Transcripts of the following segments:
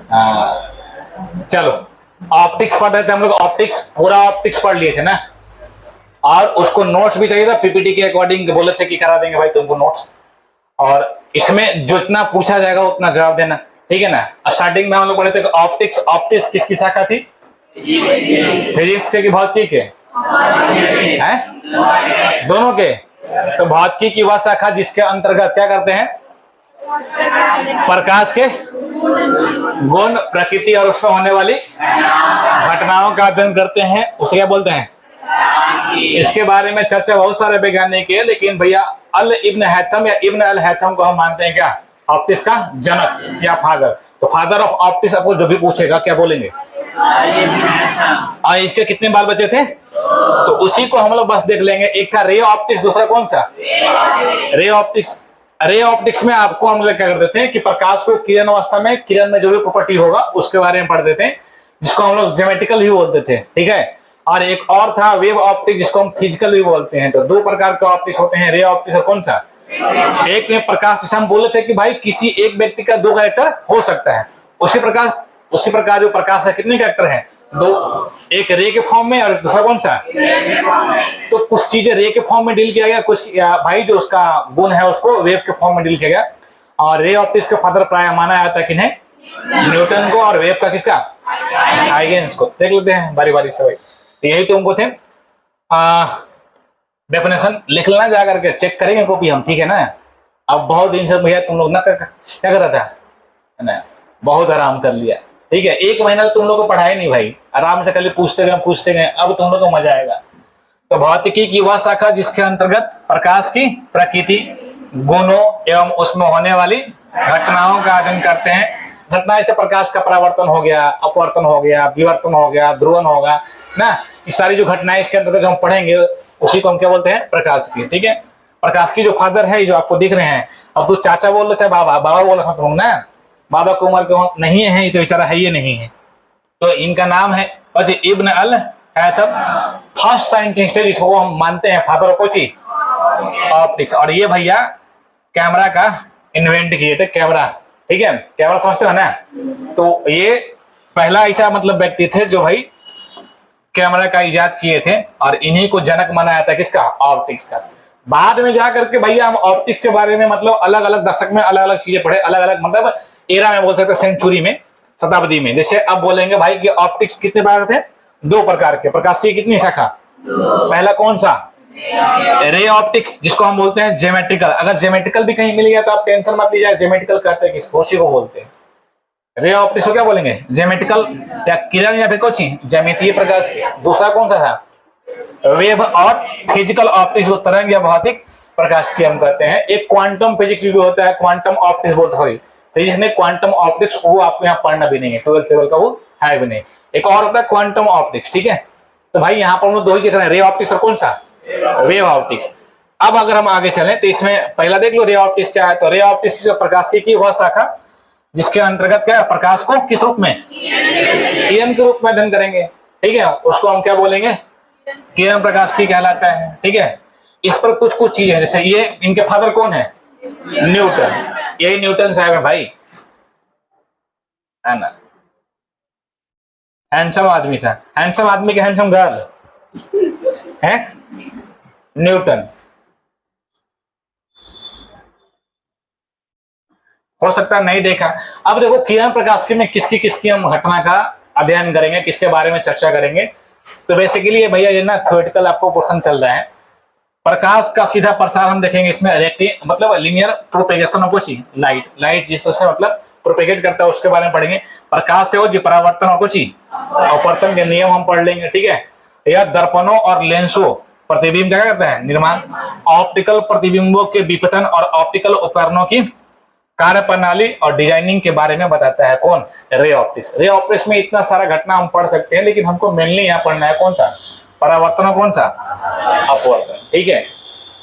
चलो ऑप्टिक्स पढ़ रहे थे हम लोग, ऑप्टिक्स पूरा ऑप्टिक्स पढ़ लिए थे ना, और उसको नोट्स भी चाहिए था पीपीटी के अकॉर्डिंग, बोले थे कि करा देंगे भाई तुमको नोट्स, और इसमें जितना पूछा जाएगा उतना जवाब देना, ठीक है ना। स्टार्टिंग में हम लोग पढ़े थे ऑप्टिक्स, ऑप्टिक्स किसकी शाखा थी? फिजिक्स के कि भौतिकी के? हैं दोनों के। तो भौतिकी की वह शाखा जिसके अंतर्गत क्या करते हैं? प्रकाश के गुण, प्रकृति और उसमें होने वाली घटनाओं का अध्ययन करते हैं, उसे क्या बोलते हैं? इसके बारे में चर्चा बहुत सारे वैज्ञानिक की है, लेकिन भैया अल इब्न हैथम या इब्न अल हैथम को हम मानते हैं क्या ऑप्टिक्स का जनक या फादर। तो फादर ऑफ ऑप्टिक्स आपको जो भी पूछेगा क्या बोलेंगे? इसके कितने बाल बचे थे? तो उसी को हम लोग बस देख लेंगे। एक था रे ऑप्टिक्स, दूसरा कौन सा? Ray optics. रे ऑप्टिक्स में आपको हम लोग क्या कर देते हैं कि प्रकाश को किरण अवस्था में, किरण में जो भी प्रॉपर्टी होगा उसके बारे में पढ़ देते हैं, जिसको हम लोग ज्योमेट्रिकल भी बोलते थे, ठीक है। और एक और था वेव ऑप्टिक्स, जिसको हम फिजिकल भी बोलते हैं। तो दो प्रकार के ऑप्टिक्स होते हैं, रे ऑप्टिक्स और कौन सा? एक में प्रकाश, जैसे हम बोले थे कि भाई किसी एक व्यक्ति का दो कैरेक्टर हो सकता है, उसी प्रकार जो प्रकाश है कितने कैरेक्टर हैं? दो, एक रे के फॉर्म में और दूसरा कौन सा? तो कुछ चीजें रे के फॉर्म में डील किया गया, कुछ भाई जो उसका गुण है उसको वेव के फॉर्म में डील किया गया। और रे ऑप्टिक्स के फादर प्राय माना जाता है किन्हें? न्यूटन को। और वेव का किसका? हाइगेंस को। देख लेते हैं बारी बारी से भाई। तो यही तुमको थे, डेफिनेशन लिख लेना, जा करके चेक करेंगे कॉपी हम, ठीक है ना। अब बहुत दिन से भैया तुम लोग ना क्या कर रहा था ना, बहुत आराम कर लिया, ठीक है। एक महीना तुम लोग को पढ़ाए नहीं भाई, आराम से कल पूछते गए, अब तुम लोग को मजा आएगा। तो भौतिकी की वह शाखा जिसके अंतर्गत प्रकाश की प्रकृति, गुणों एवं उसमें होने वाली घटनाओं का अध्ययन करते हैं। घटना जैसे प्रकाश का परावर्तन हो गया, अपवर्तन हो गया, विवर्तन हो गया, ध्रुवन होगा ना, ये सारी जो घटनाएं इसके अंतर्गत हम पढ़ेंगे उसी को हम क्या बोलते हैं? प्रकाश की, ठीक है। प्रकाश की जो फादर है जो आपको दिख रहे हैं, अब तो चाचा बोल लो चाहे बाबा बोल रहा तुम ना, बाबा को उम्र के नहीं है, ये तो बेचारा है ही नहीं है। तो इनका नाम है इब्न अल हैथम, फर्स्ट साइंटिस्ट है जिसको हम मानते हैं फादर ऑफ ऑप्टिक्स। और ये भैया कैमरा का इन्वेंट किए थे, कैमरा, ठीक है। कैमरा समझते हो ना। तो ये पहला ऐसा मतलब व्यक्ति थे जो भाई कैमरा का इजाद किए थे, और इन्हीं को जनक माना जाता है किसका? ऑप्टिक्स का। बाद में जाकर के भैया हम ऑप्टिक्स के बारे में मतलब अलग अलग दशक में अलग अलग चीजें पढ़े, अलग अलग मतलब एरा में बोल सकते हैं, सेंचुरी में, शताब्दी में। जैसे अब बोलेंगे भाई कि ऑप्टिक्स कितने प्रकार थे? दो प्रकार के। प्रकाश की कितनी शाखा? पहला कौन सा? रे ऑप्टिक्स, जिसको हम बोलते हैं ज्योमेट्रिकल। अगर ज्योमेट्रिकल भी कहीं मिल गया तो आप टेंशन मत लीजिए, ज्योमेट्रिकल कहते हैं किसको? उसी को बोलते हैं रे ऑप्टिक्स को क्या बोलेंगे? ज्योमेट्रिकल या किरण या फिर कुछ ज्यामितीय प्रकाश। दूसरा कौन सा था? वेव और फिजिकल ऑप्टिक्स, तरंग या भौतिक प्रकाश की हम कहते हैं। एक क्वांटम फिजिक्स भी होता है, क्वांटम ऑप्टिक्स बोलते, सॉरी फिजिक्स ने क्वांटम ऑप्टिक्स, वो आपको यहाँ पढ़ना भी नहीं है, 12th लेवल का वो है भी नहीं। एक और होता है क्वांटम ऑप्टिक्स, ठीक है। तो भाई यहाँ पर हम लोग दो ही देख रहे हैं, रे ऑप्टिक्स और कौन सा? Wave optics. अब अगर हम आगे चलें तो इसमें पहला देख लो रे ऑप्टिक्स क्या है। तो रे ऑप्टिक्स प्रकाशी की वह शाखा जिसके अंतर्गत क्या है? प्रकाश को किस रूप में? किरण के रूप में अध्ययन करेंगे, ठीक है। उसको हम क्या बोलेंगे? किरण प्रकाश की कहलाता है, ठीक है। इस पर कुछ कुछ चीजें हैं, जैसे ये इनके फादर कौन है? न्यूटन। यही न्यूटन साहब है भाई, है ना। हैंडसम आदमी था, हैंडसम आदमी के हैंडसम गर्ल है न्यूटन। हो सकता है नहीं देखा। अब देखो किरण प्रकाश में किसकी हम घटना का अध्ययन करेंगे, किसके बारे में चर्चा करेंगे। तो बेसिकली भैया ये ना थ्योरेटिकल आपको पोर्शन चल रहा है। प्रकाश का सीधा प्रसार हम देखेंगे इसमें, मतलब लीनियर प्रोपेगेशन ऑफ लाइट जिस तरह से मतलब प्रोपेगेट करता है उसके बारे में पढ़ेंगे। प्रकाश से हो जी परावर्तन और कुछ अपवर्तन के नियम हम पढ़ लेंगे, ठीक है। यह दर्पणों और लेंसों प्रतिबिंब क्या करता है? निर्माण। ऑप्टिकल प्रतिबिंबों के विपतन और ऑप्टिकल उपकरणों की कार्य प्रणाली और डिजाइनिंग के बारे में बताता है कौन? Ray optics. रे ऑप्टिक्स में इतना सारा घटना हम पढ़ सकते हैं, लेकिन हमको मेनली यहाँ पढ़ना है कौन सा? परावर्तन और कौन सा? अपवर्तन, ठीक है।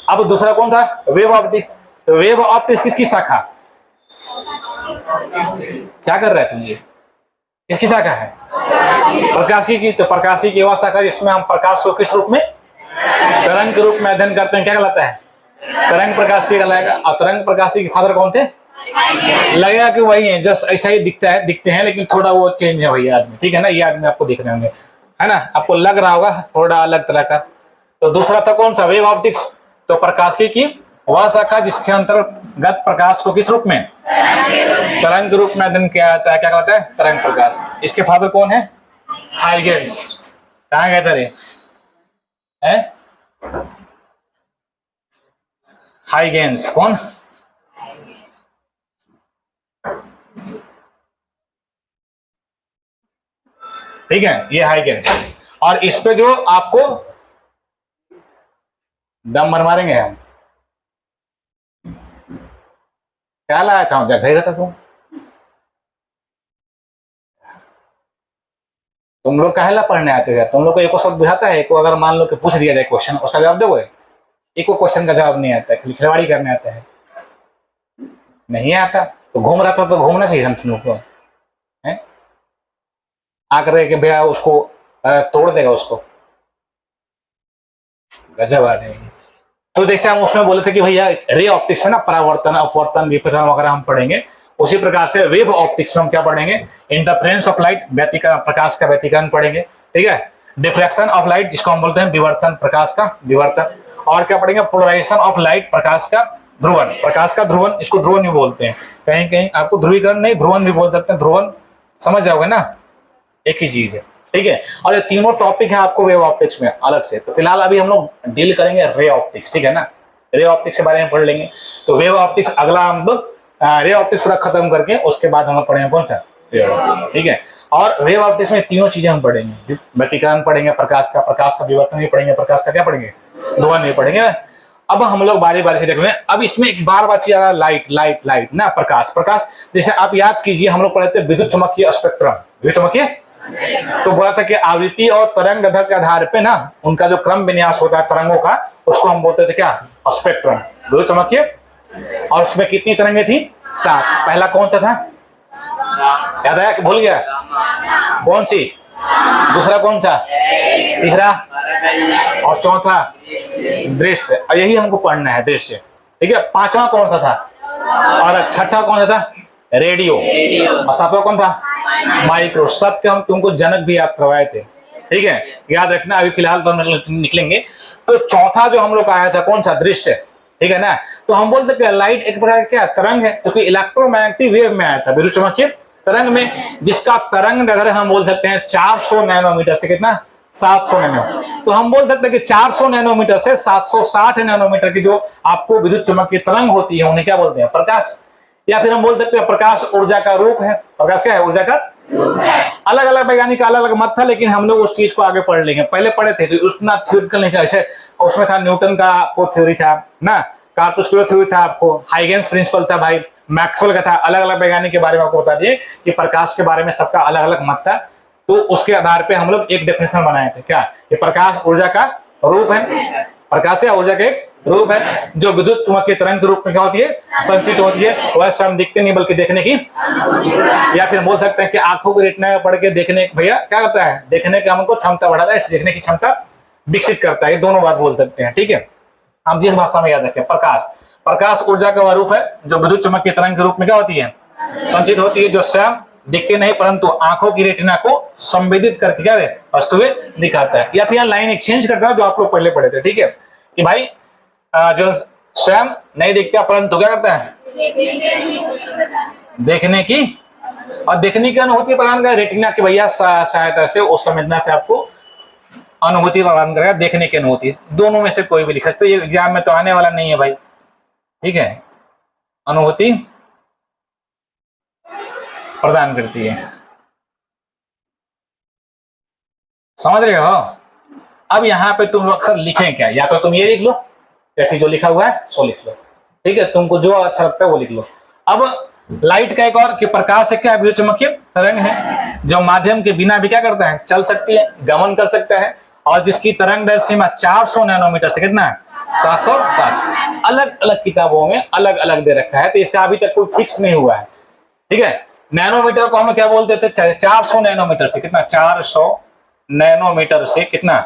अब दूसरा कौन था? Wave optics. तो वेव ऑप्टिक्स किसकी शाखा? क्या कर रहे हैं तुम ये? किसकी शाखा है? प्रकाशी की। तो प्रकाशी की वह शाखा जिसमें हम प्रकाश को किस रूप में? तरंग के रूप में अध्ययन करते हैं, क्या कहलाता है? तरंग प्रकाश की कहलाएगा। और तरंग प्रकाशी के फादर कौन थे? लगेगा कि वही है, जस्ट ऐसा ही दिखते हैं, लेकिन थोड़ा वो चेंज है वही आदमी, ठीक है ना। ये आदमी आपको दिख रहे होंगे, है ना, आपको लग रहा होगा थोड़ा अलग तरह का। तो दूसरा था कौन सा, वेव ऑप्टिक्स। तो प्रकाशिकी की वह शाखा जिसके अंतर्गत प्रकाश को किस रूप में, तरंग रूप में अध्ययन किया जाता है, क्या कहता है, तरंग प्रकाश। इसके फादर कौन है, हाइगेंस। कहाँ गए थे, हाइगेंस कौन, ठीक है, ये हाइगेंस। और इस पे जो आपको दम मर मारेंगे हम, क्या लाया था, जगह ही रहता तुम लोग काहेला पढ़ने आते हो यार, तुम लोग को एको शब्द बुझाता है, एको अगर मान लो कि पूछ दिया जाए क्वेश्चन, उसका जवाब दोगे, एको क्वेश्चन का जवाब नहीं आता है, खाली खिलवाड़ी करने आता है, नहीं आता तो घूम रहा था, तो घूमना चाहिए हम तुम लोग को, आकर के भैया उसको तोड़ देगा उसको, गजब आ जाएगी। तो जैसे हम उसमें बोले थे कि भैया रे ऑप्टिक्स में ना परावर्तन अपवर्तन विपथन वगैरह हम पढ़ेंगे, उसी प्रकार से वेव ऑप्टिक्स में हम क्या पढ़ेंगे, इंटरफेरेंस ऑफ लाइट, व्यतिकरण, प्रकाश का व्यतिकरण पढ़ेंगे, ठीक है, डिफ्लेक्शन ऑफ लाइट, जिसको हम बोलते हैं विवर्तन, प्रकाश का विवर्तन। और क्या पढ़ेंगे, पोलराइजेशन ऑफ लाइट, प्रकाश का ध्रुवन, प्रकाश का ध्रुवन, इसको ध्रुवन भी बोलते हैं, कहीं कहीं आपको ध्रुवीकरण नहीं ध्रुवन भी बोल सकते हैं, ध्रुवन समझ जाओगे ना, एक ही चीज है, ठीक है। और ये तीनों टॉपिक है आपको वेव ऑप्टिक्स में अलग से। तो फिलहाल अभी हम लोग डील करेंगे रे ऑप्टिक्स, ठीक है ना, रे ऑप्टिक्स के बारे में पढ़ लेंगे। तो वेव ऑप्टिक्स अगला हम रे ऑप्टिक्स पूरा खत्म करके उसके बाद हम लोग पढ़ेंगे कौन सा, ठीक है। और वेव ऑप्टिक्स में तीनों चीजें हम पढ़ेंगे, व्यतिकरण पढ़ेंगे, प्रकाश का विवर्तन भी पढ़ेंगे, प्रकाश का क्या पढ़ेंगे, ध्रुवन भी पढ़ेंगे। अब हम लोग बारी बारी से देख रहे हैं। अब इसमें एक बार बात आ रहा है लाइट लाइट लाइट ना, प्रकाश प्रकाश। जैसे आप याद कीजिए हम लोग पढ़े थे विद्युत चुम्बकीय स्पेक्ट्रम, विद्युत चुम्बकीय, तो बोला था कि आवृत्ति और तरंग दैर्ध्य के आधार पे ना उनका जो क्रम विन्यास होता है तरंगों का, उसको हम बोलते थे क्या, स्पेक्ट्रम, विद्युत चुम्बकीय। और उसमें कितनी तरंगे थी, 7। पहला कौन सा था, याद आया कि भूल गया, कौन सी, दूसरा कौन सा, तीसरा, और चौथा दृश्य, और यही हमको पढ़ना है, दृश्य, ठीक है। पांचवा कौन सा था, और छठा कौन सा था, रेडियो, और सातवां कौन था, माइक्रो। सब के हम तुमको जनक भी याद करवाए थे, ठीक है, याद रखना। अभी फिलहाल तो हम निकलेंगे। तो चौथा जो हम लोग आया था कौन सा, दृश्य, ठीक है ना। तो हम बोल सकते हैं लाइट एक प्रकार क्या तरंग है, क्योंकि इलेक्ट्रोमैग्नेटिक वेव में आया था, विद्युत चुम्बकीय तरंग में, जिसका तरंग दैर्ध्य हम बोल सकते हैं 400 नैनोमीटर से कितना, 700 नैनोमीटर। तो हम बोल सकते हैं कि 400 नैनोमीटर से 760 नैनोमीटर की जो आपको विद्युत चुम्बकीय तरंग होती है उन्हें क्या बोलते हैं, प्रकाश। या फिर हम बोल सकते हैं प्रकाश ऊर्जा का रूप है। प्रकाश क्या है, ऊर्जा का अलग अलग वैज्ञानिक का अलग अलग मत था, लेकिन हम लोग उस चीज को आगे पढ़ लेंगे। पहले पढ़े थे तो उतना थ्योरिटिकल नहीं था, जैसे उसमें था न्यूटन का आपको थ्योरी था ना, कार्टेशियन थ्योरी था, आपको हाइगेंस प्रिंसिपल था भाई, मैक्सवेल का था। अलग अलग वैज्ञानिक के बारे में आपको बता दिए कि प्रकाश के बारे में सबका अलग अलग मत था। तो उसके आधार पे हम लोग एक डेफिनेशन बनाए थे, क्या, कि प्रकाश ऊर्जा का रूप है, प्रकाश या ऊर्जा का एक रूप है जो विद्युत चुम्बकीय तरंग के रूप में क्या होती है, संचित होती है। वैसे हम दिखते नहीं बल्कि देखने की, या फिर बोल सकते हैं कि आंखों के रेटिना में पढ़ के देखने, भैया क्या करता है, देखने का हमको क्षमता बढ़ाता है, देखने की क्षमता विकसित करता है। ये दोनों बात बोल सकते हैं, ठीक है। हम जिस भाषा में याद रखें, प्रकाश, प्रकाश ऊर्जा का वह रूप है जो विद्युत चुम्बकीय तरंग के रूप में क्या होती है, संचित होती है, जो स्वयं दिखते नहीं परंतु आंखों की रेटिना को संवेदित करके क्या है, वस्तुएं दिखाता है। या फिर लाइन एक्सचेंज करता है जो आप लोग पहले पढ़े थे, ठीक है, कि भाई जो स्वयं नहीं दिखता परंतु क्या करता है, देखने की, और देखने की अनुभूति प्रदान कर रेटिना की भैया सहायता से, उस संवेदना से आपको अनुभूति प्रदान करेगा, देखने की अनुभूति। दोनों में से कोई भी लिख सकते हो, ये एग्जाम में तो आने वाला नहीं है भाई, ठीक है, अनुभूति प्रदान करती है, समझ रहे हो। अब यहाँ पे तुम अक्सर लिखें क्या, या तो तुम ये लिख लो या फिर जो लिखा हुआ है सो लिख लो, ठीक है, तुमको जो अच्छा लगता है वो लिख लो। अब लाइट का एक और कि प्रकाश से क्या है, विद्युत चुम्बकीय तरंग है जो माध्यम के बिना भी क्या करता है, चल सकती है, गमन कर सकता है, और जिसकी तरंग दैर्ध्य सीमा 400 नैनोमीटर से कितना है, 760। अलग अलग किताबों में अलग अलग दे रखा है, तो इसका अभी तक कोई फिक्स नहीं हुआ है, ठीक है। नैनोमीटर को हम क्या बोलते थे, 400 नैनोमीटर से कितना, 400 नैनोमीटर से कितना,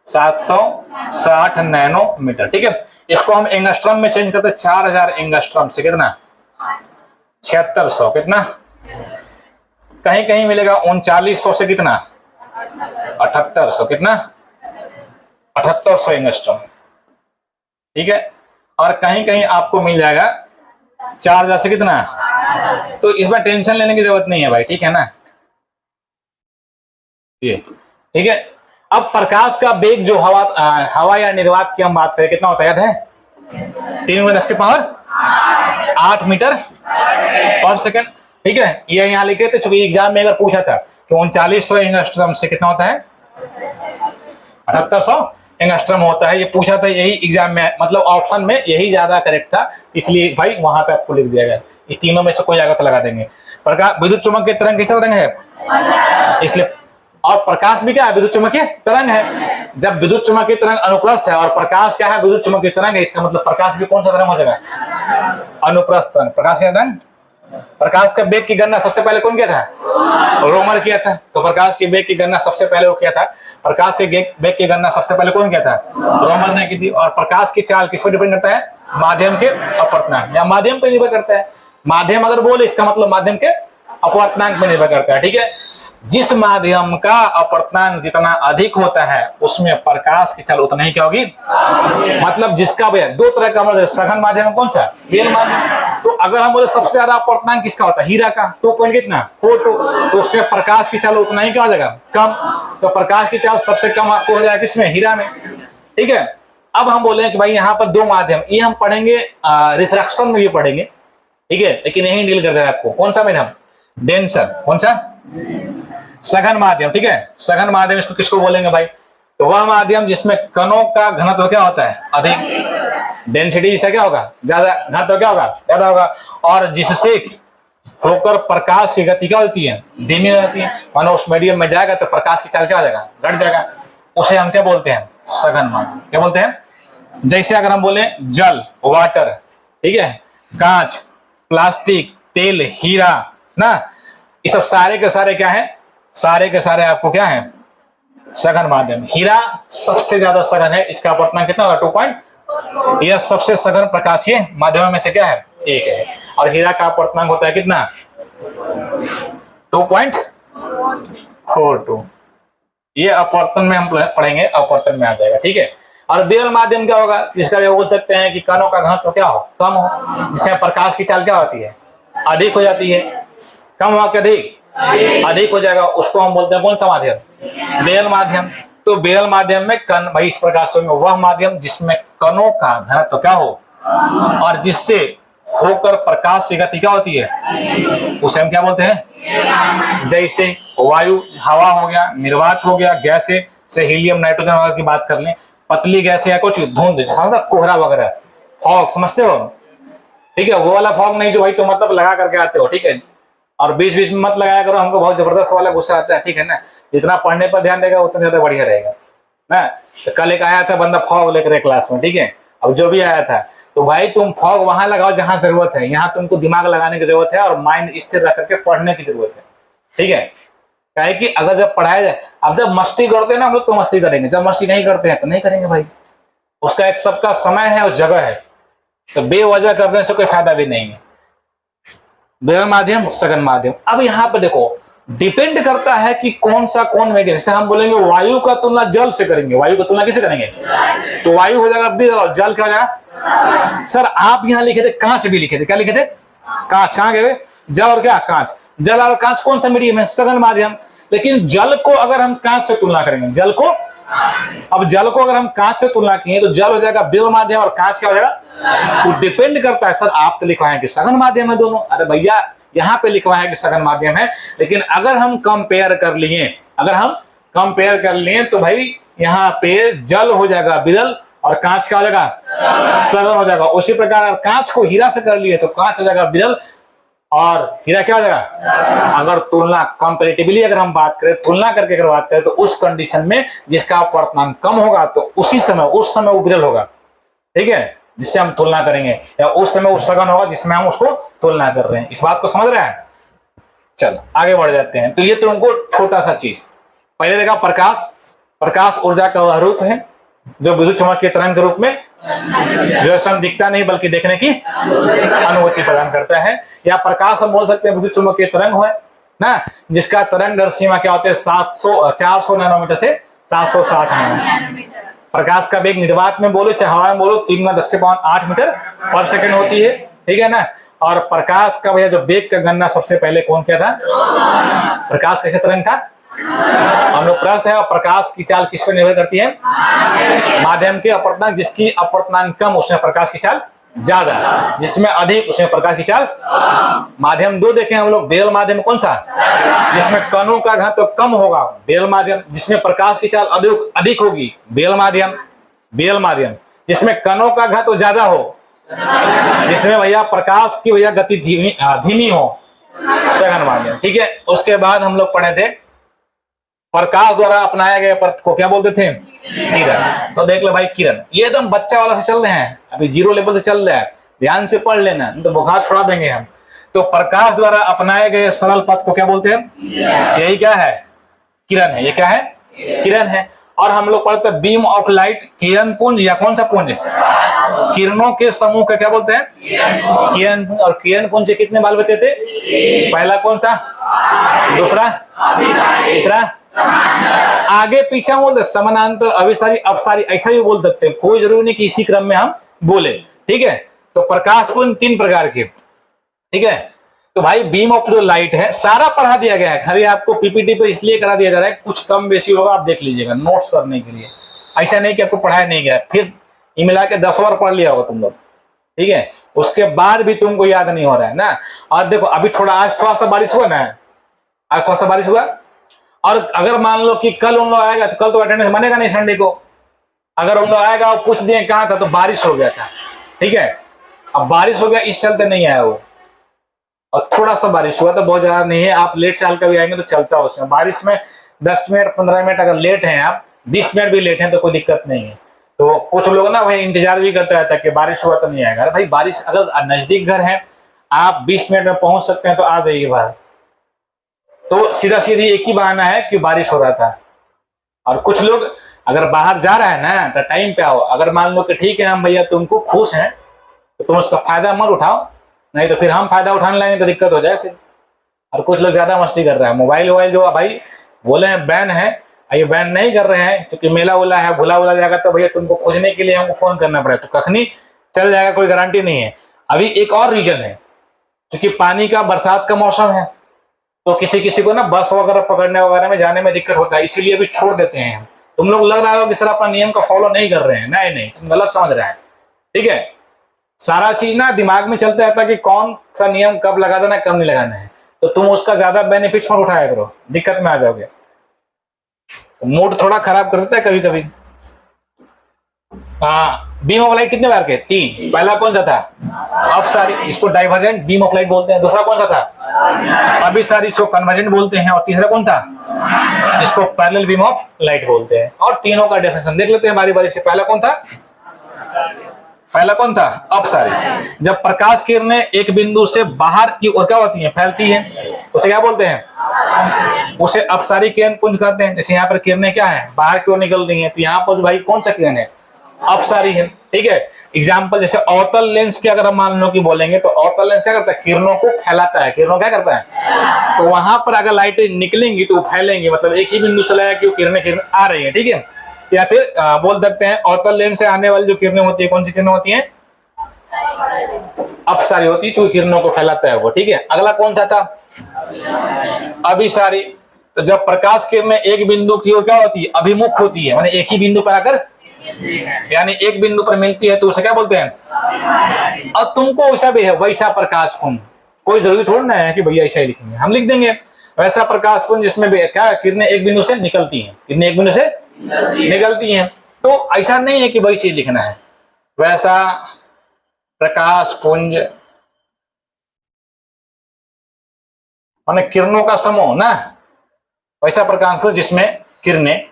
760 नैनोमीटर, ठीक है। इसको हम एंगस्ट्रम में चेंज करते हैं, 4000 एंगस्ट्रम से कितना, 7600 कितना, कहीं कहीं मिलेगा 3900 से कितना 7800 कितना 7800 एंगस्ट्रॉम, ठीक है। और कहीं कहीं आपको मिल जाएगा 4000 से कितना, तो इसमें टेंशन लेने की जरूरत नहीं है भाई, ठीक है ना, ये ठीक है। अब प्रकाश का वेग जो हवा या निर्वात की हम बात करें कितना होता है, याद है 3×10⁸ मीटर पर सेकंड, ठीक है। ये यहाँ लिखे थे, चूंकि एग्जाम में अगर पूछा था कि 3900 एंगस्ट्रॉम से कितना होता है 7800 एंगस्ट्रॉम होता है, ये पूछा था, यही एग्जाम में मतलब ऑप्शन में यही ज्यादा करेक्ट था, इसलिए भाई वहां पे आपको लिख दिया गया। ये तीनों में से कोई आएगा तो लगा देंगे। प्रकाश विद्युत चुम्बकीय तरंग किसका तरंग है, इसलिए, और प्रकाश भी क्या है विद्युत चुम्बकीय तरंग है। जब विद्युत चुम्बकीय तरंग अनुप्रस्थ है और प्रकाश क्या है विद्युत चुम्बकीय तरंग है, इसका मतलब प्रकाश भी कौन सा तरंग हो जाएगा, अनुप्रस्थ तरंग। प्रकाश का तरंग, प्रकाश का वेग की गणना सबसे पहले कौन किया था, रोमर किया था। तो प्रकाश के वेग की गणना सबसे पहले वो किया था, प्रकाश के वेग की गणना सबसे पहले कौन किया था, रोमर ने की थी। और प्रकाश की चाल किस पर डिपेंड करता है, माध्यम के अपवर्तनांक या माध्यम पर निर्भर करता है। माध्यम अगर बोले इसका मतलब माध्यम के अपवर्तनांक पर निर्भर करता है, ठीक है। जिस माध्यम का अपवर्तनांक जितना अधिक होता है उसमें प्रकाश की चाल उतना ही क्या होगी, मतलब जिसका भैया दो तरह का मतलब सघन माध्यम कौन सा, बेल माध्यम। तो अगर हम बोले सबसे ज्यादा अपवर्तनांक किसका होता है, हीरा का, 2 पॉइंट कितना 4.2, तो उसमें प्रकाश की चाल उतना ही क्या हो जाएगा, कम। तो प्रकाश की चाल सबसे कम आपको हो जाएगा किसमें, हीरा में, ठीक है। अब हम बोले कि भाई यहाँ पर दो माध्यम, ये हम पढ़ेंगे रिफ्रैक्शन में भी पढ़ेंगे, ठीक है, लेकिन यही डील करते हैं आपको कौन सा मैडम, डेंसर, कौन सा, सघन माध्यम, ठीक है। सघन माध्यम इसको किसको बोलेंगे भाई, तो वह माध्यम जिसमें कणों का घनत्व क्या होता है, अधिक, डेंसिटी इसका क्या होगा, ज्यादा, घनत्व क्या होगा, ज्यादा होगा, और जिससे होकर प्रकाश की गति क्या होती है, धीमी हो जाती है। मानो उस मीडियम में जाएगा तो प्रकाश की चाल क्या हो जाएगा, घट जाएगा, उसे हम क्या बोलते हैं, सघन माध्यम। क्या बोलते हैं, जैसे अगर हम बोले जल, वाटर, ठीक है, कांच, प्लास्टिक, तेल, हीरा ना, ये सब सारे के सारे क्या है, सारे के सारे आपको क्या है, सघन माध्यम। हीरा सबसे ज्यादा सघन है, इसका अपवर्तनांक कितना होगा, 2 पॉइंट, यह सबसे सघन प्रकाशीय माध्यम में से क्या है, एक है। और हीरा का अपवर्तनांक होता है कितना, 2.42। ये अपवर्तन में हम पढ़ेंगे, अपवर्तन में आ जाएगा, ठीक है। और बेल माध्यम क्या होगा, जिसका भी बोल सकते हैं कि कणों का घनत्व क्या हो, कम हो, जिसमें प्रकाश की चाल क्या होती है, अधिक हो जाती है, कम हो के अधिक हो जाएगा, उसको हम बोलते हैं कौन सा माध्यम, बेल माध्यम। तो बेल माध्यम में कण, भाई इस प्रकार से वह माध्यम जिसमें कणों का घनत्व क्या हो और जिससे होकर प्रकाश की गति क्या होती है, उसे हम क्या बोलते हैं, जैसे वायु, हवा हो गया, निर्वात हो गया, गैस से हीलियम, नाइट्रोजन वगैरह की बात कर लें, पतली गैस या कुछ धुंध, कोहरा वगैरह, फॉग समझते हो, ठीक है, वो वाला फॉग नहीं जो भाई तो मतलब लगा करके आते हो, ठीक है। और बीच बीच में मत लगाया करो, हमको बहुत जबरदस्त वाला गुस्सा आता है, ठीक है ना। जितना पढ़ने पर ध्यान देगा उतना ज्यादा बढ़िया रहेगा ना। तो कल एक आया था बंदा फॉग लेकर क्लास में, ठीक है, अब जो भी आया था, तो भाई तुम फॉग वहां लगाओ जहां जरूरत है, यहाँ तुमको दिमाग लगाने की जरूरत है और माइंड स्थिर रख करके पढ़ने की जरूरत है, ठीक है। क्या कि अगर जब पढ़ाया जाए, अब जब मस्ती करते हैं ना हम लोग तो मस्ती करेंगे, जब मस्ती नहीं करते हैं तो नहीं करेंगे भाई, उसका एक सबका समय है और जगह है, तो बेवजह करने से कोई फायदा भी नहीं है। बेल माध्यम, सघन माध्यम। अब यहाँ पे देखो डिपेंड करता है कि कौन सा कौन मीडियम, जैसे हम बोलेंगे वायु का तुलना जल से करेंगे, वायु का तुलना किससे करेंगे, तो वायु हो जाएगा बेल और जल क्या हो जाएगा। सर आप यहाँ लिखे थे कांच भी लिखे थे, क्या लिखे थे, कांच, कहाँ गए, जल और क्या, कांच। जल और कांच कौन सा मीडियम है, सघन माध्यम। लेकिन जल को अगर हम कांच से तुलना करेंगे, जल को, अब जल को अगर हम कांच से तुलना किए तो जल हो जाएगा बेल माध्यम और कांच क्या हो जाएगा, तो डिपेंड करता है। सर आप तो लिखवाएं कि सघन माध्यम है दोनों, अरे भैया यहाँ पे लिखवाया है कि सघन माध्यम है, लेकिन अगर हम कंपेयर कर लिए, अगर हम कंपेयर कर लिए तो भाई यहाँ पे जल हो जाएगा बिरल और कांच का हो जाएगा सघन हो जाएगा। उसी प्रकार कांच को हीरा से कर लिए तो कांच हो जाएगा बिरल और हीरा क्या हो जाएगा। अगर तुलना कंपैरेटिवली अगर हम बात करें, तुलना करके अगर बात करें, तो उस कंडीशन में जिसका अपवर्तनांक कम होगा तो उस समय वो विरल होगा, ठीक है, जिससे हम तुलना करेंगे, या उस समय वो सघन होगा जिसमें हम उसको तुलना कर रहे हैं। इस बात को समझ रहे हैं। चलो आगे बढ़ जाते हैं। तो ये तुमको छोटा सा चीज पहले देखा, प्रकाश ऊर्जा का वह रूप है जो विद्युत चुम्बकीय तरंग के रूप में जो स्वयं दिखता नहीं बल्कि देखने की अनुभूति प्रदान करता है। या प्रकाश हम बोल सकते हैं विद्युत चुम्बकीय तरंग है ना, जिसका तरंग सीमा क्या होते हैं 400 नैनोमीटर से 760 नैनोमीटर। प्रकाश का वेग निर्वात में बोलो चाहे हवा में बोलो 3×10⁸ मीटर पर सेकंड होती है, ठीक है ना। और प्रकाश का भैया जो वेग का गणना सबसे पहले कौन किया था? प्रकाश कैसे तरंग था? हम लोग प्रश्न है। और प्रकाश की चाल किस पर निर्भर करती है? माध्यम के अपवर्तनांक, जिसकी अपवर्तनांक कम उसमें प्रकाश की चाल ज्यादा, जिसमें अधिक उसमें प्रकाश की चाल। माध्यम 2 देखें हम लोग, बेल माध्यम कौन सा? जिसमें कणों का घनत्व कम होगा बेल माध्यम, जिसमें प्रकाश की चाल अधिक होगी बेल माध्यम। बेल माध्यम जिसमें कणों का घनत्व ज्यादा हो, जिसमें भैया प्रकाश की भैया गति धीमी हो, सघन माध्यम, ठीक है। उसके बाद हम लोग पढ़े थे प्रकाश द्वारा अपनाया गया पदार्थ को क्या बोलते थे? किरण। तो देख लो भाई, किरण ये एकदम बच्चा वाला से चल रहे हैं, अभी 0 लेवल से चल रहा है, ध्यान से पढ़ लेना तो बुखार छुड़ा देंगे हम। तो प्रकाश द्वारा अपनाए गए सरल पथ को क्या बोलते हैं? यही क्या है? किरण है। ये क्या है? किरण है। और हम लोग पढ़ते हैं बीम ऑफ लाइट, किरण पुंज या कौन सा पुंज? किरणों के समूह का क्या बोलते हैं? किरण पुंज। और किरण पुंज से कितने बाल बचे थे? पहला कौन सा? दूसरा? तीसरा? आगे पीछे बोलते समानांतर, अभिसारी, अपसारी, ऐसा भी बोल सकते हैं, कोई जरूरी नहीं कि इसी क्रम में हम बोले, ठीक है। तो प्रकाश पुंज 3 प्रकार के, ठीक है। तो भाई बीम ऑफ जो लाइट है सारा पढ़ा दिया गया है, खाली आपको पीपीटी पे इसलिए करा दिया जा रहा है, कुछ कम बेसी होगा आप देख लीजिएगा नोट्स करने के लिए, ऐसा नहीं कि आपको पढ़ाया नहीं गया, फिर ये मिला के 10 बार पढ़ लिया होगा तुम लोग, ठीक है। उसके बाद भी तुमको याद नहीं हो रहा है ना। और देखो अभी आज थोड़ा सा बारिश हुआ ना, आज थोड़ा सा बारिश हुआ, और अगर मान लो कि कल उन लोग आएगा तो कल तो अटेंडेंस बनेगा नहीं संडे को। अगर उन लोग आएगा और पूछ दिए कहाँ था तो बारिश हो गया था, ठीक है। अब बारिश हो गया इस चलते नहीं आया वो, और थोड़ा सा बारिश हुआ तो बहुत ज्यादा नहीं है, आप लेट चाल का भी आएंगे तो चलता है उसमें। बारिश में 10 मिनट 15 मिनट अगर लेट हैं आप, 20 मिनट भी लेट हैं तो कोई दिक्कत नहीं है। तो कुछ लोग ना वही इंतजार भी करता रहता है कि बारिश हुआ तो नहीं आएगा। अरे भाई बारिश अगर नजदीक घर है, आप 20 मिनट में पहुंच सकते हैं तो आ जाइए बाहर। तो सीधा सीधी एक ही बहाना है कि बारिश हो रहा था। और कुछ लोग अगर बाहर जा रहा है ना तो टाइम पे आओ। अगर मान लो कि ठीक है हम भैया तुमको खुश हैं तो तुम उसका फायदा मत उठाओ, नहीं तो फिर हम फायदा उठाने लगेंगे तो दिक्कत हो जाए फिर। और कुछ लोग ज्यादा मस्ती कर रहा है, मोबाइल वोबाइल जो भाई बोले हैं बैन है, ये बैन नहीं कर रहे हैं क्योंकि मेला उला है, भूला जाएगा तो भैया तुमको खोजने के लिए हमको फोन करना पड़ेगा, तो कखनी चल जाएगा कोई गारंटी नहीं है। अभी एक और रीजन है, क्योंकि पानी का बरसात का मौसम है तो किसी किसी को ना बस वगैरह पकड़ने वगैरह में जाने में दिक्कत होता है, इसीलिए भी छोड़ देते हैं। तुम लोग लग रहा हो कि सर अपना नियम का फॉलो नहीं कर रहे हैं, नहीं नहीं तुम गलत समझ रहे हैं, ठीक है। सारा चीज ना दिमाग में चलता रहता है कि कौन सा नियम कब लगा देना कब नहीं लगाना है, तो तुम उसका ज्यादा बेनिफिट मत उठाया करो, दिक्कत में आ जाओगे। मूड थोड़ा खराब कर देता है कभी कभी। हाँ, बीम ऑफ लाइट कितने बार के? 3। पहला कौन सा था? अपसारी, इसको डाइवर्जेंट बीम ऑफ लाइट बोलते हैं। दूसरा कौन सा था? अभिसारी, इसको कन्वर्जेंट बोलते हैं। और तीसरा कौन था? इसको पैरेलल बीम ऑफ लाइट बोलते हैं। और तीनों का डेफिनेशन देख लेते हैं बारी बारी से। पहला कौन था? पहला कौन था? अपसारी। जब प्रकाश किरणें एक बिंदु से बाहर की ओर क्या होती हैं? फैलती हैं, उसे क्या बोलते हैं? उसे अपसारी किरण पुंज कहते हैं। जैसे यहाँ पर किरणें क्या है? बाहर की ओर निकल रही हैं, तो यहाँ पर भाई कौन सा किरण है? अपसारी है, ठीक है। एग्जाम्पल जैसे अवतल लेंस के अगर हम मान लो कि बोलेंगे तो अवतल लेंस क्या करता है? किरणों को फैलाता है। किरणों क्या करता है? तो वहां पर अगर लाइटें निकलेंगी तो फैलेंगी, मतलब एक ही बिंदु चला है कि वो किरणें आ रही है, ठीक है। या फिर बोल सकते हैं अवतल लेंस से आने वाली जो किरणें होती है कौन सी किरणें होती हैं? अपसारी होती है, जो किरणों को फैलाता है वो, ठीक है। अगला कौन सा था? अभिसारी। तो जब प्रकाश किरणें एक बिंदु की ओर क्या होती है? अभिमुख होती है, माने एक ही बिंदु पर आकर, यानी एक बिंदु पर मिलती है तो उसे क्या बोलते हैं? और तुमको वैसा भी है, वैसा प्रकाश पुंज। कोई जरूरी थोड़ा ना है कि भैया ऐसा ही लिखेंगे, हम लिख देंगे वैसा प्रकाश पुंज जिसमें भी क्या किरणें एक बिंदु से निकलती हैं, किरणें एक बिंदु से निकलती हैं। तो ऐसा नहीं है कि वही चीज लिखना है, वैसा प्रकाश पुंज माने किरणों का समूह ना, वैसा प्रकाश पुंज जिसमें किरणें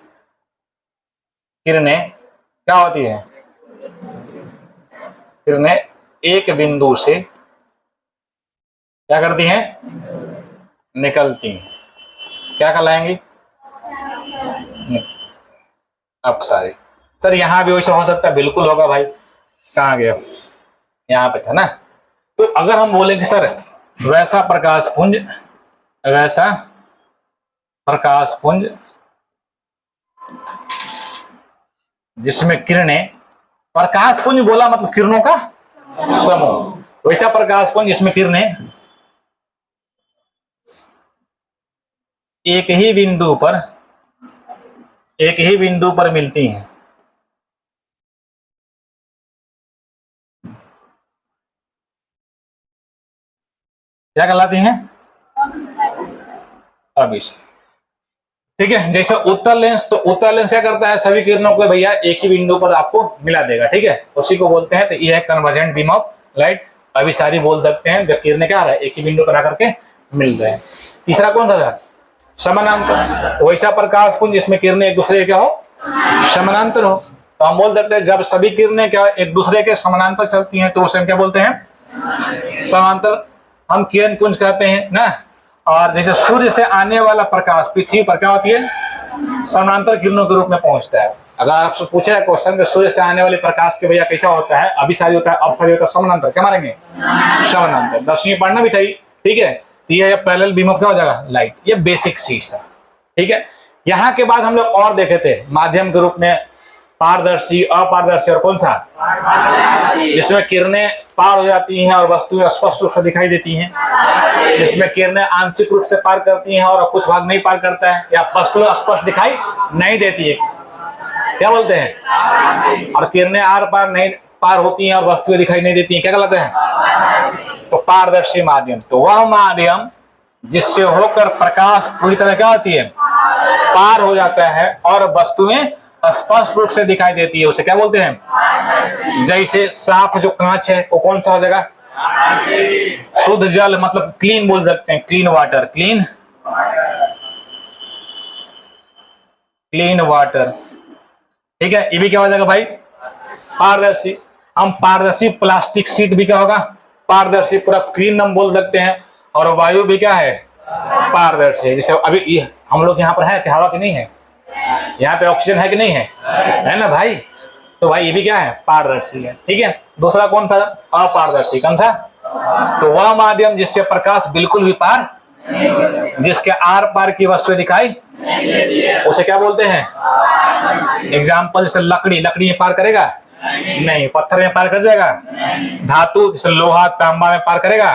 क्या होती है? किरणें एक बिंदु से क्या करती हैं? निकलती हैं। क्या कहलाएंगी? अपसारी। सर यहाँ भी वैसा हो सकता है, बिल्कुल होगा भाई। कहाँ गया, यहाँ पे था ना। तो अगर हम बोले कि सर वैसा प्रकाश पुंज, वैसा प्रकाश पुंज जिसमें किरणें, प्रकाश पुंज बोला मतलब किरणों का समूह, वैसा प्रकाश पुंज जिसमें किरणें एक ही बिंदु पर, एक ही बिंदु पर मिलती हैं। क्या कहलाती हैं? अभिष। ठीक है, जैसे उत्तर लेंस, तो उत्तर लेंस क्या करता है, सभी किरणों को भैया एक ही बिंदु पर आपको मिला देगा। ठीक है, उसी को बोलते हैं, तो ये है कन्वर्जेंट बीम ऑफ लाइट। अभिसारी बोल सकते हैं जब किरणें क्या आ रहा है, एक ही बिंदु पर आकर के मिल रहे हैं। तीसरा कौन था? समानांतर। वैसा प्रकाश पुंज जिसमें किरणें एक दूसरे के क्या हो, समानांतर हो। तो हम बोल सकते हैं जब सभी किरणें क्या एक दूसरे के समानांतर चलती हैं तो उसे हम क्या बोलते हैं, समांतर। हम किरण पुंज कहते हैं ना। और जैसे सूर्य से आने वाला प्रकाश पृथ्वी पर क्या होती है, समानांतर किरणों के रूप में पहुंचता है। अगर आपसे पूछा है क्वेश्चन कि सूर्य से आने वाले प्रकाश के भैया कैसा होता है, अभिसारी होता है, अपसारी होता है, समानांतर, क्या मारेंगे, समानांतर। 10वीं पढ़ना भी चाहिए। ठीक है, तो ये पैरेलल बीम ऑफ क्या हो जाएगा, लाइट। ये बेसिक चीज था। ठीक है, यहाँ के बाद हम लोग और देखे थे माध्यम के रूप में पारदर्शी, अपारदर्शी और कौन सा, जिसमें किरणें पार हो जाती हैं और वस्तुएं स्पष्ट रूप से दिखाई देती हैं, जिसमें किरणें आंशिक रूप से पार करती हैं और कुछ भाग नहीं पार करता है, या वस्तुएं स्पष्ट दिखाई नहीं देती है, क्या बोलते हैं। और किरणें आर पार नहीं पार होती हैं और वस्तुएं दिखाई नहीं देती हैं, क्या कहलाते हैं, तो पारदर्शी माध्यम। तो वह माध्यम जिससे होकर प्रकाश पूरी तरह क्या होती है, पार हो जाता है और वस्तुएं स्पष्ट रूप से दिखाई देती है, उसे क्या बोलते हैं। जैसे साफ जो कांच है वो कौन सा हो जाएगा, शुद्ध जल, मतलब क्लीन बोल सकते हैं, clean water, clean, clean water. ठीक है, ये भी क्या हो जाएगा भाई, पारदर्शी। हम पारदर्शी प्लास्टिक सीट भी क्या होगा, पारदर्शी, पूरा क्लीन हम बोल सकते हैं। और वायु भी क्या है, पारदर्शी। जैसे अभी हम लोग यहाँ पर है कि हवा की नहीं है, यहाँ पे ऑक्सीजन है कि नहीं है ना भाई। तो भाई ये भी क्या है, पारदर्शी है। ठीक है, दूसरा कौन था, अपारदर्शी। कौन सा, तो वह माध्यम जिससे प्रकाश बिल्कुल भी पार, जिसके आर पार की वस्तुएं दिखाई, उसे क्या बोलते हैं। एग्जाम्पल जैसे लकड़ी, लकड़ी में पार करेगा नहीं, पत्थर में पार कर जाएगा, धातु जैसे लोहा तांबा में पार करेगा,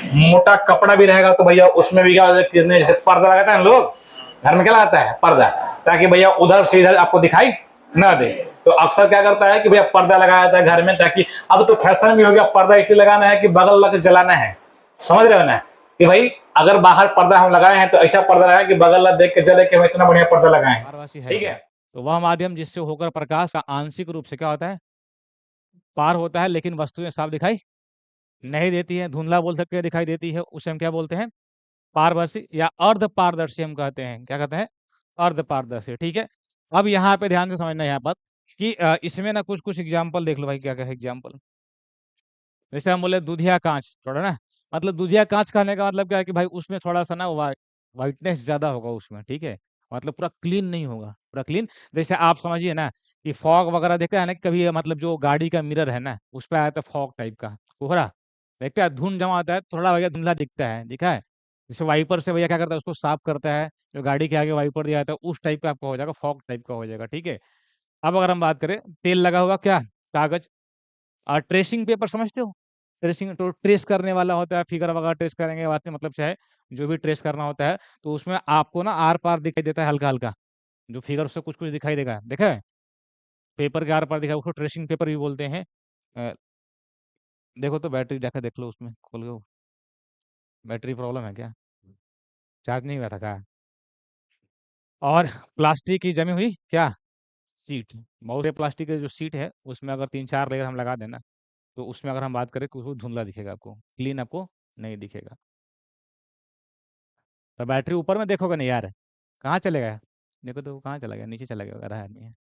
मोटा कपड़ा भी रहेगा तो भैया उसमें भी क्या, जैसे पर्दा लगाता है लोग घर में, क्या लगाता है, पर्दा, ताकि भैया उधर से इधर आपको दिखाई ना दे। तो अक्सर क्या करता है कि भैया पर्दा लगाया जाता है घर में, ताकि अब तो फैशन भी हो गया, पर्दा इसलिए लगाना है कि बगल लग जलाना है, समझ रहे हो ना, कि भाई अगर बाहर पर्दा हम लगाए हैं तो ऐसा पर्दा लगाए कि बगल देख के जले कि हम इतना बढ़िया पर्दा लगाए हैं। ठीक है, तो वह माध्यम जिससे होकर प्रकाश का आंशिक रूप से क्या होता है, पार होता है, लेकिन वस्तुएं साफ दिखाई नहीं देती है, धुंधला बोल सकते हैं, दिखाई देती है, उसे हम क्या बोलते हैं, पारदर्शी या अर्ध पारदर्शी हम कहते हैं। क्या कहते हैं, अर्ध पारदर्शी। ठीक है, अब यहाँ पे ध्यान से समझना यहाँ पर कि इसमें ना कुछ कुछ एग्जाम्पल देख लो भाई, क्या क्या है एग्जाम्पल। जैसे हम बोले दूधिया कांच, थोड़ा ना, मतलब दूधिया कांच कहने का मतलब क्या है कि भाई उसमें थोड़ा सा ना वाइटनेस ज्यादा होगा उसमें। ठीक है, मतलब पूरा क्लीन नहीं होगा, पूरा क्लीन। जैसे आप समझिए ना कि फॉग वगैरह देखा है ना कभी, मतलब जो गाड़ी का मिरर है ना उस पर आया था फॉग टाइप का कोहरा, देखता है, धुंध जमा आता है, थोड़ा भैया धुंधला दिखता है, दिखा है। जैसे वाइपर से भैया क्या करता है, उसको साफ करता है, जो गाड़ी के आगे वाइपर दिया जाता है उस टाइप का आपका हो जाएगा, फॉग टाइप का हो जाएगा। ठीक है, अब अगर हम बात करें तेल लगा हुआ क्या, कागज, और ट्रेसिंग पेपर समझते हो, ट्रेसिंग तो ट्रेस करने वाला होता है, फिगर वगैरह ट्रेस करेंगे बात में, मतलब चाहे जो भी ट्रेस करना होता है, तो उसमें आपको ना आर पार दिखाई देता है हल्का हल्का, जो फिगर उससे कुछ कुछ दिखाई देगा, देखा है, पेपर के आर पार दिखा, उसको ट्रेसिंग पेपर भी बोलते हैं। अ, देखो तो बैटरी देखा, देख लो उसमें खोल के, बैटरी प्रॉब्लम है क्या, चार्ज नहीं हुआ था क्या। और प्लास्टिक की जमी हुई क्या, सीट, बहुत से प्लास्टिक के जो सीट है उसमें अगर 3-4 लेयर हम लगा देना, तो उसमें अगर हम बात करें कुछ धुंधला दिखेगा आपको, क्लीन आपको नहीं दिखेगा। तो बैटरी ऊपर में देखोगे नहीं यार, कहाँ चले गया, देखो तो कहाँ चला गया, नीचे चला गया, रहा नहीं है।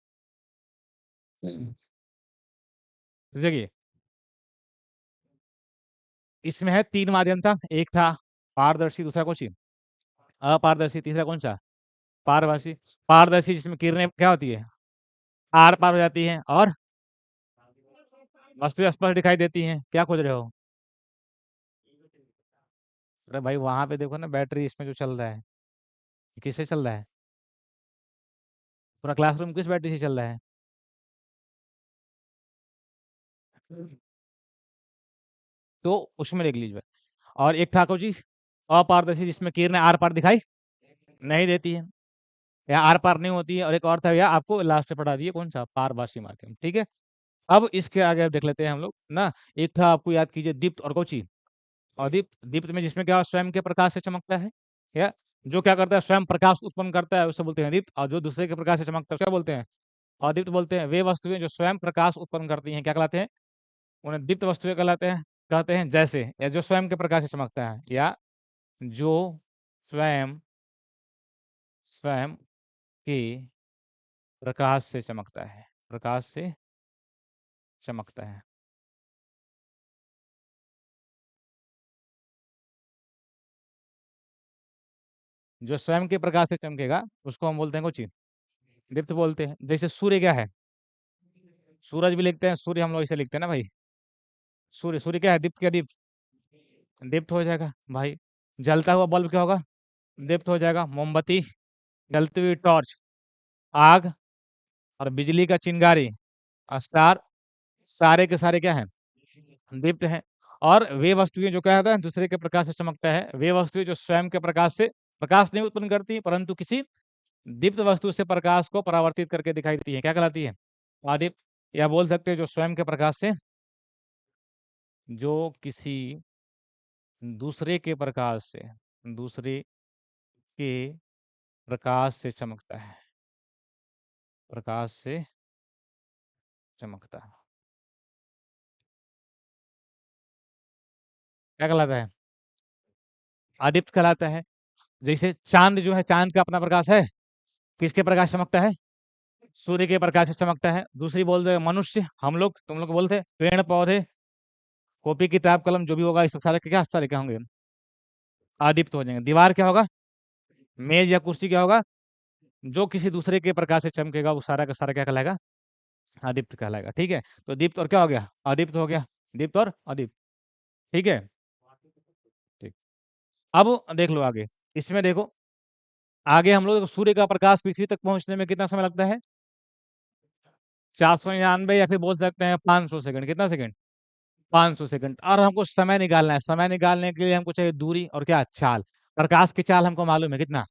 तो देखिए इसमें है 3 माध्यम था, एक था पारदर्शी, दूसरा कौन सी, अपारदर्शी, तीसरा कौन सा, पारदर्शी। पारदर्शी जिसमें किरणें क्या होती है, आर पार हो जाती हैं, और वस्तुएं स्पष्ट दिखाई देती हैं। क्या खोज रहे हो? अरे भाई वहां पे देखो ना, बैटरी इसमें जो चल रहा है, ये किससे चल रहा है? पूरा क्लासरूम किस बैटरी से चल रहा है? तो उसमें देख लीजिए। और एक ठाकुर जी अपारदर्शी, जिसमें किरणें आर पार दिखाई नहीं देती है या आर पार नहीं होती है, और एक और था भैया, आपको लास्ट में पढ़ा दिए, कौन सा? पारभासी माध्यम। ठीक है, अब इसके आगे अब देख लेते हैं हम लोग ना। एक था, आपको याद कीजिए, दीप्त और कोची। और दीप्त, दीप्त में जिसमें क्या स्वयं के प्रकाश से चमकता है, या जो क्या करता है, स्वयं प्रकाश उत्पन्न करता है, उसे बोलते हैं दीप्त। और जो दूसरे के प्रकाश से चमकता है उसे क्या बोलते हैं? अदीप्त बोलते हैं। वे वस्तुएं जो स्वयं प्रकाश उत्पन्न करती हैं क्या कहलाते हैं? उन्हें दीप्त वस्तुएं कहलाते हैं। कहते हैं जैसे, या जो स्वयं के प्रकाश से चमकता है, या जो स्वयं स्वयं के प्रकाश से चमकता है, प्रकाश से चमकता है। जो स्वयं के प्रकाश से चमकेगा उसको हम बोलते हैं कोची, दीप्त बोलते हैं। जैसे सूर्य क्या है? सूरज भी लिखते हैं, सूर्य हम लोग इसे लिखते हैं ना भाई। सूर्य, सूर्य क्या है? दीप्त, क्या दीप्त? दीप्त हो जाएगा भाई। जलता हुआ बल्ब क्या होगा? दीप्त हो जाएगा। मोमबत्ती, जलती हुई टॉर्च, आग, और बिजली का चिंगारी, स्टार, सारे के सारे क्या हैं? दीप्त हैं। और वे वस्तुएं जो क्या होता है, दूसरे के प्रकाश से चमकता है, वे वस्तुएं जो स्वयं के प्रकाश से प्रकाश नहीं उत्पन्न करती, परंतु किसी दीप्त वस्तु से प्रकाश को परावर्तित करके दिखाई देती है, क्या कहलाती है? आदीप्त। या बोल सकते हैं जो स्वयं के प्रकाश से, जो किसी दूसरे के प्रकाश से, दूसरे के प्रकाश से चमकता है, प्रकाश से चमकता है, क्या कहलाता है? आदीप्त कहलाता है। जैसे चांद जो है, चांद का अपना प्रकाश है, किसके प्रकाश से चमकता है? सूर्य के प्रकाश से चमकता है। दूसरी बोल रहे मनुष्य, हम लोग, तुम लोग बोलते हैं पेड़ पौधे, कॉपी किताब कलम जो भी होगा, इस सारे के क्या, सारे क्या होंगे? आदीप्त हो जाएंगे। दीवार क्या होगा? मेज या कुर्सी क्या होगा? जो किसी दूसरे के प्रकाश से चमकेगा वो सारा का सारा क्या कहलाएगा? आदीप्त कहलाएगा। ठीक है, तो दीप्त और क्या हो गया? आदीप्त हो गया। दीप्त और अदीप्त। ठीक है, ठीक। अब देख लो आगे, इसमें देखो, आगे हम लोग सूर्य का प्रकाश पृथ्वी तक पहुंचने में कितना समय लगता है? 499, या फिर बोल सकते हैं 500 सेकंड। कितना सेकंड? 500 सेकंड। और हमको समय निकालना है, समय निकालने के लिए हमको चाहिए दूरी और क्या, चाल। प्रकाश की चाल हमको मालूम है कितना?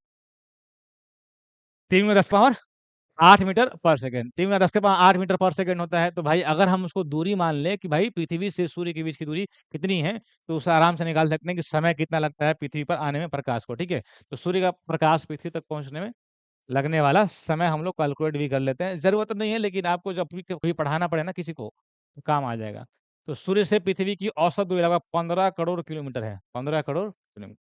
3 × 10⁻8 मीटर पर सेकंड। 3 × 10⁻8 मीटर पर सेकंड होता है। तो भाई अगर हम उसको दूरी मान लें कि भाई पृथ्वी से सूर्य के बीच की दूरी कितनी है, तो उसे आराम से निकाल सकते हैं कि समय कितना लगता है पृथ्वी पर आने में प्रकाश को। ठीक है, तो सूर्य का प्रकाश पृथ्वी तक पहुंचने में लगने वाला समय हम लोग कैलकुलेट भी कर लेते हैं। जरूरत नहीं है, लेकिन आपको जब भी कभी पढ़ाना पड़े ना किसी को, तो काम आ जाएगा। तो सूर्य से पृथ्वी की औसत दूरी लगभग 15 करोड़ किलोमीटर है। 15 करोड़ किलोमीटर,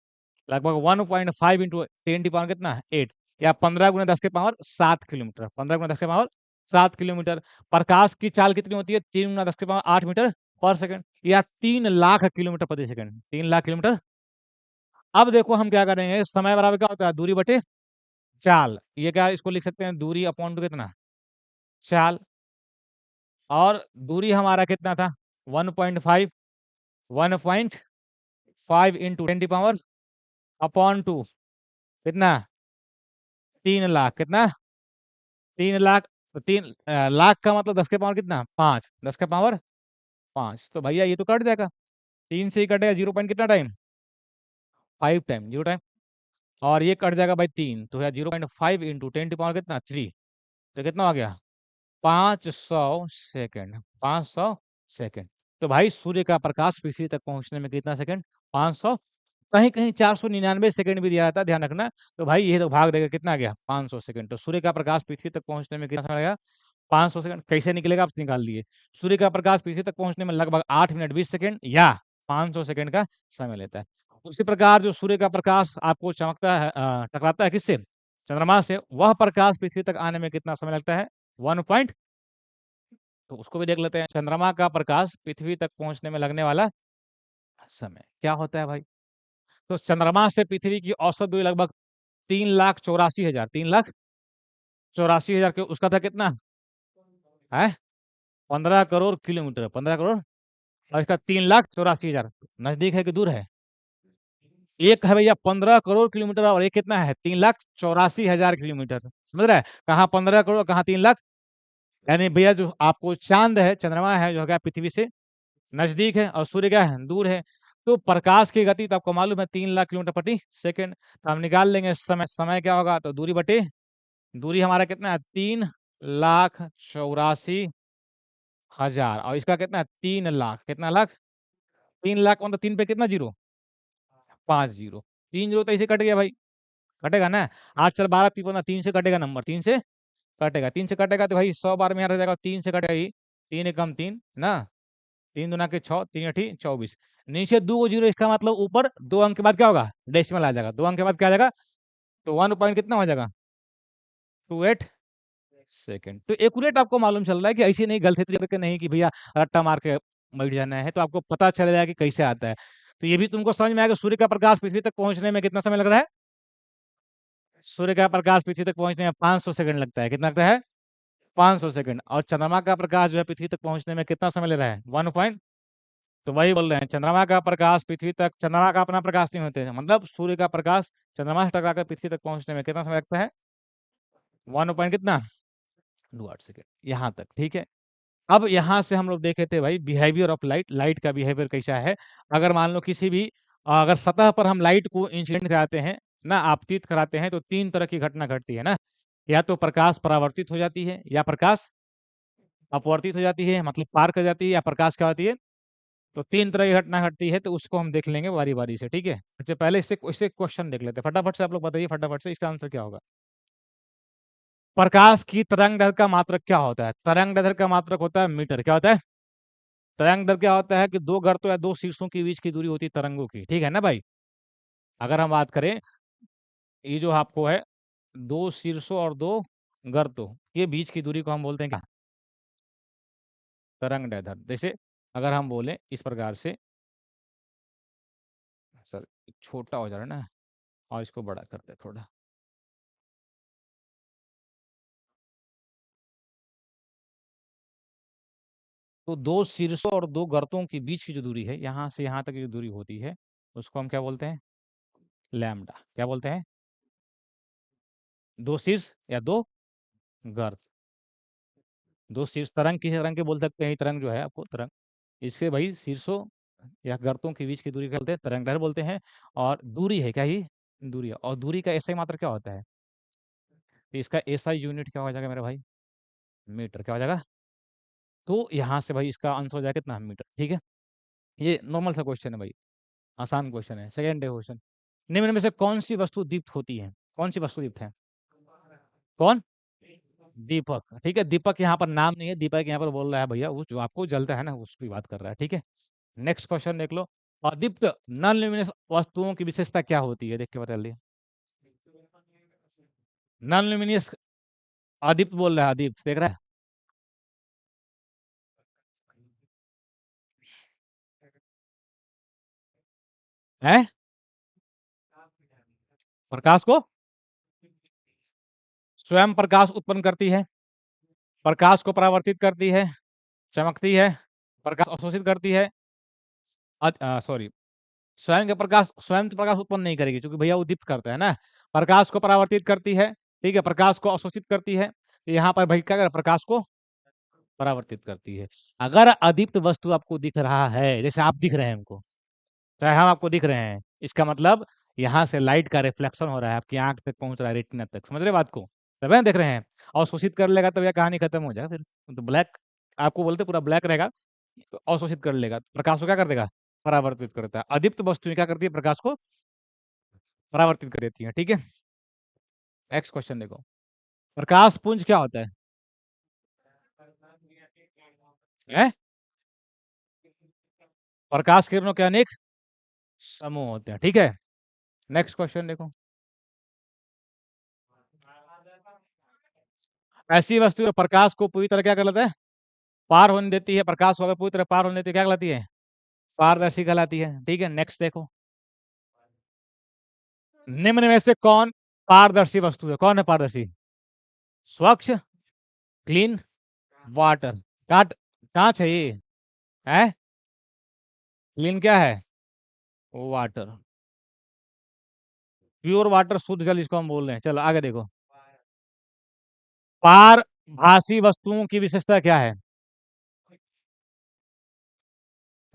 लगभग 1.5 इंटू 10 की पावर कितना है? 8, या 15 × 10 की पावर 7 किलोमीटर। 15 × 10 की पावर 7 किलोमीटर। प्रकाश की चाल कितनी होती है? 3 × 10 की पावर 8 मीटर पर सेकंड, या 3 लाख किलोमीटर प्रति सेकंड। 3 लाख किलोमीटर। अब देखो हम क्या करेंगे, समय बराबर क्या होता है? दूरी बटे चाल। ये क्या, इसको लिख सकते हैं दूरी अपॉन टू कितना? चाल। और दूरी हमारा कितना था? 1.5, 1.5 इंटू 10 की पावर अपॉन टू कितना? 3 लाख। कितना? 3 लाख। तो 3 लाख का मतलब 10 की पावर कितना? 5। 10 की पावर 5। तो भैया ये तो कट जाएगा, 3 से ही कटेगा। 0 पॉइंट कितना टाइम? 5 time, 0 time. और ये कट जाएगा भाई 3, तो भैया 0.5 इंटू 10 की पावर कितना? 3। तो कितना हो गया? 500 सेकंड। 500 सेकंड। तो भाई सूर्य का प्रकाश पृथ्वी तक पहुंचने में कितना सेकंड? 500। कहीं कहीं 499 सेकंड भी दिया रहता है, ध्यान रखना। तो भाई ये तो भाग देगा, कितना आ गया? 500 सेकंड। तो सूर्य का प्रकाश पृथ्वी तक पहुंचने में कितना समय लगेगा? 500 सेकंड। कैसे निकलेगा आप निकाल लिए। सूर्य का प्रकाश पृथ्वी तक पहुंचने में लगभग 8 मिनट 20 सेकंड या 500 सेकंड का समय लेता है। उसी प्रकार जो सूर्य का प्रकाश आपको चमकता है, टकराता है किससे? चंद्रमा से, वह प्रकाश पृथ्वी तक आने में कितना समय लगता है? 1 पॉइंट। तो उसको भी देख लेते हैं। चंद्रमा का प्रकाश पृथ्वी तक पहुंचने में लगने वाला समय क्या होता है भाई? तो चंद्रमा से पृथ्वी की औसत दूरी लगभग 3,84,000, 3,84,000 के, उसका था कितना है? 15 करोड़ किलोमीटर, 15 करोड़, और इसका 3,84,000, नजदीक है कि दूर है? एक है भैया 15 करोड़ किलोमीटर और एक कितना है 3,84,000 किलोमीटर, समझ रहा है? कहाँ 15 करोड़, कहाँ 3 लाख। यानी भैया जो आपको चांद है, चंद्रमा है, जो है पृथ्वी से नजदीक है और सूर्य क्या है, दूर है। तो प्रकाश की गति तो आपको मालूम है 3 लाख किलोमीटर प्रति सेकंड। तो हम निकाल लेंगे समय, समय क्या होगा, तो दूरी बटे, दूरी हमारा कितना है 3,84,000 और इसका कितना है 3 लाख, कितना लाख, 3 लाख मतलब 3 पे कितना जीरो, 5 जीरो, 3 जीरो तो इसे कट गया भाई, कटेगा ना। आज चल 12 3 15 3 से कटेगा नंबर, 3 से कटेगा, 3 से कटेगा तो भाई 100 बार में यहाँ रह जाएगा, 3 से कटेगा ही, 3 एकम 3 ना, 3 दूना के 6, 3 अठी 24, नीचे 2 जीरो, इसका मतलब ऊपर 2 अंक के बाद क्या होगा, डेसिमल आ जाएगा, 2 अंक के बाद क्या आ जाएगा, तो 1 पॉइंट कितना हो जाएगा, 28 सेकंड। तो एक्यूरेट आपको मालूम चल रहा है कि ऐसे नहीं गलत करके नहीं कि भैया रट्टा मार के बैठ जाना है, तो आपको पता चल जाएगा कि कैसे आता है। तो ये भी तुमको समझ में आएगा, सूर्य का प्रकाश पृथ्वी तक पहुंचने में कितना समय लग रहा है, सूर्य का प्रकाश पृथ्वी तक पहुंचने में 500 सेकंड लगता है, कितना लगता है 500 सेकंड, और चंद्रमा का प्रकाश जो है पृथ्वी तक पहुंचने में कितना समय ले रहा है 1 पॉइंट। तो वही बोल रहे हैं, चंद्रमा का प्रकाश पृथ्वी तक, चंद्रमा का अपना प्रकाश नहीं होते हैं, मतलब सूर्य का प्रकाश चंद्रमा से टकराकर पृथ्वी तक पहुंचने में कितना समय लगता है 1 पॉइंट कितना 28 सेकंड, यहाँ तक, ठीक है। अब यहाँ से हम लोग देखे थे भाई बिहेवियर ऑफ लाइट, लाइट का बिहेवियर कैसा है। अगर मान लो किसी भी अगर सतह पर हम लाइट को इंसिडेंट कराते हैं ना, आपतित कराते हैं, तो 3 तरह की घटना घटती है ना, या तो प्रकाश परावर्तित हो जाती है, या प्रकाश अपवर्तित हो जाती है, मतलब पार कर जाती है, या प्रकाश क्या होती है। तो 3 तरह की घटना घटती है, तो उसको हम देख लेंगे बारी-बारी से, ठीक है? सबसे पहले इससे इससे क्वेश्चन देख लेते हैं, फटाफट से आप लोग बताइए, फटाफट से इसका आंसर क्या होगा? प्रकाश की तरंग-दैर्घ्य का मात्रक क्या होता है? तरंग-दैर्घ्य का मात्रक होता है मीटर, क्या होता है? तरंग-दैर्घ्य क्या होता है कि 2 गर्तों या 2 शीर्षों के बीच की दूरी होती है तरंगों की, ठीक है ना भाई? अगर हम बात करें, ये जो आपको है 2 शीर्षों और 2 गर्तों के बीच की दूरी को हम बोलते हैं क्या? तरंग-दैर्घ्य। जैसे अगर हम बोलें इस प्रकार से, सर छोटा हो जा रहा है ना, और इसको बड़ा करते हैं थोड़ा। तो 2 शीर्षों और 2 गर्तों के बीच की जो दूरी है, यहाँ से यहाँ तक की जो दूरी होती है, उसको हम क्या बोलते हैं? लैम्ब्डा। क्या बोलते हैं? 2 शीर्ष या 2 गर्त। 2 शीर्ष, तरंग किसी तरंग के बोल सकते हैं, ये तरंग जो है आपको तरंग, इसके भाई शीर्षों या गर्तों के बीच की दूरी क्या बोलते हैं? तरंग-दैर्घ्य बोलते हैं। और दूरी है क्या ये? दूरी है, और दूरी का एसआई मात्रक क्या होता है? तो इसका एसआई यूनिट क्या हो जाएगा मेरे भाई? मीटर। क्या हो जाएगा? तो यहाँ से भाई इसका आंसर हो जाएगा कितना? मीटर, ठीक है? ये नॉर्मल सा क्वेश्चन है भाई, आसान क्वेश्चन है। सेकंड क्वेश्चन, निम्न में से कौन सी वस्तु दीप्त होती है? कौन सी वस्तु दीप्त है? कौन? दीपक, ठीक है। दीपक यहाँ पर नाम नहीं है, दीपक यहाँ पर बोल रहा है भैया वो जो आपको जलता है ना, उसकी बात कर रहा है, ठीक है। नेक्स्ट क्वेश्चन देख लो, अदीप्त नॉन ल्यूमिनस वस्तुओं की विशेषता क्या होती है, देख के बता लिए। नॉन ल्यूमिनस, अदीप्त बोल रहा है, अदीप्त देख रहा है, हैं? प्रकाश को स्वयं प्रकाश उत्पन्न करती है, प्रकाश को परावर्तित करती है, चमकती है, प्रकाश अवशोषित करती है, सॉरी, स्वयं का प्रकाश, स्वयं तो प्रकाश उत्पन्न नहीं करेगी क्योंकि भैया वो दीप्त करता है ना। प्रकाश को परावर्तित करती है, ठीक है, प्रकाश को अवशोषित करती है। तो यहाँ पर भाई क्या कर प्रकाश को परावर्तित करती है। अगर अदीप्त वस्तु आपको दिख रहा है, जैसे आप दिख रहे हैं हमको, चाहे हम आपको दिख रहे हैं, इसका मतलब यहाँ से लाइट का रिफ्लेक्शन हो रहा है, आपकी आंख तक पहुंच रहा है, रेटिना तक, समझ रहे बात को, तब है देख रहे हैं। अवशोषित कर लेगा तब यह कहानी खत्म हो जाएगा, फिर तो ब्लैक, आपको बोलते पूरा ब्लैक रहेगा, तो अवशोषित कर लेगा, प्रकाश को क्या कर देगा? परावर्तित करता है। अदीप्त वस्तुएं क्या करती है? प्रकाश को परावर्तित कर देती है, ठीक है। नेक्स्ट क्वेश्चन देखो, प्रकाश पुंज क्या होता है? हैं? प्रकाश किरणों के अनेक समूह होते हैं, ठीक है। नेक्स्ट क्वेश्चन देखो, ऐसी वस्तु है प्रकाश को पूरी तरह क्या कर लेता है? पार होने देती है, प्रकाश को अगर पूरी तरह पार होने देती है क्या कहलाती है? पारदर्शी कहलाती है, ठीक है। नेक्स्ट देखो, निम्न में से कौन पारदर्शी वस्तु है? कौन है पारदर्शी? स्वच्छ, क्लीन, वाटर, काट, कांच है ये, है क्लीन क्या है, वाटर, प्योर वाटर, शुद्ध जल इसको हम बोल रहे हैं। चलो आगे देखो, पारभासी वस्तुओं की विशेषता क्या है?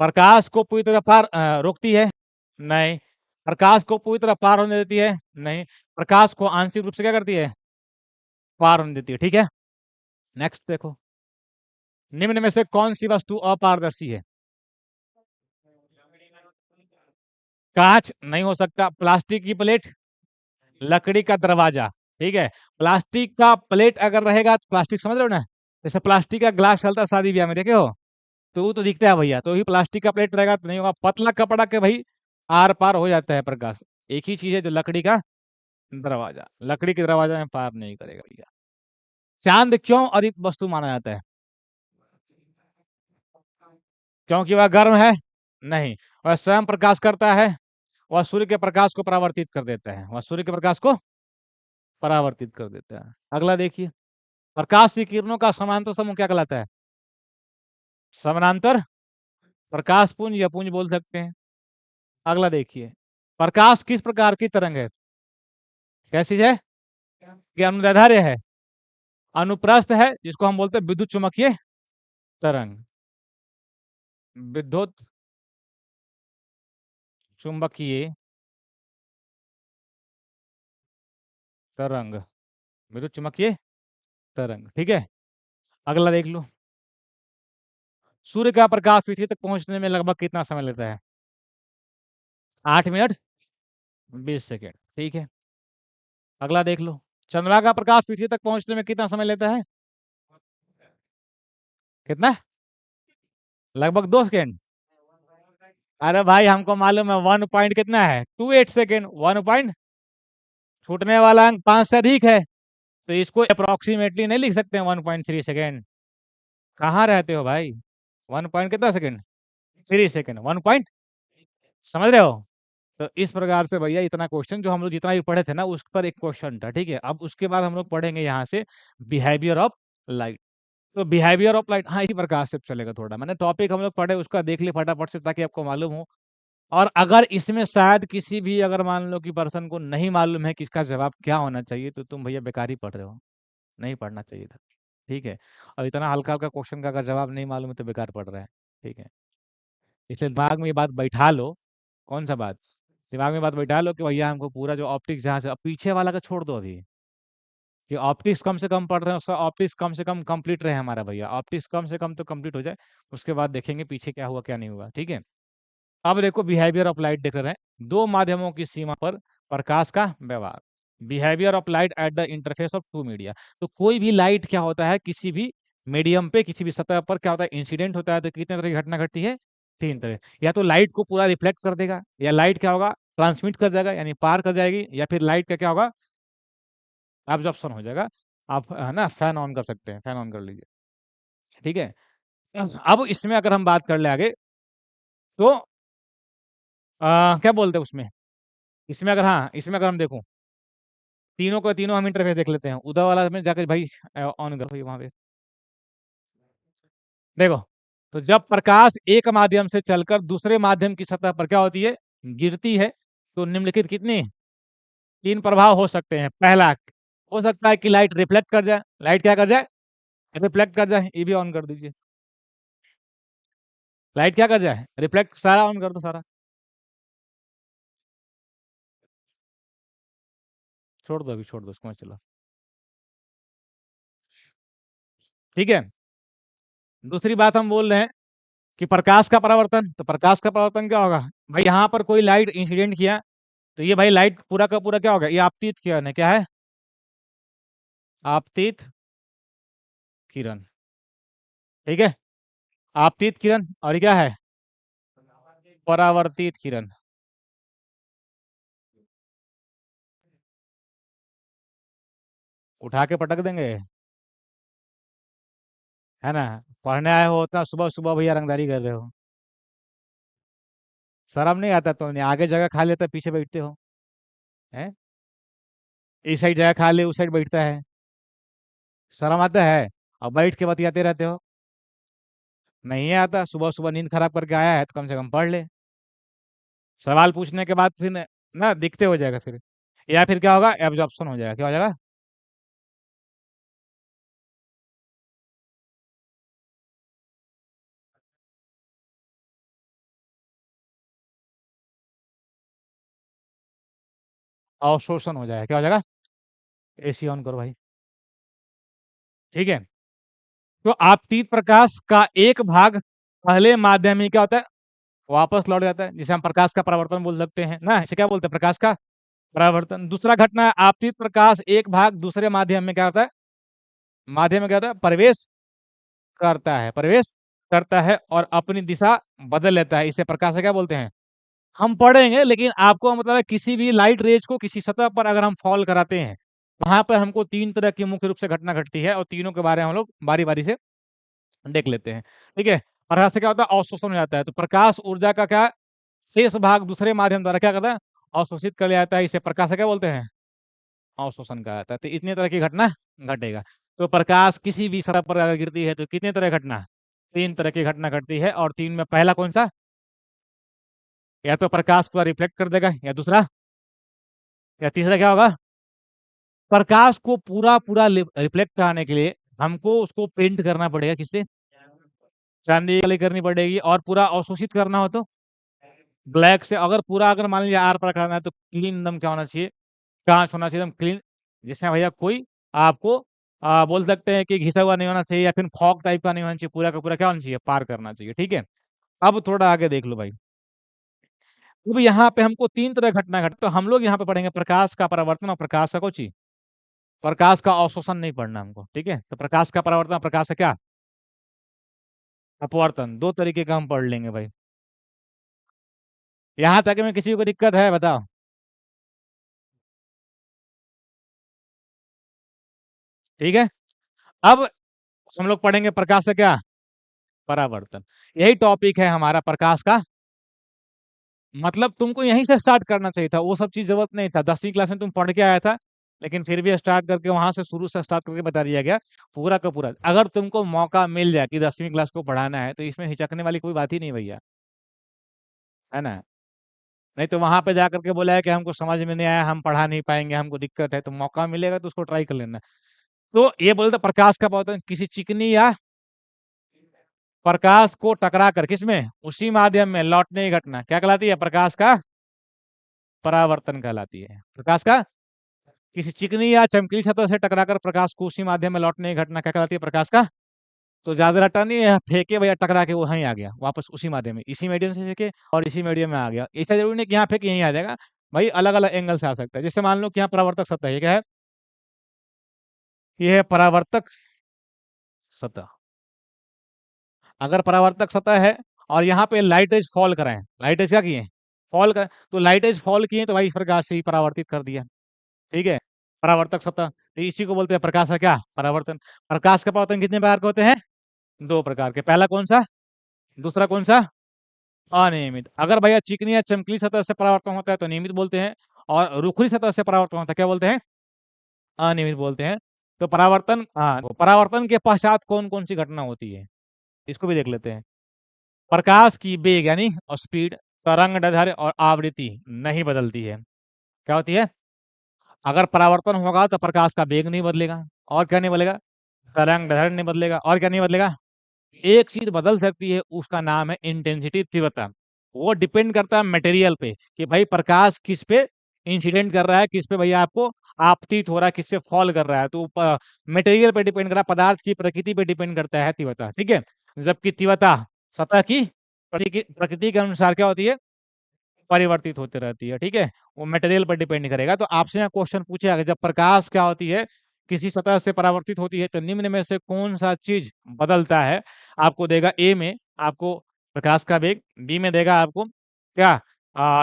प्रकाश को पूरी तरह रोकती है, नहीं। प्रकाश को पूरी तरह पार होने देती है, नहीं। प्रकाश को आंशिक रूप से क्या करती है, पार होने देती है, ठीक है। नेक्स्ट देखो, निम्न में से कौन सी वस्तु अपारदर्शी है? कांच नहीं हो सकता, प्लास्टिक की प्लेट, लकड़ी का दरवाजा, ठीक है। प्लास्टिक का प्लेट अगर रहेगा तो प्लास्टिक समझ रहे हो ना, जैसे प्लास्टिक का ग्लास चलता है शादी ब्याह में, देखे हो, तो वो तो दिखता है भैया, तो ही प्लास्टिक का प्लेट रहेगा तो नहीं होगा। पतला कपड़ा के भाई आर पार हो जाता है प्रकाश। एक ही चीज है जो लकड़ी का दरवाजा, लकड़ी के दरवाजा में पार नहीं करेगा भैया। चांद क्यों अधिक वस्तु माना जाता है? क्योंकि वह गर्म है, नहीं। वह स्वयं प्रकाश करता है, वह सूर्य के प्रकाश को परावर्तित कर देता है, वह सूर्य के प्रकाश को परावर्तित कर देता है। अगला देखिए, प्रकाश की किरणों का समानांतर समूह क्या कहलाता है? समानांतर प्रकाश पुंज या पुंज बोल सकते हैं। अगला देखिए, प्रकाश किस प्रकार की तरंग है? कैसी है? कि अनुदैर्ध्य है, अनुप्रस्थ है, जिसको हम बोलते हैं विद्युत चुम्बकीय तरंग, विद्युत चुंबकीय तरंग, विद्युत चुम्बकीय तरंग, ठीक है। अगला देख लो, सूर्य का प्रकाश पृथ्वी तक पहुंचने में लगभग कितना समय लेता है? 8 मिनट 20 सेकेंड, ठीक है। अगला देख लो, चंद्रमा का प्रकाश पृथ्वी तक पहुंचने में कितना समय लेता है? कितना? लगभग 2 सेकेंड। अरे भाई हमको मालूम है, 1 पॉइंट कितना है, 28 सेकेंड, 1 पॉइंट, छूटने वाला अंक 5 से अधिक है, तो इसको अप्रोक्सीमेटली नहीं लिख सकते हैं 1.3 सेकेंड। कहाँ रहते हो भाई, 1 पॉइंट कितना सेकेंड, 3 सेकेंड, 1 पॉइंट, समझ रहे हो? तो इस प्रकार से भैया इतना क्वेश्चन जो हम लोग जितना भी पढ़े थे ना, उस पर एक क्वेश्चन था, ठीक है। अब उसके बाद हम लोग पढ़ेंगे यहाँ से बिहेवियर ऑफ लाइट। तो बिहेवियर ऑफ लाइट, हाँ, इसी प्रकार से चलेगा। थोड़ा मैंने टॉपिक हम लोग पढ़े उसका देख लिया फटाफट से, ताकि आपको मालूम हो। और अगर इसमें शायद किसी भी, अगर मान लो कि पर्सन को नहीं मालूम है कि इसका जवाब क्या होना चाहिए, तो तुम भैया बेकार ही पढ़ रहे हो, नहीं पढ़ना चाहिए था, ठीक है। और इतना हल्का हल्का क्वेश्चन का अगर जवाब नहीं मालूम है तो बेकार पढ़ रहा है, ठीक है। इसलिए दिमाग में ये बात बैठा लो। कौन सा बात? दिमाग में बात बैठा लो कि भैया हमको पूरा जो ऑप्टिक्स जहाँ से, अब पीछे वाला का छोड़ दो अभी, कि ऑप्टिक्स कम से कम पढ़ रहे हैं, उसका ऑप्टिक्स कम से कम कंप्लीट रहे हमारा भैया, ऑप्टिक्स कम से कम तो कंप्लीट हो जाए, उसके बाद देखेंगे पीछे क्या हुआ क्या नहीं हुआ, ठीक है। अब देखो बिहेवियर ऑफ लाइट देख रहे हैं, दो माध्यमों की सीमा पर प्रकाश का व्यवहार, behaviour of light at the interface of two media. तो कोई भी लाइट क्या होता है, किसी भी मीडियम पे, किसी भी सतह पर क्या होता है, इंसिडेंट होता है, तो कितने तरह की घटना घटती है, 3 तरह। या तो लाइट को पूरा रिफ्लेक्ट कर देगा, या लाइट क्या होगा, ट्रांसमिट कर जाएगा यानी पार कर जाएगी, या फिर लाइट का क्या होगा, एब्जॉर्प्शन हो जाएगा। आप है ना फैन ऑन कर सकते हैं, फैन ऑन कर लीजिए, ठीक है। अब इसमें अगर हम बात कर ले आगे, तो क्या बोलते हैं उसमें, इसमें अगर, हाँ, इसमें अगर हम देखो, तीनों को तीनों हम इंटरफेस देख लेते हैं, उधर वाला में जाकर भाई ऑन करो वहां पे, देखो। तो जब प्रकाश एक माध्यम से चलकर दूसरे माध्यम की सतह पर क्या होती है, गिरती है, तो निम्नलिखित कितने 3 प्रभाव हो सकते हैं। पहला, हो सकता है कि लाइट रिफ्लेक्ट कर जाए, लाइट क्या कर जाए, रिफ्लेक्ट कर जाए, ये भी ऑन कर दीजिए, लाइट क्या कर जाए, रिफ्लेक्ट, सारा ऑन कर दो सारा, छोड़ दो अभी, छोड़ दो उसको, चलो, ठीक है। दूसरी बात हम बोल रहे हैं कि प्रकाश का परावर्तन, तो प्रकाश का परावर्तन क्या होगा भाई, यहाँ पर कोई लाइट इंसिडेंट किया, तो ये भाई लाइट पूरा का पूरा क्या होगा, ये आपतित किरण है, क्या है, आपतित किरण, ठीक है। आपतित किरण, और ये क्या है, परावर्तित किरण। उठा के पटक देंगे, है ना। पढ़ने आए हो उतना सुबह सुबह भैया रंगदारी कर रहे हो, शर्म नहीं आता तो, नहीं आगे जगह खा लेते पीछे बैठते हो, हैं, इस साइड जगह खा ले, उस साइड बैठता है, शर्म आता है, और बैठ के बतियाते रहते हो। नहीं है आता, सुबह-सुबह नींद खराब करके आया है तो कम से कम पढ़ ले। सवाल पूछने के बाद फिर ना दिखते हो जाएगा फिर। या फिर क्या होगा, एब्जॉर्प्शन हो जाएगा। क्या हो जाएगा? अवशोषण हो जाएगा। क्या हो जाएगा? एसी ऑन करो भाई। ठीक है? तो आपतित प्रकाश का एक भाग पहले माध्यम में क्या होता है? वापस लौट जाता है, जिसे हम प्रकाश का परावर्तन बोल सकते हैं ना, इसे क्या बोलते हैं? प्रकाश का परावर्तन। दूसरा घटना है, आपतित प्रकाश एक भाग दूसरे माध्यम में क्या होता है? माध्यम में क्या होता है? प्रवेश करता है, प्रवेश करता है और अपनी दिशा बदल लेता है। इसे प्रकाश से क्या बोलते हैं? हम पढ़ेंगे, लेकिन आपको मतलब है किसी भी लाइट रेज को किसी सतह पर अगर हम फॉल कराते हैं, वहाँ पे हमको 3 तरह की मुख्य रूप से घटना घटती है और तीनों के बारे में हम लोग बारी-बारी से देख लेते हैं। ठीक है? प्रकाश से क्या होता है? अवशोषण हो जाता है। तो प्रकाश ऊर्जा का क्या शेष भाग दूसरे माध्यम द्वारा क्या करता है? अवशोषित कर लिया जाता है। इसे प्रकाश से क्या बोलते हैं? अवशोषण कहा जाता है। तो इतने तरह की घटना घटेगा। तो प्रकाश किसी भी सतह पर अगर गिरती है तो कितने तरह की घटना? 3 तरह की घटना घटती है और 3 में पहला कौन-सा? या तो प्रकाश पूरा रिफ्लेक्ट कर देगा, या दूसरा, या तीसरा क्या होगा? प्रकाश को पूरा-पूरा रिफ्लेक्ट कराने के लिए हमको उसको पेंट करना पड़ेगा, किससे? चांदी वाली करनी पड़ेगी। और पूरा अवशोषित करना हो तो ब्लैक से। अगर पूरा अगर मान लीजिए आर-पार करना है तो क्लीन एकदम क्या होना चाहिए? काँच होना चाहिए, एकदम क्लीन, जिसमें भैया कोई आपको बोल सकते हैं कि घिसा हुआ नहीं होना चाहिए, या फिर फॉग टाइप का नहीं होना चाहिए, पूरा का पूरा क्या होना चाहिए? पार करना चाहिए। ठीक है? अब थोड़ा आगे देख लो भाई। अब यहाँ पे हमको 3 तरह घटना घट तो हम लोग यहाँ पे पढ़ेंगे प्रकाश का परावर्तन और प्रकाश का कोची? प्रकाश का अवशोषण नहीं पढ़ना हमको। ठीक है? तो प्रकाश का परावर्तन और प्रकाश का क्या? अपवर्तन। 2 तरीके का हम पढ़ लेंगे भाई। यहाँ तक में किसी को दिक्कत है बताओ? ठीक है? अब हम लोग पढ़ेंगे प्रकाश से क्या? परावर्तन। यही टॉपिक है हमारा प्रकाश का। मतलब तुमको यहीं से स्टार्ट करना चाहिए था, वो सब चीज़ ज़रूरत नहीं था। 10वीं क्लास में तुम पढ़ के आया था, लेकिन फिर भी स्टार्ट करके वहाँ से शुरू से स्टार्ट करके बता दिया गया, पूरा का पूरा। अगर तुमको मौका मिल जाए कि 10वीं क्लास को पढ़ाना है, तो इसमें हिचकने वाली कोई बात ही नहीं भैया, है ना? नहीं तो वहाँ पे जाकर के बोला है कि हमको समझ में नहीं आया, हम पढ़ा नहीं पाएँगे, हमको दिक्कत है, तो मौका मिलेगा तो उसको ट्राई कर लेना। तो ये बोलते प्रकाश का पवर्तन किसी चिकनी या प्रकाश को टकरा कर किसमें? उसी माध्यम में लौटने की घटना क्या कहलाती है? प्रकाश का परावर्तन कहलाती है। प्रकाश का किसी चिकनी या चमकीली सतह से टकराकर प्रकाश को उसी माध्यम में लौटने की घटना क्या कहलाती है? प्रकाश का। तो ज़्यादा रटा नहीं है, फेंके भैया टकरा के वहीं आ गया, वापस उसी माध्यम में, इसी मीडियम से फेंके और इसी मीडियम में आ गया। ऐसा ज़रूरी नहीं कि यहाँ फेंके यहीं आ जाएगा, भाई अलग-अलग एंगल से आ सकता है। जैसे मान लो कि यहाँ परावर्तक सतह है, ये क्या है? ये है परावर्तक सतह। अगर परावर्तक सतह है और यहाँ पे लाइट रेज़ फॉल कराएँ, लाइट रेज़ क्या किए? फॉल कर तो लाइट रेज़ फॉल किए तो भाई इस प्रकाश से ही परावर्तित कर दिया, ठीक है? परावर्तक सतह, तो इसी को बोलते हैं प्रकाश का क्या? परावर्तन। प्रकाश का परावर्तन कितने प्रकार के होते हैं? 2 प्रकार के। पहला कौन-सा? दूसरा कौन-सा? अनियमित। अगर भैया चिकनी या चमकीली सतह से परावर्तन होता है तो नियमित बोलते हैं, और रुखरी सतह से परावर्तन होता है क्या बोलते हैं? अनियमित बोलते हैं। तो परावर्तन, परावर्तन के पश्चात कौन-कौन सी घटना होती है? इसको भी देख लेते हैं। प्रकाश की वेग यानी स्पीड, तरंगदैर्ध्य और आवृत्ति नहीं बदलती है। क्या होती है? अगर परावर्तन होगा तो प्रकाश का वेग नहीं बदलेगा, और क्या नहीं बदलेगा? तरंगदैर्ध्य नहीं बदलेगा, और क्या नहीं बदलेगा? एक चीज़ बदल सकती है, उसका नाम है इंटेंसिटी, तीव्रता। वो डिपेंड करता है मटेरियल पे कि भाई प्रकाश किस पे इंसिडेंट कर रहा है, किस पे भैया आपको आपतित हो रहा है, किस पे फॉल कर रहा है। तो मटेरियल पे डिपेंड कर रहा है, पदार्थ की प्रकृति पे डिपेंड करता है तीव्रता, ठीक है? जबकि तीव्रता सतह की प्रकृति के अनुसार क्या होती है? परिवर्तित होती रहती है, ठीक है? वो मटेरियल पर डिपेंड करेगा। तो आपसे यहाँ क्वेश्चन पूछेगा कि जब प्रकाश क्या होती है, किसी सतह से परावर्तित होती है, तो निम्न में से कौन-सा चीज़ बदलता है? आपको देगा ए में आपको प्रकाश का वेग, बी में देगा आपको क्या?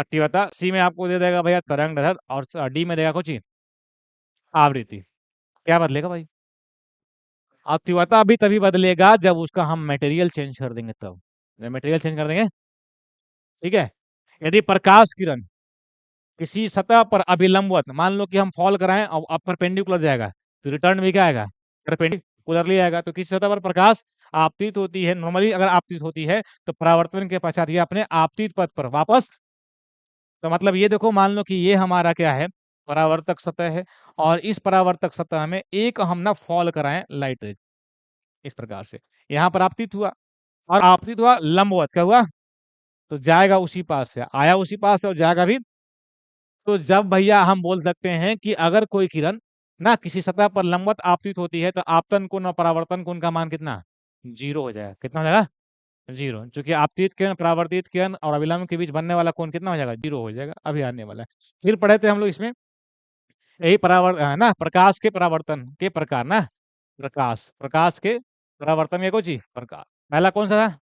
तीव्रता, सी में आपको दे देगा भैया तरंगदैर्ध्य, और डी में देगा कुछ आवृत्ति। क्या बदलेगा भाई? तीव्रता भी तभी बदलेगा जब उसका हम मटेरियल चेंज कर देंगे तब। जब मटेरियल चेंज कर देंगे, ठीक है? यदि प्रकाश किरण किसी सतह पर अभिलंबवत, मान लो कि हम फॉल कराएँ अब परपेंडिकुलर जाएगा, तो रिटर्न भी क्या आएगा? परपेंडिकुलरली आएगा। तो किसी सतह पर प्रकाश आपतित होती है, नॉर्मली अगर आपतित होती है तो परावर्तन के पश्चात ये अपने आपतित पथ पर वापस, तो मतलब ये देखो, मान लो कि ये हमारा क्या है, परावर्तक सतह है, और इस परावर्तक सतह में एक हम ना फॉल कराएं लाइट रेज इस प्रकार से, यहाँ पर आपतित हुआ, और आपतित हुआ लंबवत, क्या हुआ, तो जाएगा उसी पास से, आया उसी पास से और जाएगा भी। तो जब भैया हम बोल सकते हैं कि अगर कोई किरण ना किसी सतह पर लंबवत आपतित होती है तो आपतन कोण और परावर्तन कोण का मान कितना, जीरो हो जाएगा। कितना हो जाएगा, जीरो, क्योंकि आपतित किरण, परावर्तित किरण और अभिलंब के बीच बनने वाला कोण कितना हो जाएगा, जीरो हो जाएगा। अभी आने वाला है, फिर पढ़े थे हम लोग इसमें, यही ना प्रकाश के परावर्तन के प्रकार ना, प्रकाश प्रकाश के परावर्तन के कोई चीज प्रकार, पहला कौन सा था,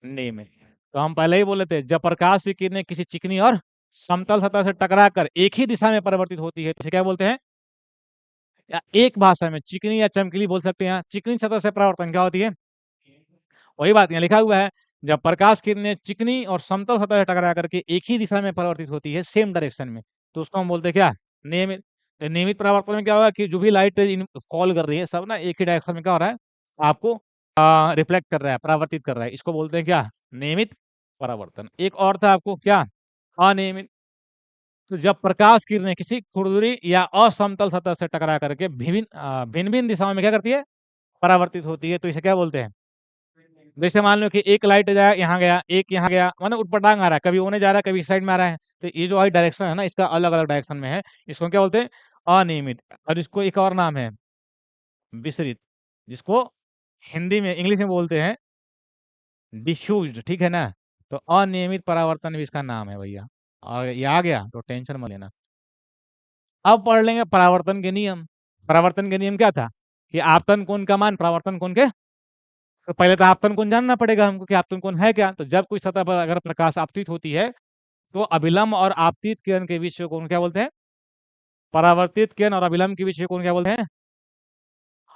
नियमित। तो हम पहले ही बोले थे, जब प्रकाश की किरणें किसी चिकनी और समतल सतह से टकराकर एक ही दिशा में परिवर्तित होती है तो इसे क्या बोलते हैं, या एक भाषा में चिकनी या चमकीली बोल सकते हैं। चिकनी सतह से परावर्तन क्या होती है, वही बात यहाँ लिखा हुआ है, जब प्रकाश किरणें चिकनी और समतल सतह से टकरा करके एक ही दिशा में परिवर्तित होती है, सेम डायरेक्शन में, तो उसको हम बोलते हैं क्या, नियमित। तो नियमित परावर्तन में क्या होगा कि जो भी लाइट फॉल कर रही है सब ना एक ही डायरेक्शन में क्या हो रहा है, आपको रिफ्लेक्ट कर रहा है, परावर्तित कर रहा है, इसको बोलते हैं क्या, नियमित परावर्तन। एक और था आपको क्या, अनियमित। तो जब प्रकाश किरणें किसी खुरदुरी या असमतल सतह से टकरा करके भिन्न भिन्न भिन्न दिशाओं में क्या करती है, परावर्तित होती है, तो इसे क्या बोलते हैं। जैसे मान लो कि एक लाइट जाए यहाँ गया, एक यहाँ गया, मानो उटपटांग आ रहा है, कभी ओने जा रहा है, कभी इस साइड में आ रहा है, तो ये जो डायरेक्शन है ना, इसका अलग अलग डायरेक्शन में है, इसको क्या बोलते हैं, अनियमित। और इसको एक और नाम है विसरित, जिसको हिंदी में, इंग्लिश में बोलते हैं डिफ्यूज्ड, ठीक है ना। तो अनियमित परावर्तन भी इसका नाम है भैया, और ये आ गया तो टेंशन मत लेना। अब पढ़ लेंगे परावर्तन के नियम। परावर्तन के नियम क्या था कि आपतन कोण का मान परावर्तन कोण के, तो पहले तो आपतन कोण जानना पड़ेगा हमको कि आपतन कोण है क्या। तो जब कोई सतह पर अगर प्रकाश आपतित होती है तो अभिलंब और आपतित किरण के बीच के कोण क्या बोलते हैं, परावर्तित किरण और अभिलंब के बीच के कोण क्या बोलते हैं,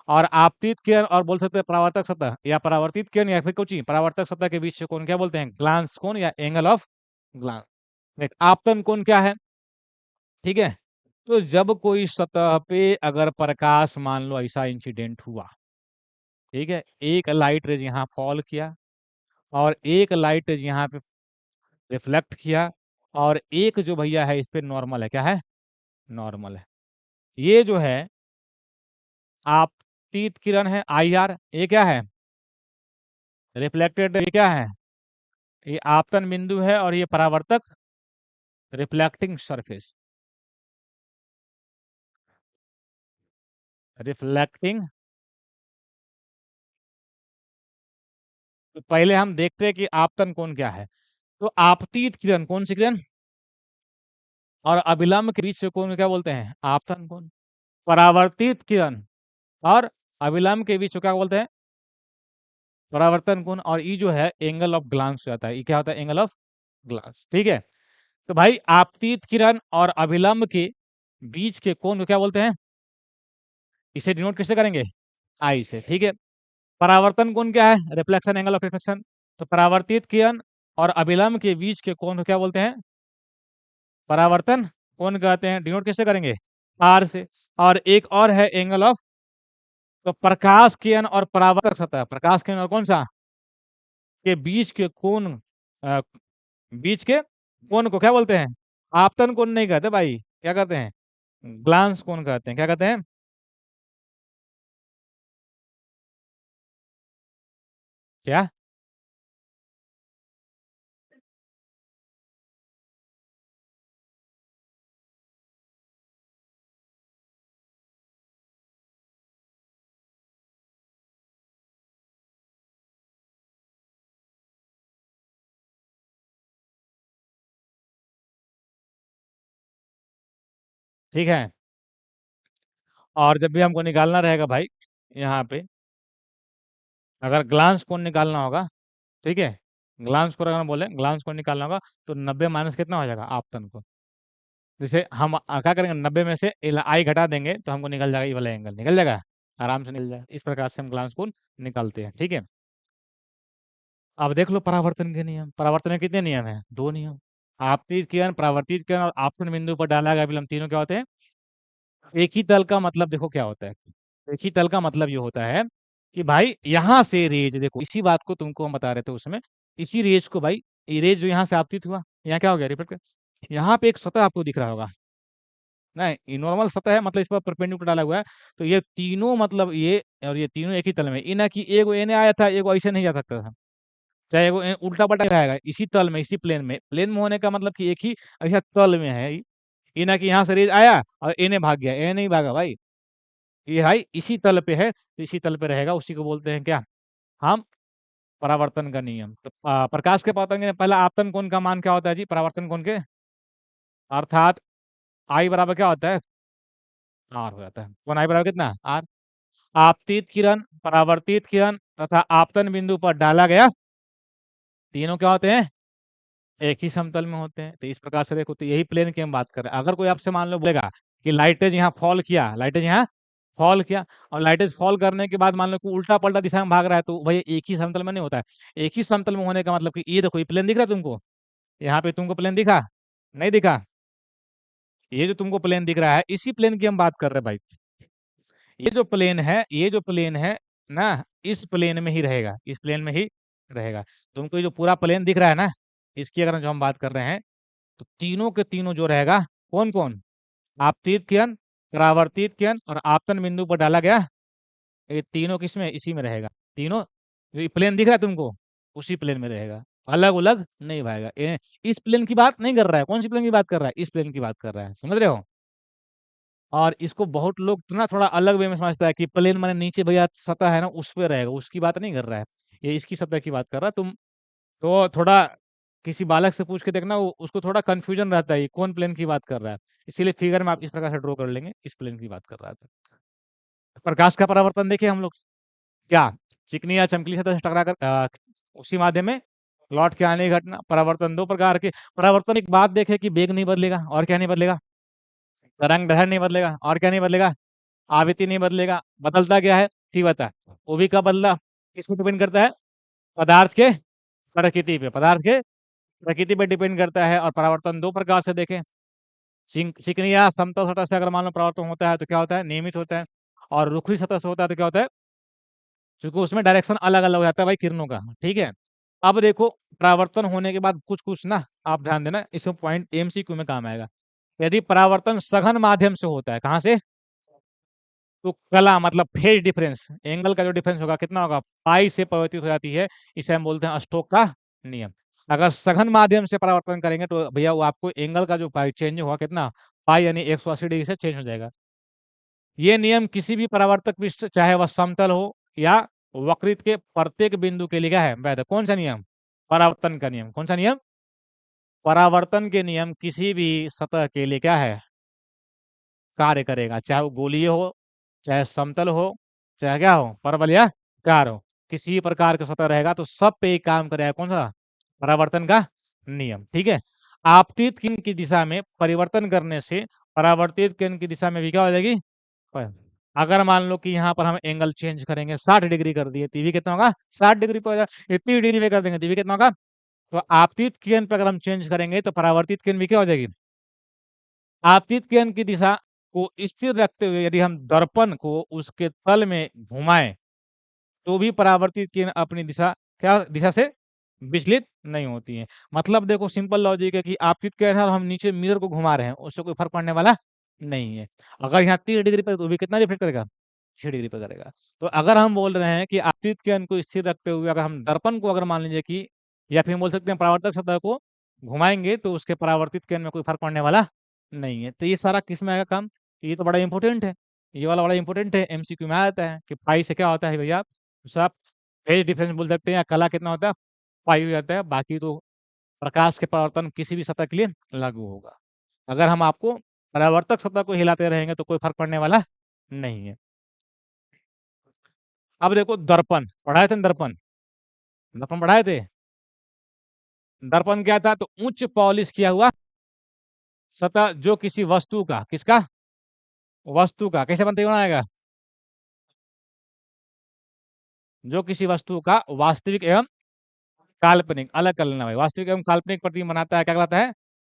और आपतित किरण और बोल सकते हैं परावर्तक सतह, या परावर्तित किरण या फिर कुछ परावर्तक सतह के बीच के कोण क्या बोलते हैं, ग्लांस कोण या एंगल ऑफ ग्लांस। आपतन कोण क्या है, ठीक है। तो जब कोई सतह पे अगर प्रकाश, मान लो ऐसा इंसिडेंट हुआ, ठीक है, एक लाइट रेज यहाँ फॉल किया और एक लाइट रेज यहाँ पे रिफ्लेक्ट किया, और एक जो भैया है इस पे नॉर्मल है, क्या है, नॉर्मल है। ये जो है आपतित किरण है आई आर, ये क्या है, रिफ्लेक्टेड, ये क्या है, ये आपतन बिंदु है, और ये परावर्तक रिफ्लेक्टिंग सरफेस, रिफ्लेक्टिंग। तो पहले हम देखते हैं कि आपतन कोण क्या है। तो आपतित किरण, कौन सी किरण, और अभिलंब के बीच से कोण को क्या बोलते हैं, आपतन कोण। परावर्तित किरण और अभिलंब के बीच को क्या बोलते हैं, परावर्तन कोण। और ये जो है एंगल ऑफ ग्लांस हो जाता है, ये क्या होता है, एंगल ऑफ ग्लांस, ठीक है। तो भाई आपतित किरण और अभिलंब के बीच के कोण को क्या बोलते हैं, इसे डिनोट किससे करेंगे, आई से, ठीक है। परावर्तन कोण क्या है, रिफ्लेक्शन एंगल ऑफ रिफ्लेक्शन। तो परावर्तित किरण और अभिलंब के बीच के कोण को क्या बोलते हैं, परावर्तन कोण कहते हैं, डिनोट किससे करेंगे, आर से। और एक और है एंगल ऑफ, तो प्रकाश किरण और परावर्तक सतह, प्रकाश किरण और कौन सा के बीच के कोण, अ, बीच के कोण को क्या बोलते हैं, आपतन कोण नहीं कहते भाई, क्या कहते हैं, ग्लांस कोण कहते हैं। क्या कहते हैं, क्या, ठीक है। और जब भी हमको निकालना रहेगा भाई, यहाँ पे अगर ग्लांस कोण निकालना होगा, ठीक है, ग्लांस कोण अगर बोले ग्लांस कोण निकालना होगा, तो 90 माइनस कितना हो जाएगा, आपतन कोण। जैसे हम क्या करेंगे, 90 में से आई घटा देंगे तो हमको निकल जाएगा, ये वाला एंगल निकल जाएगा, आराम से निकल जाएगा। इस प्रकार से हम ग्लांस कोण निकालते हैं, ठीक है। अब देख लो परावर्तन के नियम। परावर्तन के कितने नियम है, दो नियम, आपतित किरण, परावर्तित किरण और आपतन बिंदु पर डाला गया विलंब, तीनों क्या होते हैं, एक ही तल का मतलब देखो क्या होता है, एक ही तल का मतलब ये होता है कि भाई यहाँ से रेज, देखो इसी बात को तुमको हम बता रहे थे उसमें, इसी रेज को भाई, ये रेज जो यहाँ से आपतित हुआ, यहाँ क्या हो गया, रिफ्लेक्ट कर, यहाँ पे एक सतह आपको दिख रहा होगा ना, ये नॉर्मल सतह है, मतलब इस पर परपेंडिकुलर डाला हुआ है, तो ये तीनों मतलब ये और ये तीनों एक ही तल में, ये ना कि एगो एने आया था, एगो ऐसे नहीं जा सकता था, चाहे वो उल्टा पलटा जाएगा, इसी तल में, इसी प्लेन में होने का मतलब कि एक ही ऐसा तल में है ये ना कि यहाँ से रेज आया और एने भाग गया, ए नहीं भागा भाई, ये भाई इसी तल पे है, तो इसी तल पे रहेगा, उसी को बोलते हैं क्या हम, परावर्तन का नियम। तो प्रकाश के पतंग में पहला आपतन कोण का मान क्या होता है जी, परावर्तन कोण के, अर्थात आई बराबर क्या होता है, आर हो जाता है, कोण आई बराबर कितना, आर। आपतित किरण, परावर्तित किरण तथा आपतन बिंदु पर डाला गया, तीनों क्या होते हैं, एक ही समतल में होते हैं। तो इस प्रकार से देखो, तो यही प्लेन की हम बात कर रहे हैं। अगर कोई आपसे मान लो बोलेगा कि लाइटेज यहाँ फॉल किया, लाइटेज यहाँ फॉल किया, और लाइटेज फॉल करने के बाद मान लो कि उल्टा पलटा दिशा में भाग रहा है, तो भाई एक ही समतल में नहीं होता है। एक ही समतल में होने का मतलब कि ये देखो, ये प्लेन दिख रहा है तुमको, यहाँ पे तुमको प्लेन दिखा, नहीं दिखा, ये जो तुमको प्लेन दिख रहा है, इसी प्लेन की हम बात कर रहे हैं भाई। ये जो प्लेन है, ये जो प्लेन है ना, इस प्लेन में ही रहेगा, इस प्लेन में ही रहेगा। तुमको ये जो पूरा प्लेन दिख रहा है ना, इसकी अगर जो हम बात कर रहे हैं, तो तीनों के तीनों जो रहेगा, कौन कौन, आपतित किरण, परावर्तित किरण और आपतन बिंदु पर डाला गया, ये तीनों किसमें, इसी में रहेगा। तीनों जो ये प्लेन दिख रहा है तुमको, उसी प्लेन में रहेगा, अलग अलग नहीं भागेगा। इस प्लेन की बात नहीं कर रहा है, कौन सी प्लेन की बात कर रहा है, इस प्लेन की बात कर रहा है, समझ रहे हो। और इसको बहुत लोग ना थोड़ा अलग वे में समझता है कि प्लेन माने नीचे भैया सतह है ना, उस पे रहेगा, उसकी बात नहीं कर रहा है, ये इसकी सतह की बात कर रहा है। तुम तो थोड़ा किसी बालक से पूछ के देखना, उसको थोड़ा कंफ्यूजन रहता है, ये कौन प्लेन की बात कर रहा है, इसीलिए फिगर में आप इस प्रकार से ड्रॉ कर लेंगे, इस प्लेन की बात कर रहा था। प्रकाश का परावर्तन देखिए हम लोग, क्या चिकनी या चमकीली सतह से टकरा कर उसी माध्यम में लौट के आने की घटना। परावर्तन दो प्रकार के, परावर्तन एक बात देखे कि वेग नहीं बदलेगा, और क्या नहीं बदलेगा, तरंग दैर्ध्य नहीं बदलेगा, और क्या नहीं बदलेगा, आवृत्ति नहीं बदलेगा, बदलता क्या है, तीव्रता। वो भी कब बदला, किस पे डिपेंड करता है, पदार्थ के प्रकृति पे, पदार्थ के प्रकृति पे डिपेंड करता है। और परावर्तन दो प्रकार से देखें, चिकनी या समतल सतह से अगर मान लो परावर्तन होता है तो क्या होता है, नियमित होता है, और रुखरी सतह से होता है तो क्या होता है, चूंकि उसमें डायरेक्शन अलग अलग हो जाता है भाई किरणों का, ठीक है। अब देखो, परावर्तन होने के बाद कुछ कुछ ना आप ध्यान देना, इसमें पॉइंट एमसीक्यू में काम आएगा। यदि परावर्तन सघन माध्यम से होता है, कहाँ से, तो कला मतलब फेज डिफरेंस, एंगल का जो डिफरेंस होगा कितना होगा, पाई से परिवर्तित हो जाती है, इसे हम बोलते हैं स्टोक का नियम। अगर सघन माध्यम से परावर्तन करेंगे तो भैया वो आपको एंगल का जो पाई चेंज होगा कितना, पाई यानी 180 डिग्री से चेंज हो जाएगा। ये नियम किसी भी परावर्तक पृष्ठ, चाहे वह समतल हो या वक्रित के प्रत्येक बिंदु के लिए क्या है वैध। कौन सा नियम, परावर्तन का नियम, कौन सा नियम, परावर्तन के नियम किसी भी सतह के लिए क्या है, कार्य करेगा, चाहे वो गोलीय हो, चाहे समतल हो, चाहे क्या हो, परवल या कार हो, किसी भी प्रकार का सतह रहेगा तो सब पे एक काम करेगा, कौन सा, परावर्तन का नियम, ठीक है। आपतित किरण की दिशा में परिवर्तन करने से परावर्तित किरण की दिशा में भी क्या हो जाएगी, अगर मान लो कि यहाँ पर हम एंगल चेंज करेंगे, 60 डिग्री कर दिए, टीवी कितना होगा, 60 डिग्री पर, इतनी डिग्री पे कर देंगे, टीवी कितना होगा। तो आपतित किरण पे अगर हम चेंज करेंगे तो परावर्तित किरण भी क्या हो जाएगी, आपतित किरण की दिशा को स्थिर रखते हुए यदि हम दर्पण को उसके तल में घुमाएं, तो भी परावर्तित किरण अपनी दिशा, क्या दिशा से विचलित नहीं होती है। मतलब देखो, सिंपल लॉजिक है कि आपतित किरण है और हम नीचे मिरर को घुमा रहे हैं, उससे कोई फर्क पड़ने वाला नहीं है। अगर यहाँ 30 डिग्री पर, तो भी कितना रिफ्लेक्ट करेगा, 6 डिग्री पर करेगा। तो अगर हम बोल रहे हैं कि आपतित किरण को स्थिर रखते हुए अगर हम दर्पण को, अगर मान लीजिए कि, या फिर बोल सकते हैं परावर्तक सतह को घुमाएंगे, तो उसके परावर्तित किरण में कोई फर्क पड़ने वाला नहीं है। तो ये सारा किस में आएगा काम, तो ये तो बड़ा इंपॉर्टेंट है, ये वाला बड़ा इंपॉर्टेंट है, एमसीक्यू में आ जाता है कि पाई से क्या होता है भैया, सब फेज डिफरेंस बोल सकते हैं, या कला कितना होता है, पाई हो जाता है। बाकी तो प्रकाश के परावर्तन किसी भी सतह के लिए लागू होगा। अगर हम आपको परावर्तक सतह को हिलाते रहेंगे तो कोई फर्क पड़ने वाला नहीं है। अब देखो, दर्पण पढ़ाए थे ना, दर्पण, दर्पण पढ़ाए थे। दर्पण क्या था, तो उच्च पॉलिश किया हुआ सतह जो किसी वस्तु का, किसका, वस्तु का, कैसे बनते बनाएगा, जो किसी वस्तु का वास्तविक एवं काल्पनिक, अलग कर लेना भाई, वास्तविक एवं काल्पनिक प्रतिबिंब बनाता है, क्या कहलाता है,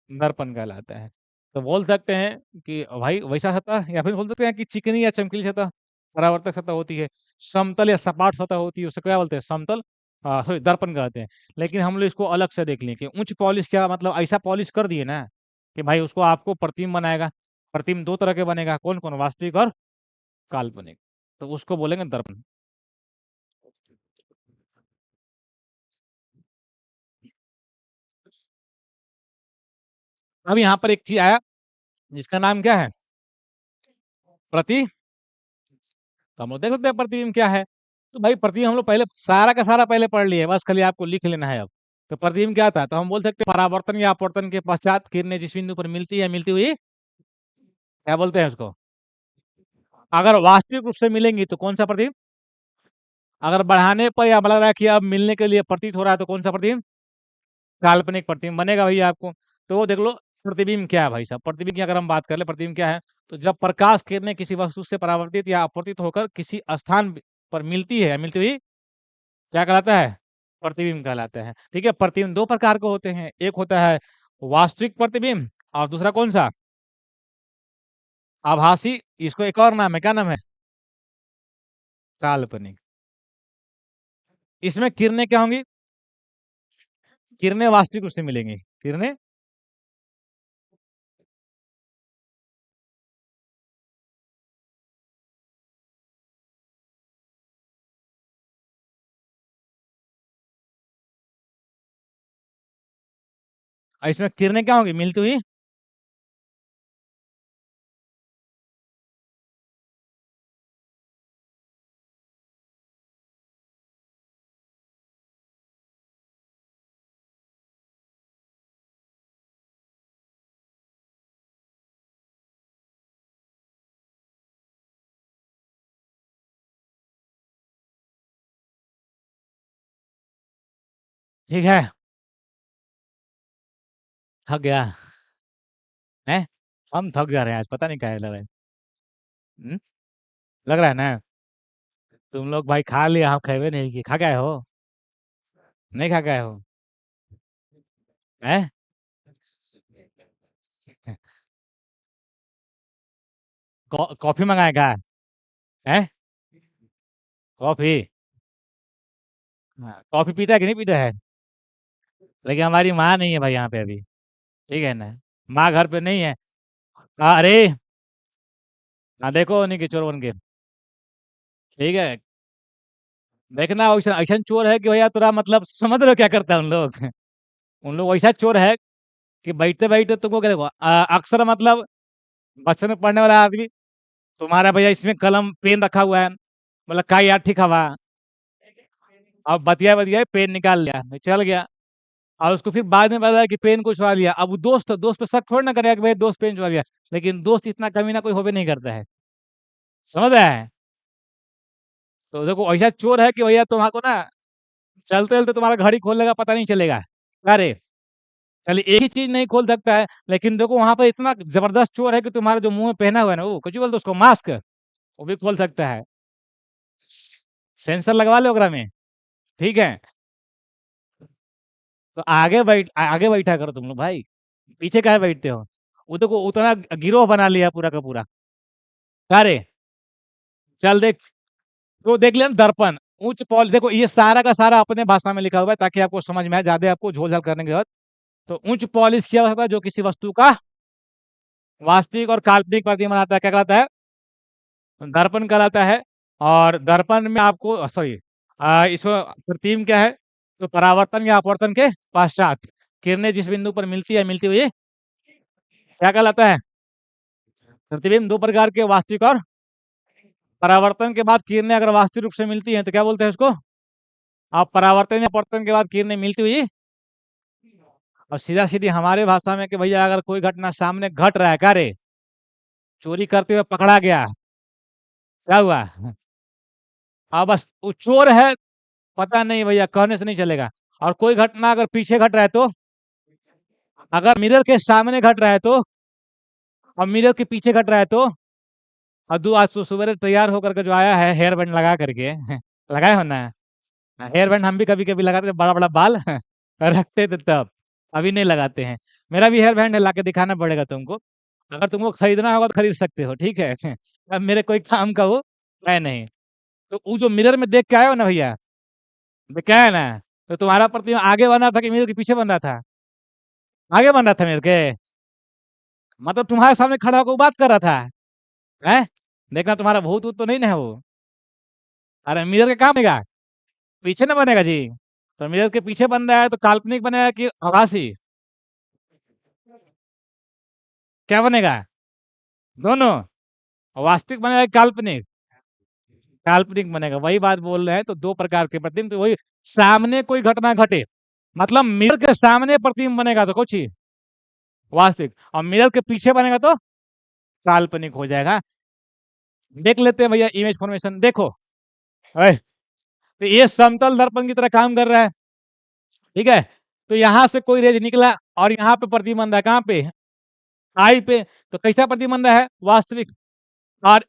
दर्पण कहलाता है। तो बोल सकते हैं कि भाई वैसा सतह, या फिर बोल सकते हैं कि चिकनी या चमकीली सतह। परावर्तक सतह होती है, समतल या सपाट सतह होती है, उसे क्या बोलते हैं? समतल सॉरी दर्पण कहते हैं। लेकिन हम लोग इसको अलग से देख लें कि उच्च पॉलिश क्या मतलब ऐसा पॉलिश कर दिए ना कि भाई उसको आपको प्रतिबिंब बनाएगा। प्रतिबिंब 2 तरह के बनेगा, कौन-कौन? वास्तविक और काल्पनिक। तो उसको बोलेंगे दर्पण। अब यहाँ पर एक चीज़ आया जिसका नाम क्या है? प्रति तो हम लोग देख लेते हैं प्रतिबिंब क्या है। तो भाई प्रतिबिंब हम लोग पहले सारा का सारा पहले पढ़ लिए, बस खाली आपको लिख लेना है अब। तो प्रतिबिंब क्या था? तो हम बोल सकते हैं परावर्तन या अपवर्तन के पश्चात किरणें जिस बिंदु पर मिलती है, मिलती हुई क्या बोलते हैं उसको? अगर वास्तविक रूप से मिलेंगी तो कौन-सा प्रतिबिंब? अगर बढ़ाने पर या लग रहा है कि अब मिलने के लिए प्रतीत हो रहा है तो कौन-सा प्रतिबिंब? काल्पनिक प्रतिबिंब बनेगा भैया आपको। तो वो देख लो प्रतिबिंब क्या है भाई साहब? प्रतिबिंब की अगर हम बात कर लें प्रतिबिंब क्या है? तो जब प्रकाश किरणें किसी वस्तु से परावर्तित या अपवर्तित होकर किसी स्थान पर मिलती है या मिलती हुई क्या कहलाता है? प्रतिबिंब कहलाता है। ठीक है? प्रतिबिंब 2 प्रकार के होते हैं। एक होता है वास्तविक प्रतिबिंब और दूसरा कौन-सा? आभासी। इसको एक और नाम है, क्या नाम है? काल्पनिक। इसमें किरणें क्या होंगी? किरणें वास्तविक रूप से मिलेंगी। किरणें इसमें किरणें क्या होंगी? मिलती हुई ठीक है? थक गया, हैं? हम थक जा रहे हैं आज, पता नहीं काहे लग रहा है। हुँ? लग रहा है ना? तुम लोग भाई खा लिया, हम खइबे नहीं किए। खा के आए हो? नहीं खा के आए हो? हैं? कॉफ़ी मँगाए क्या? हैं? कॉफ़ी? हाँ, कॉफ़ी पीता है कि नहीं पीता है? लेकिन हमारी माँ नहीं है भाई यहाँ पे अभी, ठीक है ना? माँ घर पे नहीं है। अरे! देखो उन्हीं के चोर बन के, ठीक है? देखना ऐसा चोर है कि भैया तोरा मतलब समझ रहे हो क्या करता है उन लोग? उन लोग वैसा चोर है कि बैठते-बैठते तुमको क्या देखो अक्सर मतलब बचपन में पढ़ने वाला आदमी, तुम्हारा भैया इसमें कलम, पेन रखा हुआ है, मतलब का यार ठीक हवा, अब बतियाए-बतियाए पेन निकाल लिया, फिर चल गया और उसको फिर बाद में पता है कि पेन को चुरा लिया। अब वो दोस्त दोस्त पे शक थोड़ी ना करेगा कि भाई दोस्त पेन चुरा लिया, लेकिन दोस्त इतना कमीना कोई होबे नहीं करता है, समझ रहे हैं? तो देखो ऐसा चोर है कि भैया तुम्हारे को ना चलते-चलते तुम्हारा घड़ी खोल लेगा पता नहीं चलेगा। क्या रे? खाली एक ही चीज़ नहीं खोल सकता है, लेकिन देखो वहाँ पे इतना ज़बरदस्त चोर है कि तुम्हारे जो मुँह में पहना हुआ है ना वो कुछ बोलते उसको मास्क, वो भी खोल सकता है। सेंसर लगवा लो ओकरा में, ठीक है? तो आगे बैठा करो तुम लोग भाई, पीछे काहे बैठते हो? वो देखो उतना गिरोह बना लिया पूरा का पूरा। क्या रे? चल देख, तो देख लिया ना दर्पण, उच्च पॉल देखो ये सारा का सारा अपने भाषा में लिखा हुआ है ताकि आपको समझ में आए, ज़्यादा आपको झोल-झाल करने की ज़रूरत तो उच्च पॉलिश किया हुआ होता है जो किसी वस्तु का वास्तविक और काल्पनिक प्रतिबिंब बनाता है, क्या कहलाता है? दर्पण कहलाता है और दर्पण में आपको सॉरी इसको प्रतिबिंब क्या है? तो परावर्तन या अपवर्तन के पश्चात किरणें जिस बिंदु पर मिलती है, मिलती हुई क्या कहलाता है? प्रतिबिंब 2 प्रकार के वास्तविक और परावर्तन के बाद किरणें अगर वास्तविक रूप से मिलती हैं तो क्या बोलते हैं उसको? आप परावर्तन या अपवर्तन के बाद किरणें मिलती हुई और सीधा-सीधी हमारे भाषा में कि भैया अगर कोई घटना सामने घट रहा है, क्या रे? चोरी करते हुए पकड़ा गया, क्या हुआ? बस वो चोर है, पता नहीं भैया कहने से नहीं चलेगा और कोई घटना अगर पीछे घट रहा है तो? अगर मिरर के सामने घट रहा है तो? और मिरर के पीछे घट रहा है तो? और आज सवेरे तैयार होकर के जो आया है हेयर बैंड लगा करके लगाए हो ना? हेयर बैंड हम भी कभी-कभी लगाते थे, बड़ा-बड़ा बाल रखते थे तब, अभी नहीं लगाते हैं। मेरा भी हेयर बैंड है, लाके दिखाना पड़ेगा तुमको। अगर तुमको खरीदना होगा तो खरीद सकते हो, ठीक है? अब मेरे कोई काम का हो है नहीं। तो वो जो मिरर में देख के आए हो ना भैया, देख के आए ना, तो तुम्हारा प्रतिबिंब आगे बन रहा था कि मिरर के पीछे बन रहा था? आगे बन रहा था मिरर के? मतलब तुम्हारे सामने खड़ा होकर वो बात कर रहा था, हैं? देखना तुम्हारा भूत-वूत तो नहीं ना है वो? अरे मिरर के कहाँ बनेगा? पीछे ना बनेगा जी। तो मिरर के पीछे बन रहा है तो काल्पनिक बनेगा कि आभासी? क्या बनेगा? दोनों? वास्तविक बनेगा कि काल्पनिक? काल्पनिक बनेगा, वही बात बोल रहे हैं। तो 2 प्रकार के प्रतिबिंब, तो वही सामने कोई घटना घटे, मतलब मिरर के सामने प्रतिबिंब बनेगा तो कौन-सी? वास्तविक, और मिरर के पीछे बनेगा तो काल्पनिक हो जाएगा। देख लेते हैं भैया इमेज फॉर्मेशन, देखो। ओए! तो ये समतल दर्पण की तरह काम कर रहा है, ठीक है? तो यहाँ से कोई रेज़ निकला और यहाँ पे प्रतिबिंब बन रहा है, कहाँ पे? आई पे। तो कैसा प्रतिबिंब बन रहा है? वास्तविक। और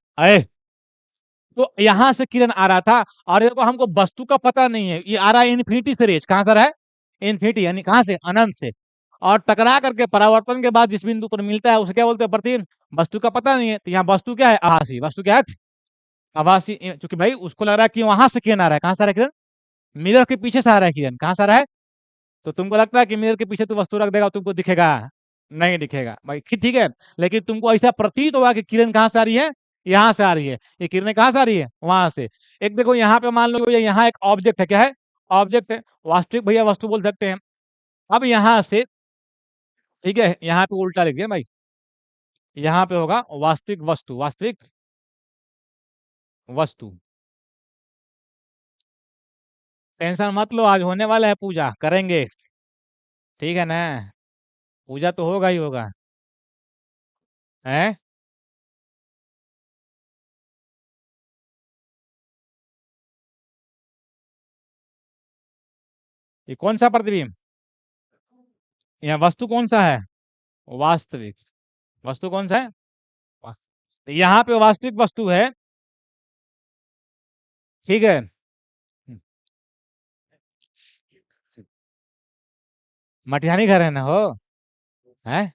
तो यहाँ से किरण आ रहा था और देखो हमको वस्तु का पता नहीं है, ये आ रहा है इन्फिनिटी से रेज़, कहाँ से आ रहा है? इन्फिनिटी, यानी कहाँ से? अनंत से। और टकरा करके परावर्तन के बाद जिस बिंदु पर मिलता है उसे क्या बोलते हैं? प्रतिबिंब। वस्तु का पता नहीं है, तो यहाँ वस्तु क्या है? आभासी। वस्तु क्या है? आभासी। चूँकि भाई उसको लग रहा है कि वहाँ से किरण आ रहा है, कहाँ से आ रहा है किरण? मिरर के पीछे से आ रहा है किरण, कहाँ से आ रहा है? तो तुमको लगता है कि मिरर के पीछे तू वस्तु रख देगा, तुमको दिखेगा? नहीं दिखेगा। भाई ठीक है, लेकिन तुमको ऐसा प्रतीत होगा कि किरण कहाँ से आ रही है? यहाँ से आ रही है। ये किरणें कहाँ से आ रही है? वहाँ से। एक देखो यहाँ पे मान लो भैया यहाँ एक ऑब्जेक्ट है, क्या है? ऑब्जेक्ट है। वास्तविक भैया वस्तु बोल सकते हैं। अब यहाँ से, ठीक है, यहाँ पे उल्टा लिख दिया भाई। यहाँ पे होगा वास्तविक वस्तु, वास्तविक वस्तु। टेंशन मत लो, आज होने वाला है पूजा, करेंगे। ठीक है ना? पूजा तो होगा ही होगा। हैं? ये कौन-सा प्रतिबिंब? यहाँ वस्तु कौन-सा है? वास्तविक। वस्तु कौन-सा है? वास यहाँ पे वास्तविक वस्तु है, ठीक है? हुँ। मटिहानी घर है ना हो? हैं?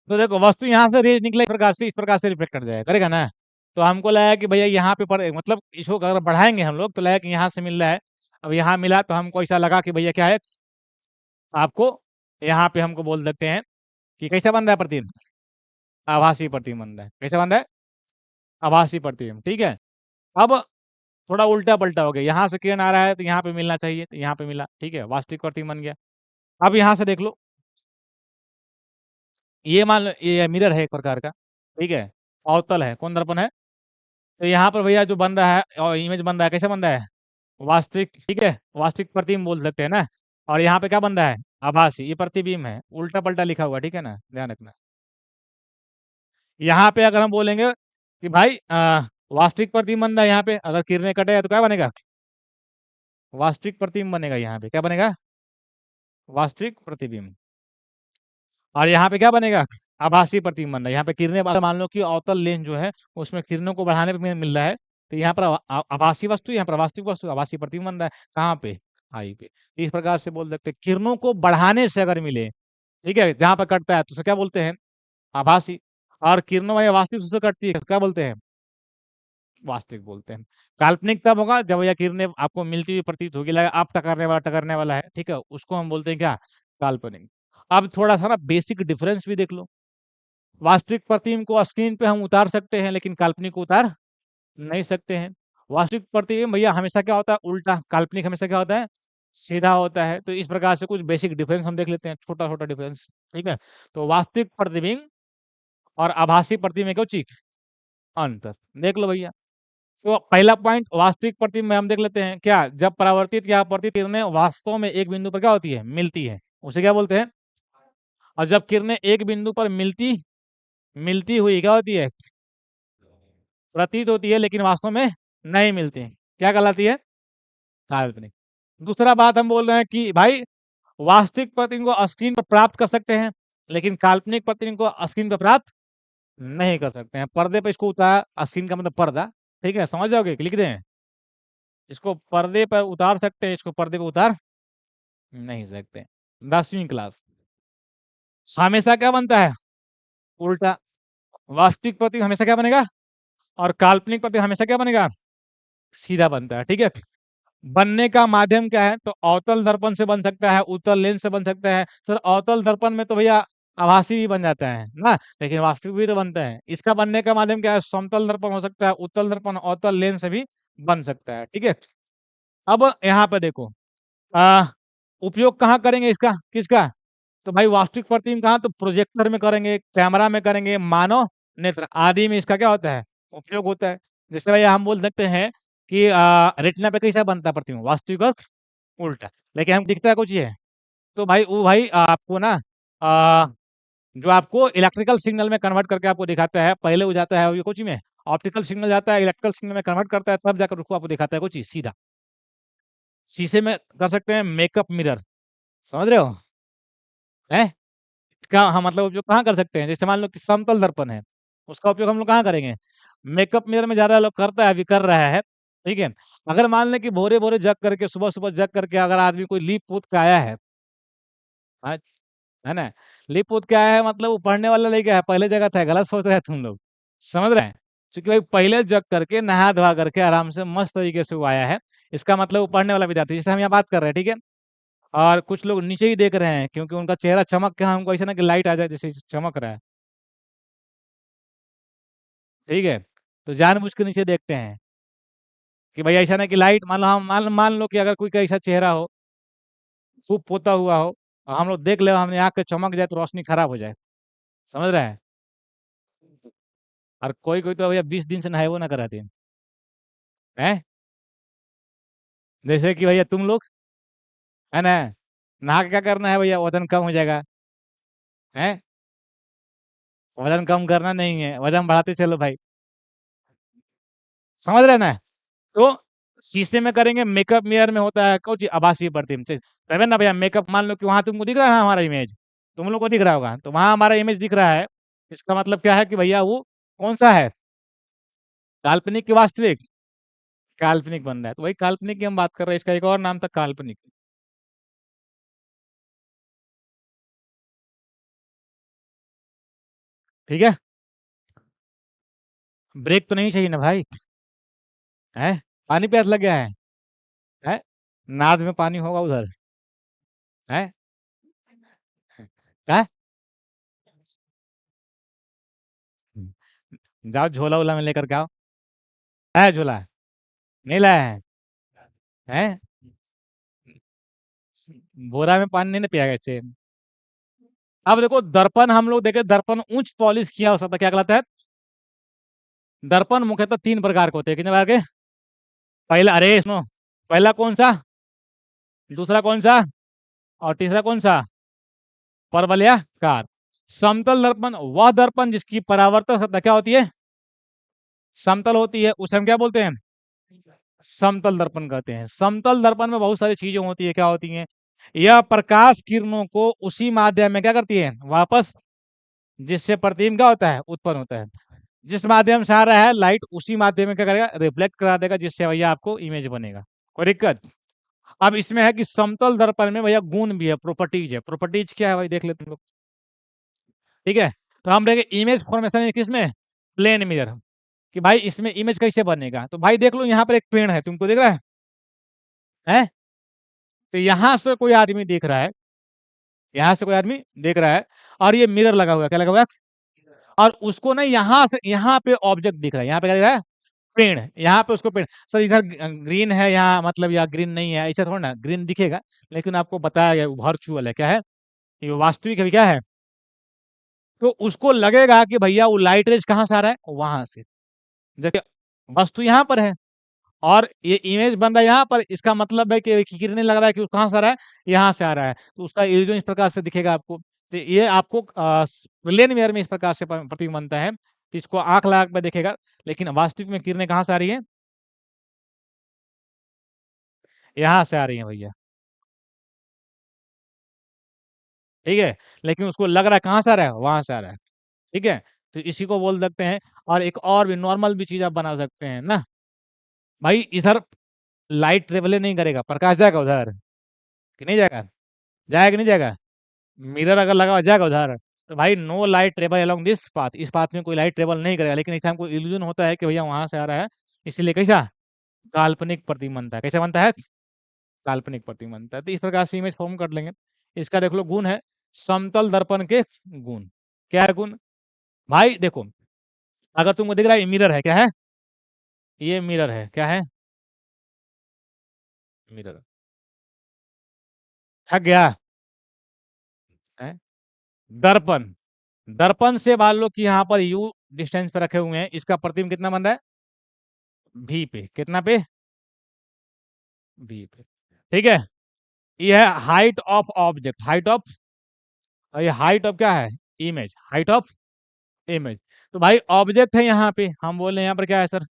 तो देखो वस्तु यहाँ से रेज़ निकले इस प्रकार से रिफ्लेक्ट कर जाएगा, करेगा ना? तो हमको लगा कि भैया यहाँ पे पड़े, मतलब इसको अगर बढ़ाएँगे हम लोग तो लगा कि यहाँ से मिल रहा है। अब यहाँ मिला तो हमको ऐसा लगा कि भैया क्या है, आपको यहाँ पे हमको बोल देते हैं कि कैसा बन रहा है प्रतिबिंब? आभासी प्रतिबिंब बन रहा है। कैसा बन रहा है? आभासी प्रतिबिंब, ठीक है? अब थोड़ा उल्टा-पल्टा हो गया, यहाँ से किरण आ रहा है तो यहाँ पे मिलना चाहिए, तो यहाँ पे मिला, ठीक है? वास्तविक प्रतिबिंब बन गया। अब यहाँ से देख लो, ये मान लो ये मिरर है एक प्रकार का, ठीक है? अवतल है, कौन दर्पण है? तो यहाँ पर भैया जो बन रहा है इमेज बन रहा है, कैसे बन रहा है? वास्तविक, ठीक है? वास्तविक प्रतिबिंब बोल सकते हैं ना? और यहाँ पे क्या बन रहा है? आभासी, ये प्रतिबिंब है, उल्टा-पल्टा लिखा हुआ है, ठीक है ना? ध्यान रखना। यहाँ पे अगर हम बोलेंगे कि भाई वास्तविक प्रतिबिंब बन रहा है यहाँ पे, अगर किरणें कटे तो क्या बनेगा? वास्तविक प्रतिबिंब बनेगा यहाँ पे, क्या बनेगा? वास्तविक प्रतिबिंब। और यहाँ पे क्या बनेगा? आभासी प्रतिबिंब बन रहा है। यहाँ पे किरणें अगर मान लो कि अवतल लेंस जो है, उसमें किरणों को बढ़ाने पे मिल रहा है, तो यहाँ पर आभासी वस्तु, यहाँ पर वास्तविक वस्तु, आभासी प्रतिबिंब बन रहा है। कहाँ पे? आई पे। इस प्रकार से बोल सकते हैं, किरणों को बढ़ाने से अगर मिले, ठीक है? जहाँ पे कटता है तो उसे क्या बोलते हैं? आभासी। और किरणों में वास्तविक रूप से कटती है, तो क्या बोलते हैं? वास्तविक बोलते हैं। काल्पनिक तब होगा जब यह किरणें आपको मिलती हुई प्रतीत होगी, लगा आप टकरने वाला है, ठीक है? उसको हम बोलते हैं क्या? काल्पनिक। अब थोड़ा-सा ना बेसिक डिफरेंस भी देख लो। वास्तविक प्रतिबिंब को स्क्रीन पे हम उतार सकते हैं, लेकिन काल्पनिक को उतार नहीं सकते हैं। वास्तविक प्रतिबिंब भैया हमेशा क्या होता है? उल्टा। काल्पनिक हमेशा क्या होता है? सीधा होता है। तो इस प्रकार से कुछ बेसिक डिफरेंस हम देख लेते हैं, छोटा-छोटा डिफरेंस, ठीक है? तो वास्तविक प्रतिबिंब और आभासी प्रतिबिंब में क्या चीज़? अंतर। देख लो भैया। तो पहला पॉइंट वास्तविक प्रतिबिंब में हम देख लेते हैं, क्या? जब परावर्तित या अपवर्तित किरणें वास्तव में एक बिंदु पर क्या होती है? मिलती है। उसे क्या बोलते हैं? और जब किरणें एक बिंदु पर मिलती मिलती हुई क्या होती है? प्रतीत होती है, लेकिन वास्तव में नहीं मिलती हैं। क्या कहलाती है? काल्पनिक। दूसरा बात हम बोल रहे हैं कि भाई वास्तविक प्रतिबिंब को स्क्रीन पर प्राप्त कर सकते हैं, लेकिन काल्पनिक प्रतिबिंब को स्क्रीन पर प्राप्त नहीं कर सकते हैं। पर्दे पे इसको उतार, स्क्रीन का मतलब पर्दा, ठीक है? समझ जाओगे कि लिख दें? इसको पर्दे पर उतार सकते हैं, इसको पर्दे पे उतार नहीं सकते। 10वीं क्लास। हमेशा क्या बनता है? उल्टा। वास्तविक प्रतिबिंब हमेशा क्या बनेगा? और काल्पनिक प्रतिबिंब हमेशा क्या बनेगा? सीधा बनता है, ठीक है? बनने का माध्यम क्या है? तो अवतल दर्पण से बन सकता है, उत्तल लेंस से बन सकता है। सर अवतल दर्पण में तो भैया आभासी भी बन जाता है ना, लेकिन वास्तविक भी तो बनता है। इसका बनने का माध्यम क्या है? समतल दर्पण हो सकता है, उत्तल दर्पण, अवतल लेंस से भी बन सकता है, ठीक है? अब यहाँ पे देखो, आ, उपयोग कहाँ करेंगे इसका, किसका? तो भाई वास्तविक प्रतिबिंब कहाँ? तो प्रोजेक्टर में करेंगे, कैमरा में करेंगे, मानव नेत्र आदि में इसका क्या होता है? उपयोग होता है। जैसे भैया हम बोल सकते हैं कि रेटिना पे कैसा बनता है प्रतिबिंब? वास्तविक और उल्टा, लेकिन हम दिखता है कुछ ये। तो भाई वो भाई आपको ना आ, जो आपको इलेक्ट्रिकल सिग्नल में कन्वर्ट करके आपको दिखाता है, पहले हो जाता है ये कुछ में, ऑप्टिकल सिग्नल जाता है, इलेक्ट्रिकल सिग्नल में कन्वर्ट करता है, तब जाकर उसको आपको दिखाता है कुछ चीज सीधा। शीशे में कर सकते हैं मेकअप मिरर, समझ रहे हो? है क्या? हाँ, मतलब उपयोग कहाँ कर सकते हैं? जैसे मान लो कि समतल दर्पण है, उसका उपयोग हम लोग कहाँ करेंगे? मेकअप मिरर में ज़्यादा लोग करता है, अभी कर रहा है, ठीक है? अगर मान लें कि भोरे-भोरे जग करके, सुबह-सुबह जग करके अगर आदमी कोई लीप-पोत के आया है, हाँ, है ना? लीप-पोत के आया है मतलब वो पढ़ने वाला नहीं गया है, पहले जगह था, गलत सोच रहे हैं तुम लोग, समझ रहे हैं? क्योंकि भाई पहले जग करके, नहा-धोआ करके आराम से मस्त तरीके से वो आया है, इसका मतलब वो पढ़ने वाला विद्यार्थी, जैसे हम यहाँ बात कर रहे हैं, ठीक है? और कुछ लोग नीचे ही देख रहे हैं क्योंकि उनका चेहरा चमक के, हाँ, हमको ऐसा ना कि लाइट आ जाए जैसे चमक रहा है, ठीक है? तो जानबूझ के नीचे देखते हैं कि भाई ऐसा ना कि लाइट, मान लो हम मान लो कि अगर कोई का ऐसा चेहरा हो, खूब पोता हुआ हो, और हम लोग देख ले, हमने आँख के चमक जाए तो रोशनी खराब हो जाए, समझ रहे हैं? और कोई-कोई तो भैया 20 दिन से नहाएबो ना कराते हैं, हैं? जैसे कि भैया तुम लोग, है ना? नहा के क्या करना है भैया? वज़न कम हो जाएगा, हैं? वज़न कम करना नहीं है, वज़न बढ़ाते चलो भाई, समझ रहे हैं ना? तो शीशे में करेंगे, मेकअप मिरर में होता है कौन चीज़? आभासी प्रतिबिंब। तबे ना भैया, मेकअप मान लो कि वहाँ तुमको दिख रहा है ना हमारा इमेज, तुम लोग को दिख रहा होगा, तो वहाँ हमारा इमेज दिख रहा है, इसका मतलब क्या है कि भैया वो कौन-सा है? काल्पनिक कि वास्तविक? काल्पनिक बन रहा है, तो वही काल्पनिक की हम बात कर रहे हैं, इसका एक और नाम था काल्पनिक, ठीक है? ब्रेक तो नहीं चाहिए ना भाई, हैं? पानी प्यास लग गया है? हैं? नाद में पानी होगा उधर, हैं? क्या? जाओ झोला-वोला में लेकर के आओ, है झोला? नहीं लाए हैं? हैं? बोरा में पानी नहीं ना पिया कैसे? अब देखो दर्पण, हम लोग देखे दर्पण उच्च पॉलिश किया हो सकता है, क्या कहलाता है? दर्पण मुख्यतः 3 प्रकार के होते हैं, कितने प्रकार के? पहला, अरे सुनो, पहला कौन-सा? दूसरा कौन-सा? और तीसरा कौन-सा? परवलयाकार। समतल दर्पण वह दर्पण जिसकी परावर्तक सतह क्या होती है? समतल होती है, उसे हम क्या बोलते हैं? समतल दर्पण कहते हैं। समतल दर्पण में बहुत सारी चीजें होती है, क्या होती हैं? यह प्रकाश किरणों को उसी माध्यम में क्या करती है? वापस, जिससे प्रतिबिंब क्या होता है? उत्पन्न होता है। जिस माध्यम से आ रहा है लाइट, उसी माध्यम में क्या करेगा? रिफ्लेक्ट करा देगा, जिससे भैया आपको इमेज बनेगा। कोई दिक्कत? अब इसमें है कि समतल दर्पण में भैया गुण भी है, प्रॉपर्टीज है। प्रॉपर्टीज क्या है भाई? देख लेते हैं लोग, ठीक है? तो हम देखें इमेज फॉर्मेशन है किसमें? प्लेन मिरर, कि भाई इसमें इमेज कैसे बनेगा? तो भाई देख लो, यहाँ पर एक पेड़ है, तुमको दिख रहा है? हैं? तो यहाँ से कोई आदमी देख रहा है, यहाँ से कोई आदमी देख रहा है, और ये मिरर लगा हुआ है, क्या लगा हुआ है? और उसको ना यहाँ से, यहाँ पे ऑब्जेक्ट दिख रहा है, यहाँ पे क्या दिख रहा है? पेड़, यहाँ पे उसको पेड़, सर इधर ग्रीन है यहाँ, मतलब यहाँ ग्रीन नहीं है, ऐसा थोड़ा ना, ग्रीन दिखेगा, लेकिन आपको बताया गया वर्चुअल है, क्या है? ये वास्तविक है, क्या है? तो उसको लगेगा कि भैया वो लाइट रेज कहाँ से आ रहा है? वहां से, जबकि वस्तु यहाँ पर है, और ये इमेज बन रहा है यहाँ पर, इसका मतलब है कि किरणें लग रहा है कि वो कहाँ से आ रहा है? यहाँ से आ रहा है, तो उसका इल्यूजन इस प्रकार से दिखेगा आपको। तो ये आपको प्लेन मिरर में इस प्रकार से प्रतिबिंब बनता है, तो इसको आंख लगा के देखेगा, लेकिन वास्तविक में किरणें कहाँ से आ रही है? यहाँ से आ रही है भैया, ठीक है? लेकिन उसको लग रहा है कहाँ से आ रहा है? वहां से आ रहा है, ठीक है? तो इसी को बोल सकते हैं। और एक और भी नॉर्मल भी चीज आप बना सकते हैं ना, भाई इधर लाइट ट्रेवल नहीं करेगा, प्रकाश जाएगा उधर कि नहीं जाएगा? जाएगा कि नहीं जाएगा? मिरर अगर लगा हुआ जाएगा उधर, तो भाई no light travel along this path, इस पाथ में कोई लाइट ट्रेवल नहीं करेगा, लेकिन ऐसा हमको इल्यूजन होता है कि भैया वहां से आ रहा है, इसीलिए कैसा काल्पनिक प्रतिबिंब बनता है। कैसा बनता है? काल्पनिक प्रतिबिंब बनता है। तो इस प्रकार से इमेज फॉर्म कर लेंगे। इसका देख लो गुण है समतल दर्पण के गुण। क्या है गुण? भाई देखो, अगर तुमको दिख रहा है ये मिरर है, क्या है? ये मिरर है, क्या है? मिरर। थक गया है? दर्पण, दर्पण से मान लो कि यहाँ पर यू डिस्टेंस पे रखे हुए हैं, इसका प्रतिबिंब कितना बन रहा है? भी पे, कितना पे? भी पे, ठीक है। ये है height of object, height of, और ये हाइट ऑफ क्या है? Image, height of image. तो भाई ऑब्जेक्ट है यहाँ पे, हम बोल रहे हैं यहाँ पर क्या है सर?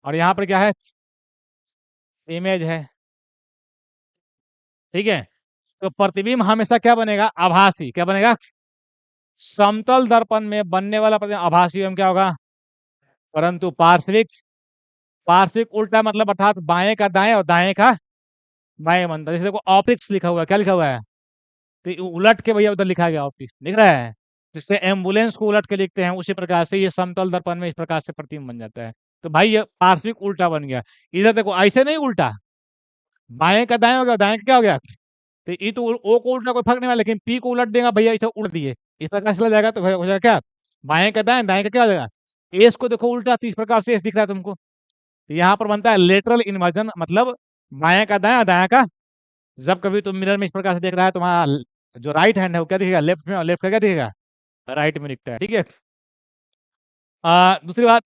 और यहाँ पर क्या है? इमेज है, ठीक है। तो प्रतिबिंब हमेशा क्या बनेगा? आभासी। क्या बनेगा? समतल दर्पण में बनने वाला प्रतिबिंब आभासी एवं क्या होगा? परंतु पार्श्विक, पार्श्विक उल्टा मतलब अर्थात बाएं का दाएं और दाएं का बाएं बनता है। जैसे देखो ऑप्टिक्स लिखा हुआ है, क्या लिखा हुआ है? तो ये उलट के भैया उधर लिखा गया ऑप्टिक्स, दिख रहा है? जिससे एम्बुलेंस को उलट के लिखते हैं, उसी प्रकार से ये समतल दर्पण में इस प्रकार से प्रतिबिंब बन जाता है। तो भाई ये पार्श्विक उल्टा बन गया। इधर देखो ऐसे नहीं उल्टा, बाएं का दाएं हो गया, दाएं का क्या हो गया? तो ई तो ओ को उल्टा कोई फर्क नहीं वाला, लेकिन पी को उलट देगा भैया, इसे उल्ट दिए, इस प्रकार से चला जाएगा तो हो जाएगा क्या? बाएं का दाएं, दाएं का क्या हो जाएगा? एस को देखो उल्टा, तो इस प्रकार से एस दिख रहा है तुमको। तो यहाँ पर बनता है लेटरल इन्वर्जन, मतलब बाएं का दाएं, दाएं का, जब कभी तुम मिरर में इस प्रकार से देख रहा है, तुम्हारा जो राइट हैंड है वो क्या दिखेगा? लेफ्ट में, और लेफ्ट का क्या दिखेगा? राइट में दिखता है, ठीक है। दूसरी बात,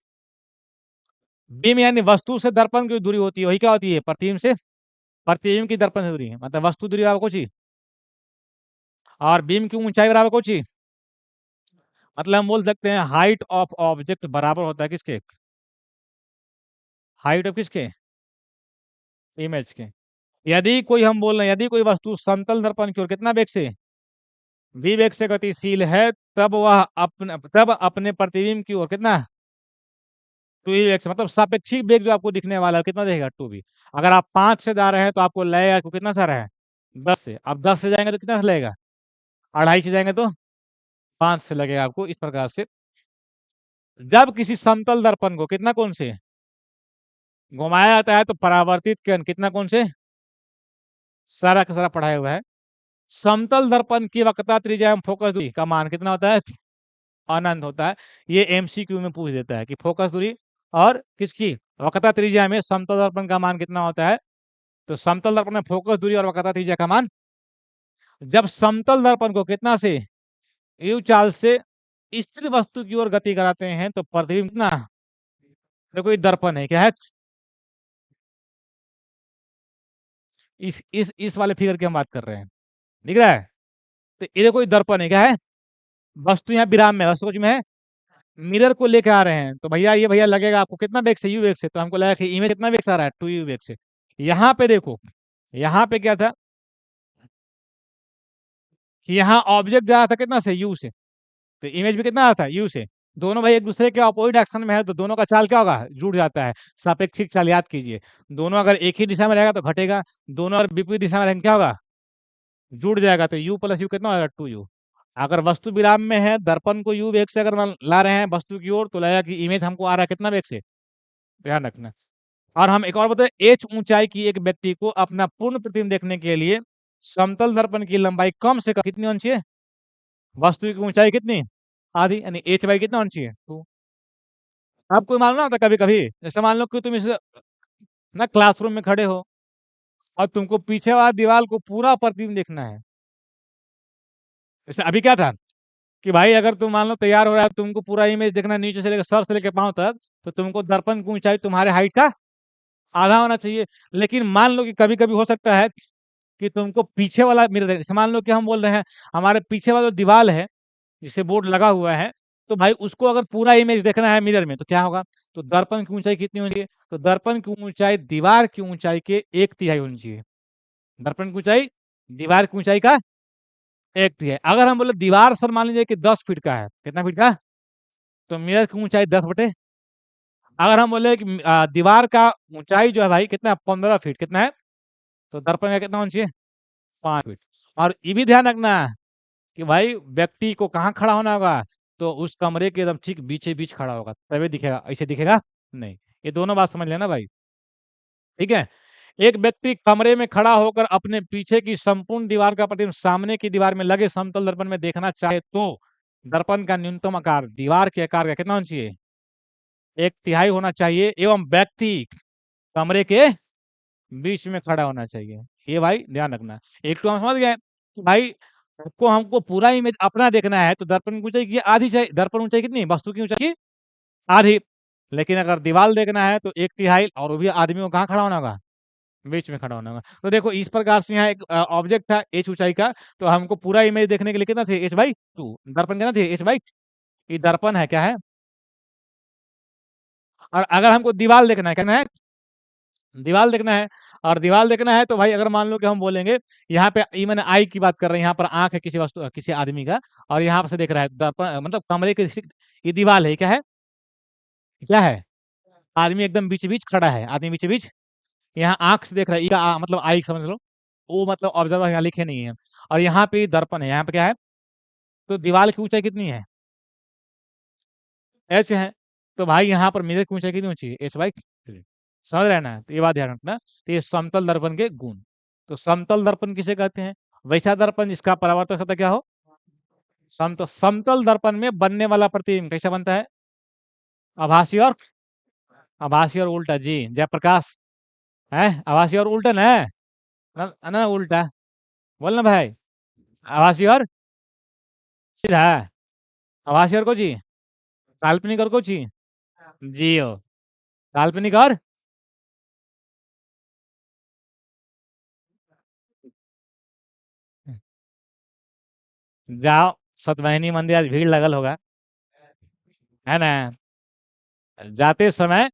बीम यानी वस्तु से दर्पण की दूरी होती है, वही क्या होती है? प्रतिबिंब से, प्रतिबिंब की दर्पण से दूरी है, मतलब वस्तु दूरी बराबर कुछ ही, और बीम की ऊंचाई बराबर कुछ ही। मतलब हम बोल सकते हैं हाइट ऑफ ऑब्जेक्ट बराबर होता है किसके? हाइट ऑफ किसके? इमेज के। यदि कोई, हम बोल रहे हैं यदि कोई वस्तु समतल दर्पण की ओर कितना वेग से? v वेग से गतिशील है, तब अपने प्रतिबिंब की ओर कितना? 2v वेग से, मतलब सापेक्षिक वेग जो आपको दिखने वाला है कितना देगा? 2v। अगर आप 5 से जा रहे हैं तो आपको लगेगा आपको कितना सा रहा है? 10 से। अब 10 से जाएंगे तो कितना से लगेगा? 2.5 से जाएंगे तो 5 से लगेगा आपको, इस प्रकार से। जब किसी समतल दर्पण को कितना कोण से घुमाया जाता है तो परावर्तित किरण कितना कोण से? सारा का सारा पढ़ाया हुआ है। समतल दर्पण की वक्रता त्रिज्या एवं फोकस दूरी का मान कितना होता है? अनंत होता है। ये एमसीक्यू में पूछ देता है कि फोकस दूरी और किसकी वक्रता त्रिज्या में समतल दर्पण का मान कितना होता है? तो समतल दर्पण में फोकस दूरी और वक्रता त्रिज्या का मान, जब समतल दर्पण को कितना से यू चाल से स्थिर वस्तु की ओर गति कराते हैं तो प्रतिबिंब कितना? देखो ये दर्पण है, क्या है? इस वाले फिगर की हम बात कर रहे हैं, दिख रहा है? तो ये देखो ये दर्पण है, क्या है? वस्तु यहाँ विराम में, वस्तु में है, मिरर को लेके आ रहे हैं, तो भैया ये भैया लगेगा आपको कितना वेग से? यू वेग से। तो हमको लगा कि इमेज कितना वेग से आ रहा है? 2u वेग से। यहाँ पे देखो, यहाँ पे क्या था कि यहाँ ऑब्जेक्ट जा रहा था कितना से? यू से। तो इमेज भी कितना आ रहा था? यू से। दोनों भाई एक दूसरे के अपोजिट एक्शन में है, तो दोनों का चाल क्या होगा? जुड़ जाता है। सापेक्षिक चाल याद कीजिए, दोनों अगर एक ही दिशा में रहेगा तो घटेगा, दोनों अगर विपरीत दिशा में रहेंगे क्या होगा? जुड़ जाएगा। तो u प्लस यू कितना होगा? 2u। अगर वस्तु विराम में है, दर्पण को u वेग से अगर ला रहे हैं वस्तु की ओर, तो लगेगा कि इमेज हमको आ रहा है कितना वेग से? ध्यान रखना। और हम एक और बताएं, h ऊंचाई की एक व्यक्ति को अपना पूर्ण प्रतिबिंब देखने के लिए समतल दर्पण की लंबाई कम से कम कितनी होनी चाहिए? वस्तु की ऊंचाई कितनी? आधी, यानी h बाई कितना होनी चाहिए? 2। आपको मालूम ना होता कभी कभी, जैसे मान लो कि तुम इस ना क्लासरूम में खड़े हो और तुमको पीछे वाला दीवार को पूरा प्रतिबिंब देखना है। जैसे अभी क्या था कि भाई अगर तुम मान लो तैयार हो रहा है, तुमको पूरा इमेज देखना है नीचे से लेकर सर से लेकर पांव तक, तो तुमको दर्पण की ऊंचाई तुम्हारे हाइट का आधा होना चाहिए। लेकिन मान लो कि कभी कभी हो सकता है कि तुमको पीछे वाला मिरर जैसे मान लो कि हम बोल रहे हैं हमारे पीछे वाला जो दीवार है, जिसे बोर्ड लगा हुआ है, तो भाई उसको अगर पूरा इमेज देखना है मिरर में तो क्या होगा? तो दर्पण की ऊंचाई कितनी होनी चाहिए? तो दर्पण की ऊंचाई दीवार की ऊंचाई के 1/3 होनी चाहिए। दर्पण की ऊंचाई दीवार की ऊंचाई का 1/3। अगर हम बोले दीवार सर मान लीजिए कि 10 फीट का है, कितना फीट का? तो मिरर की ऊंचाई 10/, अगर हम बोले कि दीवार का ऊंचाई जो है भाई कितना? 15 फीट, कितना है? तो दर्पण का कितना होना चाहिए? 5 फीट। और ये भी ध्यान रखना, कि भाई व्यक्ति को कहाँ खड़ा होना होगा, तो उस कमरे के एकदम ठीक बीचे-बीच खड़ा होगा, तभी दिखेगा, ऐसे दिखेगा नहीं। ये दोनों बात समझ लेना भाई, ठीक है? एक व्यक्ति कमरे में खड़ा होकर अपने पीछे की संपूर्ण दीवार का प्रतिबिंब सामने की दीवार में लगे समतल दर्पण में देखना चाहे तो, दर्पण का न्यूनतम आकार दीवार के आकार का कितना होना चाहिए? 1/3 होना चाहिए एवं व्यक्ति कमरे के बीच में खड़ा होना चाहिए। ये भाई ध्यान रखना। एक तो हम समझ गए कि भाई आपको हमको पूरा इमेज अपना देखना है तो दर्पण की ऊँचाई की आधी चाहिए, दर्पण ऊँचाई कितनी? वस्तु की ऊँचाई की आधी। लेकिन अगर दीवार देखना है तो 1/3 और वो भी आदमी को कहाँ खड़ा होना होगा? बीच में खड़ा होना होगा। तो देखो इस प्रकार से यहाँ एक ऑब्जेक्ट था h ऊँचाई का, तो हमको पूरा इमेज देखने के लिए कितना चाहिए? h/2 दर्पण कितना चाहिए? h/, ये दर्पण है, क्या है? और अगर हमको दीवार देखना है, कहना है दीवार देखना है, और दीवार देखना है तो भाई अगर मान लो कि हम बोलेंगे यहाँ पे ये मैंने आई की बात कर रहे हैं, यहाँ पर आँख है किसी वस्तु किसी आदमी का और यहाँ से देख रहा है दर्पण मतलब कमरे के ये दीवार है, क्या है? क्या है? आदमी एकदम बीच-बीच खड़ा है, आदमी बीच-बीच यहाँ आँख से देख रहा है, ई का मतलब आई समझ लो, ओ मतलब ऑब्जर्वर यहाँ लिखे नहीं है और यहाँ पे दर्पण है, यहाँ पे क्या है? तो दीवार की ऊँचाई कितनी है? h है, तो भाई यहाँ पर मिरर की ऊँचाई कितनी होनी चाहिए? h/3 समझ रहे हैं ना? तो ये बात ध्यान रखना, तो ये समतल दर्पण के गुण। तो समतल दर्पण किसे कहते हैं? वैसा दर्पण जिसका परावर्तक सतह क्या हो? समतल दर्पण में बनने वाला प्रतिबिंब कैसा बनता है? आभासी और उल्टा जी, जयप्रकाश हैं? आभासी और उल्टा ना? ना उल्टा, बोल ना भाई। आभासी और सीधा, आभासी और कोची? काल्पनिक और कोची? जियो, काल्पनिक और जाओ सतवाहिनी मंदिर आज भीड़ लगल होगा, है ना? जाते समय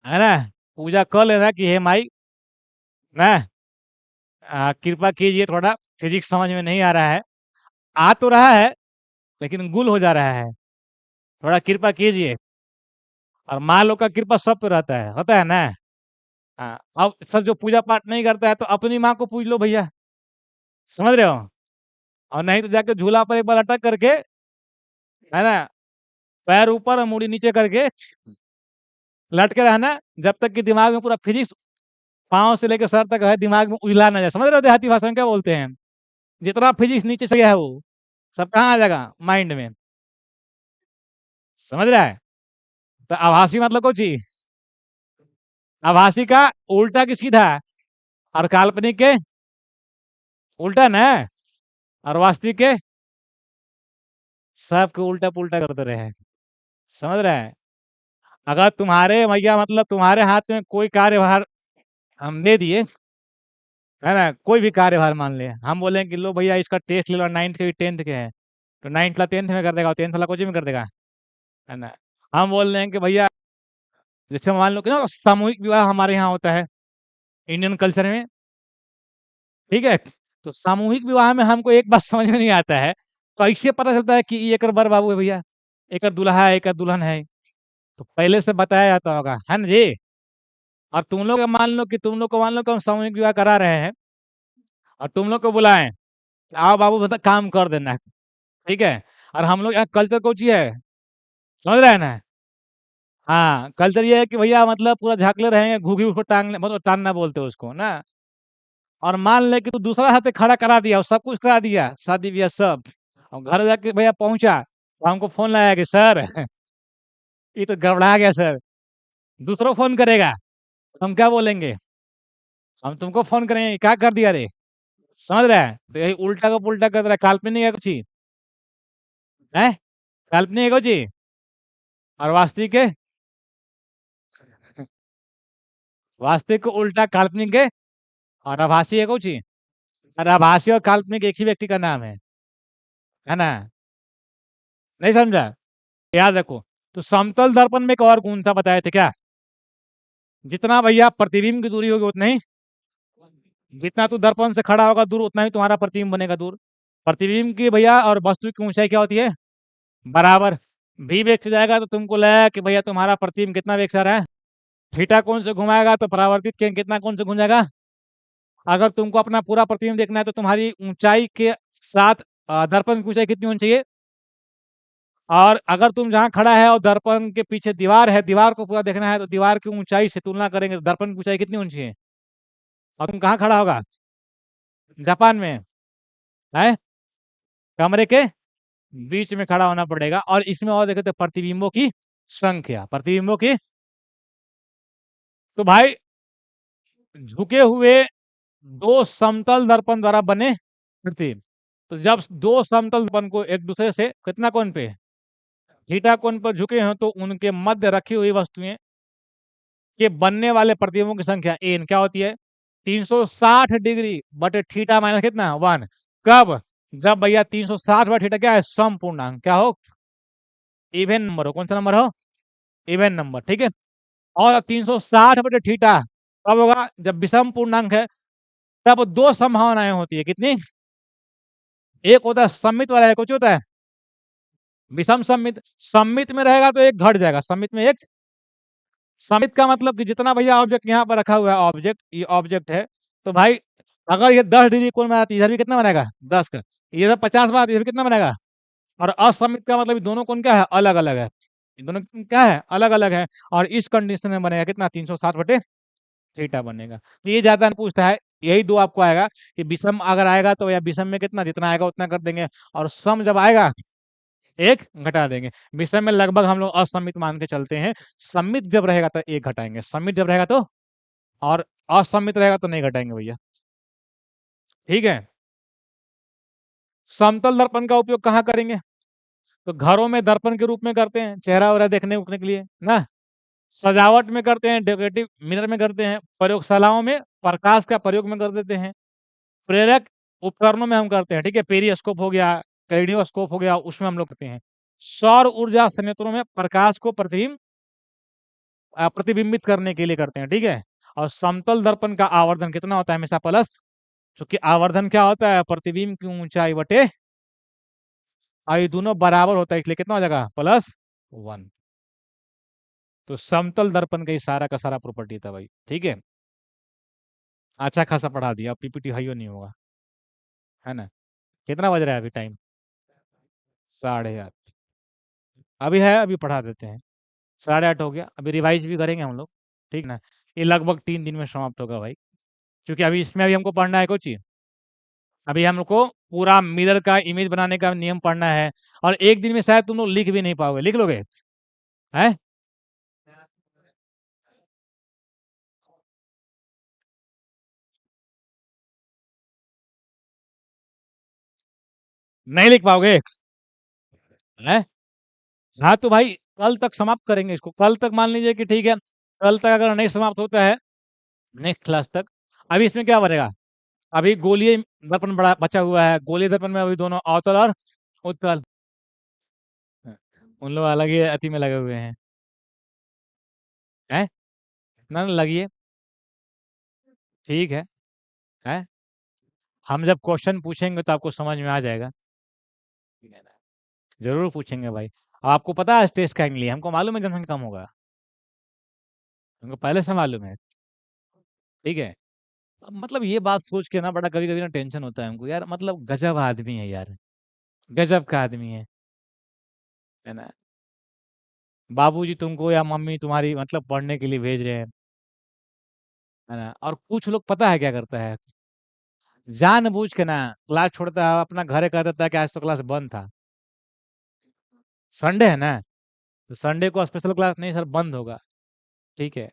है ना पूजा कर लेना कि हे माई ना कृपा कीजिए, थोड़ा फिजिक्स समझ में नहीं आ रहा है, आ तो रहा है लेकिन गुल हो जा रहा है, थोड़ा कृपा कीजिए। और माँ लोग का कृपा सब पे रहता है, होता है ना? हाँ, अब सर जो पूजा पाठ नहीं करता है तो अपनी माँ को पूज लो भैया, समझ रहे हो? और नहीं तो जाके झूला पर एक बार अटक करके, है ना, पैर ऊपर और मुड़ी नीचे करके लटके रहना जब तक कि दिमाग में पूरा फिजिक्स पाँव से लेके सर तक है, दिमाग में उलझा ना जाए। समझ रहे हो देहाती भाषा में क्या बोलते हैं? जितना फिजिक्स नीचे से गया है वो सब कहाँ आ जाएगा? माइंड में। समझ रहा है? तो आभासी मतलब कौन चीज? आभासी का उल्टा कि सीधा? और काल्पनिक के उल्टा ना? और वास्तविक के सबके उल्टा पुल्टा करते रहे। समझ रहे हैं? अगर तुम्हारे भैया मतलब तुम्हारे हाथ में कोई कार्यभार हम दे दिए, है ना, कोई भी कार्यभार मान ले, हम बोलें कि लो भैया इसका टेस्ट ले लो, 9th के भी 10th के हैं, तो 9th वाला 10th में कर देगा और 10th वाला कोचिंग में कर देगा, है ना? हम बोल रहे हैं कि भैया जैसे मान लो कि ना सामूहिक विवाह हमारे यहाँ होता है इंडियन कल्चर में, ठीक है? तो सामूहिक विवाह में हमको एक बात समझ में नहीं आता है, कैसे पता चलता है कि ये एकर बर बाबू है भैया, एकर दूल्हा है, एकर दुल्हन है? तो पहले से बताया जाता होगा, है ना जी? और तुम लोग मान लो कि हम सामूहिक विवाह करा रहे हैं और तुम लोग को बुलाएं, आओ बाबू बता काम कर देना है, ठीक है? और हम लोग यहाँ कल्चर कौन ची है, समझ रहे हैं ना? हाँ, कल्चर ये है कि भैया मतलब पूरा झाँकले रहेंगे, घूंघी उसको टांगने मतलब टांगना बोलते हैं उसको ना। और मान ले कि तू दूसरा हाथे खड़ा करा दिया और सब कुछ करा दिया, शादी-ब्याह सब। और घर जाके भैया पहुँचा, तो हमको फ़ोन लगाया कि सर ये तो गड़बड़ा गया सर। दूसरों फ़ोन करेगा, तो हम क्या बोलेंगे? हम तुमको फ़ोन करेंगे, क्या कर दिया रे? समझ रहा है? तो यही उल्टा का पुल्टा कर रहा है, काल्पनिक है कुछ ही, हैं? काल्पनिक है कुछ ही और वास्तविक है? वास्तविक को उल्टा काल्पनिक है और आभासी है कुछ ही। और आभासी और काल्पनिक एक ही व्यक्ति का नाम है ना? नहीं समझा? याद रखो। तो समतल दर्पण में एक और गुण था, बताए थे क्या? जितना भैया प्रतिबिंब की दूरी होगी उतना ही, जितना तू दर्पण से खड़ा होगा दूर उतना ही तुम्हारा प्रतिबिंब बनेगा दूर। प्रतिबिंब की भैया और वस्तु की ऊंचाई क्या होती है? बराबर। भी वेग से जाएगा तो तुमको लगेगा कि भैया तुम्हारा प्रतिबिंब कितना वेग से आ रहा है? थीटा कोण से घुमाएगा तो परावर्तित कितना कोण से घूम जाएगा? अगर तुमको अपना पूरा प्रतिबिंब देखना है तो तुम्हारी ऊंचाई के साथ दर्पण की ऊंचाई कितनी होनी चाहिए, और अगर तुम जहाँ खड़ा है और दर्पण के पीछे दीवार है, दीवार को पूरा देखना है, तो दीवार की ऊंचाई से तुलना करेंगे तो दर्पण की ऊंचाई कितनी होनी चाहिए, और तुम कहाँ खड़ा होगा, जापान में है, कमरे के बीच में खड़ा होना पड़ेगा। और इसमें और देखे तो प्रतिबिंबों की संख्या, प्रतिबिंबों की, तो भाई झुके हुए दो समतल दर्पण द्वारा बने प्रतिबिंब, तो जब दो समतल दर्पण को एक दूसरे से कितना कोण पे, थीटा कोण पर झुके हैं, तो उनके मध्य रखी हुई वस्तुएं के बनने वाले प्रतिबिंबों की संख्या एन क्या होती है, 360 डिग्री बटे थीटा माइनस कितना 1। कब, जब भैया 360 बटे थीटा क्या है, समपूर्णांक क्या हो, इवन नंबर हो, कौन सा नंबर हो, इवन नंबर, ठीक है। और 360 बटे थीटा कब होगा, जब विषम पूर्णांक है, तब दो संभावनाएं होती है, कितनी, एक होता है सममित वाला, एक कुछ होता है विषम सममित। सममित में रहेगा तो एक घट जाएगा, सममित में एक, सममित का मतलब कि जितना भैया ऑब्जेक्ट यहाँ पर रखा हुआ है, ऑब्जेक्ट ये ऑब्जेक्ट है, तो भाई अगर ये 10 डिग्री कोण बनाती है, इधर भी कितना बनेगा 10 का, इधर 50 बनाती है, इधर कितना बनेगा। और असममित का मतलब ये दोनों कोण क्या है, अलग अलग है, ये दोनों क्या है, अलग अलग है, और इस कंडीशन में बनेगा कितना 360 बटे थीटा बनेगा। तो ये ज्यादा पूछता है, यही दो आपको आएगा कि विषम अगर आएगा तो, या विषम में कितना जितना आएगा उतना कर देंगे, और सम जब आएगा एक घटा देंगे। विषम में लगभग हम लोग असममित मान के चलते हैं, सम्मित जब रहेगा तो एक घटाएंगे, सम्मित जब रहेगा तो, और असममित रहेगा तो नहीं घटाएंगे भैया, ठीक है। समतल दर्पण का उपयोग कहाँ करेंगे, तो घरों में दर्पण के रूप में करते हैं, चेहरा वगैरह देखने उखने के लिए ना, सजावट में करते हैं, डेकोरेटिव मिरर में करते हैं, प्रयोगशालाओं में प्रकाश का प्रयोग में कर देते हैं, प्रेरक उपकरणों में हम करते हैं, ठीक है, पेरिस्कोप हो गया, कैलिडोस्कोप हो गया, उसमें हम लोग करते हैं। सौर ऊर्जा संयंत्रों में प्रकाश को प्रतिबिंबित करने के लिए करते हैं, ठीक है। और समतल दर्पण का आवर्धन कितना होता है, हमेशा प्लस, क्योंकि आवर्धन क्या होता है, प्रतिबिंब की ऊंचाई बटे, और ये दोनों बराबर होता है, इसलिए कितना हो जाएगा +1। तो समतल दर्पण का ही सारा का सारा प्रॉपर्टी था भाई, ठीक है। अच्छा खासा पढ़ा दिया, अब पीपीटी हाइयो नहीं होगा, है ना। कितना बज रहा है अभी टाइम, 8:30, अभी है, अभी पढ़ा देते हैं, 8:30 हो गया, अभी रिवाइज भी करेंगे हम लोग, ठीक ना। ये लगभग 3 दिन में समाप्त होगा भाई, क्योंकि अभी इसमें अभी हमको पढ़ना है कुछ चीज, अभी हम लोग को पूरा मिरर का इमेज बनाने का नियम पढ़ना है, और एक दिन में शायद तुम लोग लिख भी नहीं पाओगे, लिख लोगे हैं, नहीं लिख पाओगे हैं। हाँ तो भाई कल तक समाप्त करेंगे इसको, कल तक मान लीजिए कि ठीक है, कल तक अगर नहीं समाप्त होता है, नेक्स्ट क्लास तक। अभी इसमें क्या बनेगा, अभी गोलीय दर्पण बड़ा बचा हुआ है, गोलीय दर्पण में अभी दोनों अवतल और उत्तल, हाँ, उन लोग अलग ही अति में लगे हुए हैं, ना लगिए, ठीक है, हम जब क्वेश्चन पूछेंगे तो आपको समझ में आ जाएगा, जरूर पूछेंगे भाई। आपको पता है टेस्ट का लिए, हमको मालूम है जनसंख्या कम होगा, हमको पहले से मालूम है, ठीक है। अब मतलब ये बात सोच के ना बड़ा कभी कभी ना टेंशन होता है हमको, यार मतलब गजब आदमी है यार, गजब का आदमी है ना। बाबूजी तुमको या मम्मी तुम्हारी मतलब पढ़ने के लिए भेज रहे हैं, है ना, और कुछ लोग पता है क्या करता है, जानबूझ के ना क्लास छोड़ता है, अपना घरे कह देता है कि आज तो क्लास बंद था, संडे है ना, तो संडे को स्पेशल क्लास नहीं सर बंद होगा, ठीक है।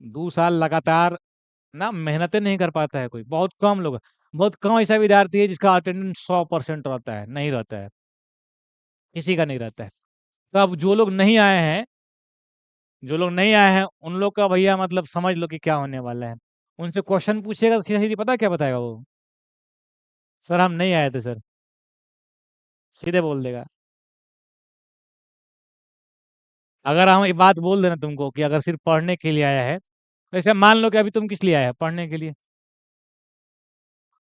2 साल लगातार ना मेहनतें नहीं कर पाता है कोई, बहुत कम लोग, बहुत कम ऐसा विद्यार्थी है जिसका अटेंडेंस 100% रहता है, नहीं रहता है, किसी का नहीं रहता है। तो अब जो लोग नहीं आए हैं, जो लोग नहीं आए हैं उन लोग का भैया मतलब समझ लो कि क्या होने वाला है। उनसे क्वेश्चन पूछिएगा तो सीधा सीधी पता क्या बताएगा वो, सर हम नहीं आए थे सर, सीधे बोल देगा। अगर हम ये बात बोल देना तुमको कि अगर सिर्फ पढ़ने के लिए आया है, तो ऐसे मान लो कि अभी तुम किस लिए आया है, पढ़ने के लिए,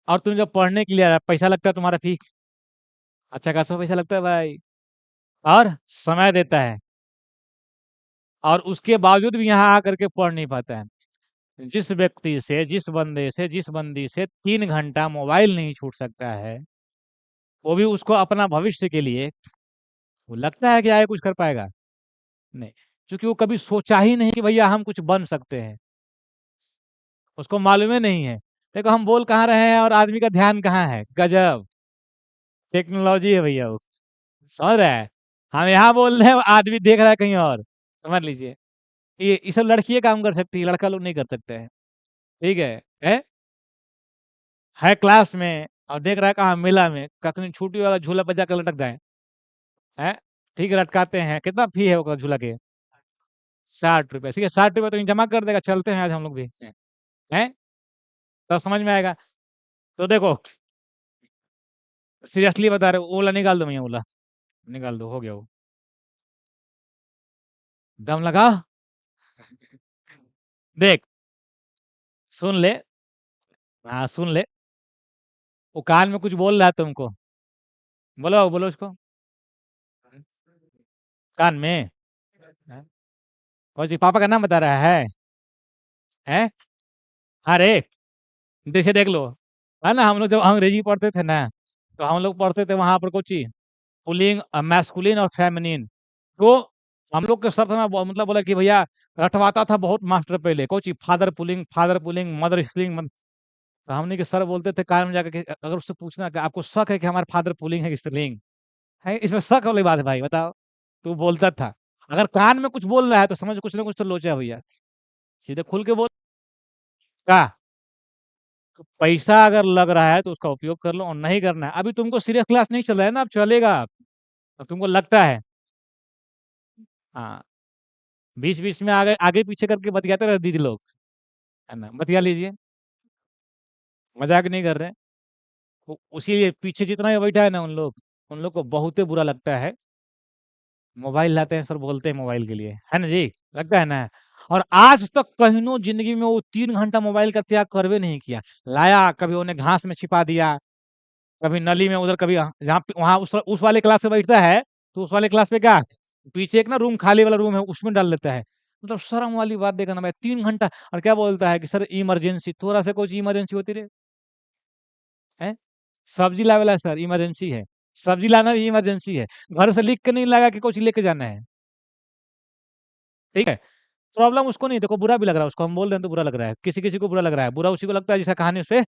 और तुम जब पढ़ने के लिए आया पैसा लगता है तुम्हारा फीस, अच्छा खासा पैसा लगता है भाई, और समय देता है, और उसके बावजूद भी यहाँ आकर के पढ़ नहीं पाता है। जिस व्यक्ति से, जिस बंदे से, जिस बंदी से 3 घंटा मोबाइल नहीं छूट सकता है, वो भी उसको अपना भविष्य के लिए, वो लगता है कि आगे कुछ कर पाएगा? नहीं, क्योंकि वो कभी सोचा ही नहीं कि भैया हम कुछ बन सकते हैं। उसको मालूम ही नहीं है। देखो हम बोल कहाँ रहे हैं और आदमी का ध्यान कहाँ है, गज़ब! टेक्नोलॉज़ी है भैया वो, समझ रहे हैं? हम यहाँ बोल रहे हैं, आदमी देख रहा है कहीं और, समझ लीजिए। ये सब लड़कियाँ काम कर सकती है, लड़का लोग नहीं कर सकते हैं, ठीक है? है क्लास में और देख रहा है कहाँ मेला में, कखनी छुट्टी वाला झूला पे जाके लटक जाए, हैं? ठीक है, लटकाते हैं, कितना फ़ी है ओका झूला के? ₹60 ठीक है, ₹60 तो ये जमा कर देगा, चलते हैं आज हम लोग भी, हैं? तब समझ में आएगा। तो देखो, सीरियसली बता रहे हो, ओला निकाल दो भैया ओला, निकाल दो, हो गया वो। दम लगा, देख, सुन ले, हाँ, सुन ले, वो कान में कुछ बोल रहा है तुमको, बोलो, बोलो उसको, कान में, हैं? कौन सी पापा का नाम बता रहा है? हैं? अरे! जैसे देख लो, है ना, हम लोग जब अंग्रेजी पढ़ते थे ना, तो हम लोग पढ़ते थे वहाँ पर कोची पुल्लिंग मैस्कुलिन और फेमिनिन। तो हम लोग के सर में मतलब बोला कि भैया रटवाता था बहुत मास्टर पहले, कोची फादर पुल्लिंग, मदर स्त्रीलिंग तो हमने के सर बोलते थे कान में जाकर के अगर उससे पूछना कि आपको शक है कि हमारा फादर पुल्लिंग है कि स्त्रीलिंग? है इसमें शक वाली बात है भाई बताओ? तो बोलता था। अगर कान में कुछ बोल रहा है तो समझ कुछ ना कुछ तो लोचा है भैया। सीधे खुल के बोल क्या? तो पैसा अगर लग रहा है तो उसका उपयोग कर लो और नहीं करना है। अभी तुमको सीरियस क्लास नहीं चल रहा है ना, अब चलेगा। अब तुमको लगता है हाँ, बीच-बीच में आगे आगे-पीछे करके बतियाते रहे दीदी लोग, है ना? बतिया लीजिए, मज़ाक नहीं कर रहे हैं। उसी पीछे जितना भी बैठा है ना उन लोग को बहुते बुरा लगता है। मोबाइल लाते हैं सर बोलते हैं मोबाइल के लिए, है ना जी? लगता है ना? और आज तक कहिनो ज़िंदगी में वो 3 घंटा मोबाइल का त्याग करबे नहीं किया। लाया, कभी उन्हें घास में छिपा दिया, कभी नली में उधर कभी जहाँ पे वहाँ उस वाले क्लास में बैठता है, तो उस वाले क्लास पे क्या पीछे एक ना रूम खाली वाला रूम है, उसमें डाल लेता है। मतलब शर्म वाली बात देखा ना भाई 3 घंटा और क्या बोलता है कि सर इमरजेंसी, थोड़ा सा कुछ इमरजेंसी होती रे, हैं? सब्जी लावेला है सर इमरजेंसी है। सब्जी लाना भी इमरजेंसी है। घर से लिख के नहीं लाया कि कुछ लेके जाना है, ठीक है? प्रॉब्लम उसको नहीं देखो बुरा भी लग रहा है उसको, हम बोल रहे हैं तो बुरा लग रहा है। किसी-किसी को बुरा लग रहा है। बुरा उसी को लगता है जिसका कहानी उसपे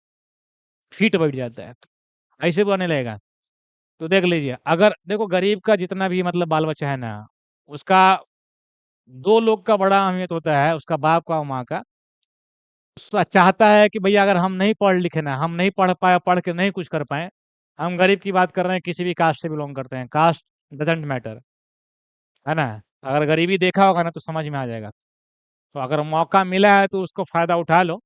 फिट बैठ जाता है। ऐसे बुरा नहीं लगेगा। तो देख लीजिए, अगर देखो गरीब का जितना भी मतलब बाल-बच्चा है ना, उसका 2 लोग का बड़ा अहमियत होता है, उसका बाप का और माँ का। चाहता है कि भैया अगर हम नहीं पढ़ लिखे ना, हम नहीं पढ़ पाए, पढ़ के नहीं कुछ कर पाएँ, हम गरीब की बात कर रहे हैं, किसी भी कास्ट से बिलॉन्ग करते हैं, कास्ट डज़न्ट मैटर, है ना? अगर गरीबी देखा होगा ना तो समझ में आ जाएगा। तो अगर मौका मिला है तो उसको फ़ायदा उठा लो,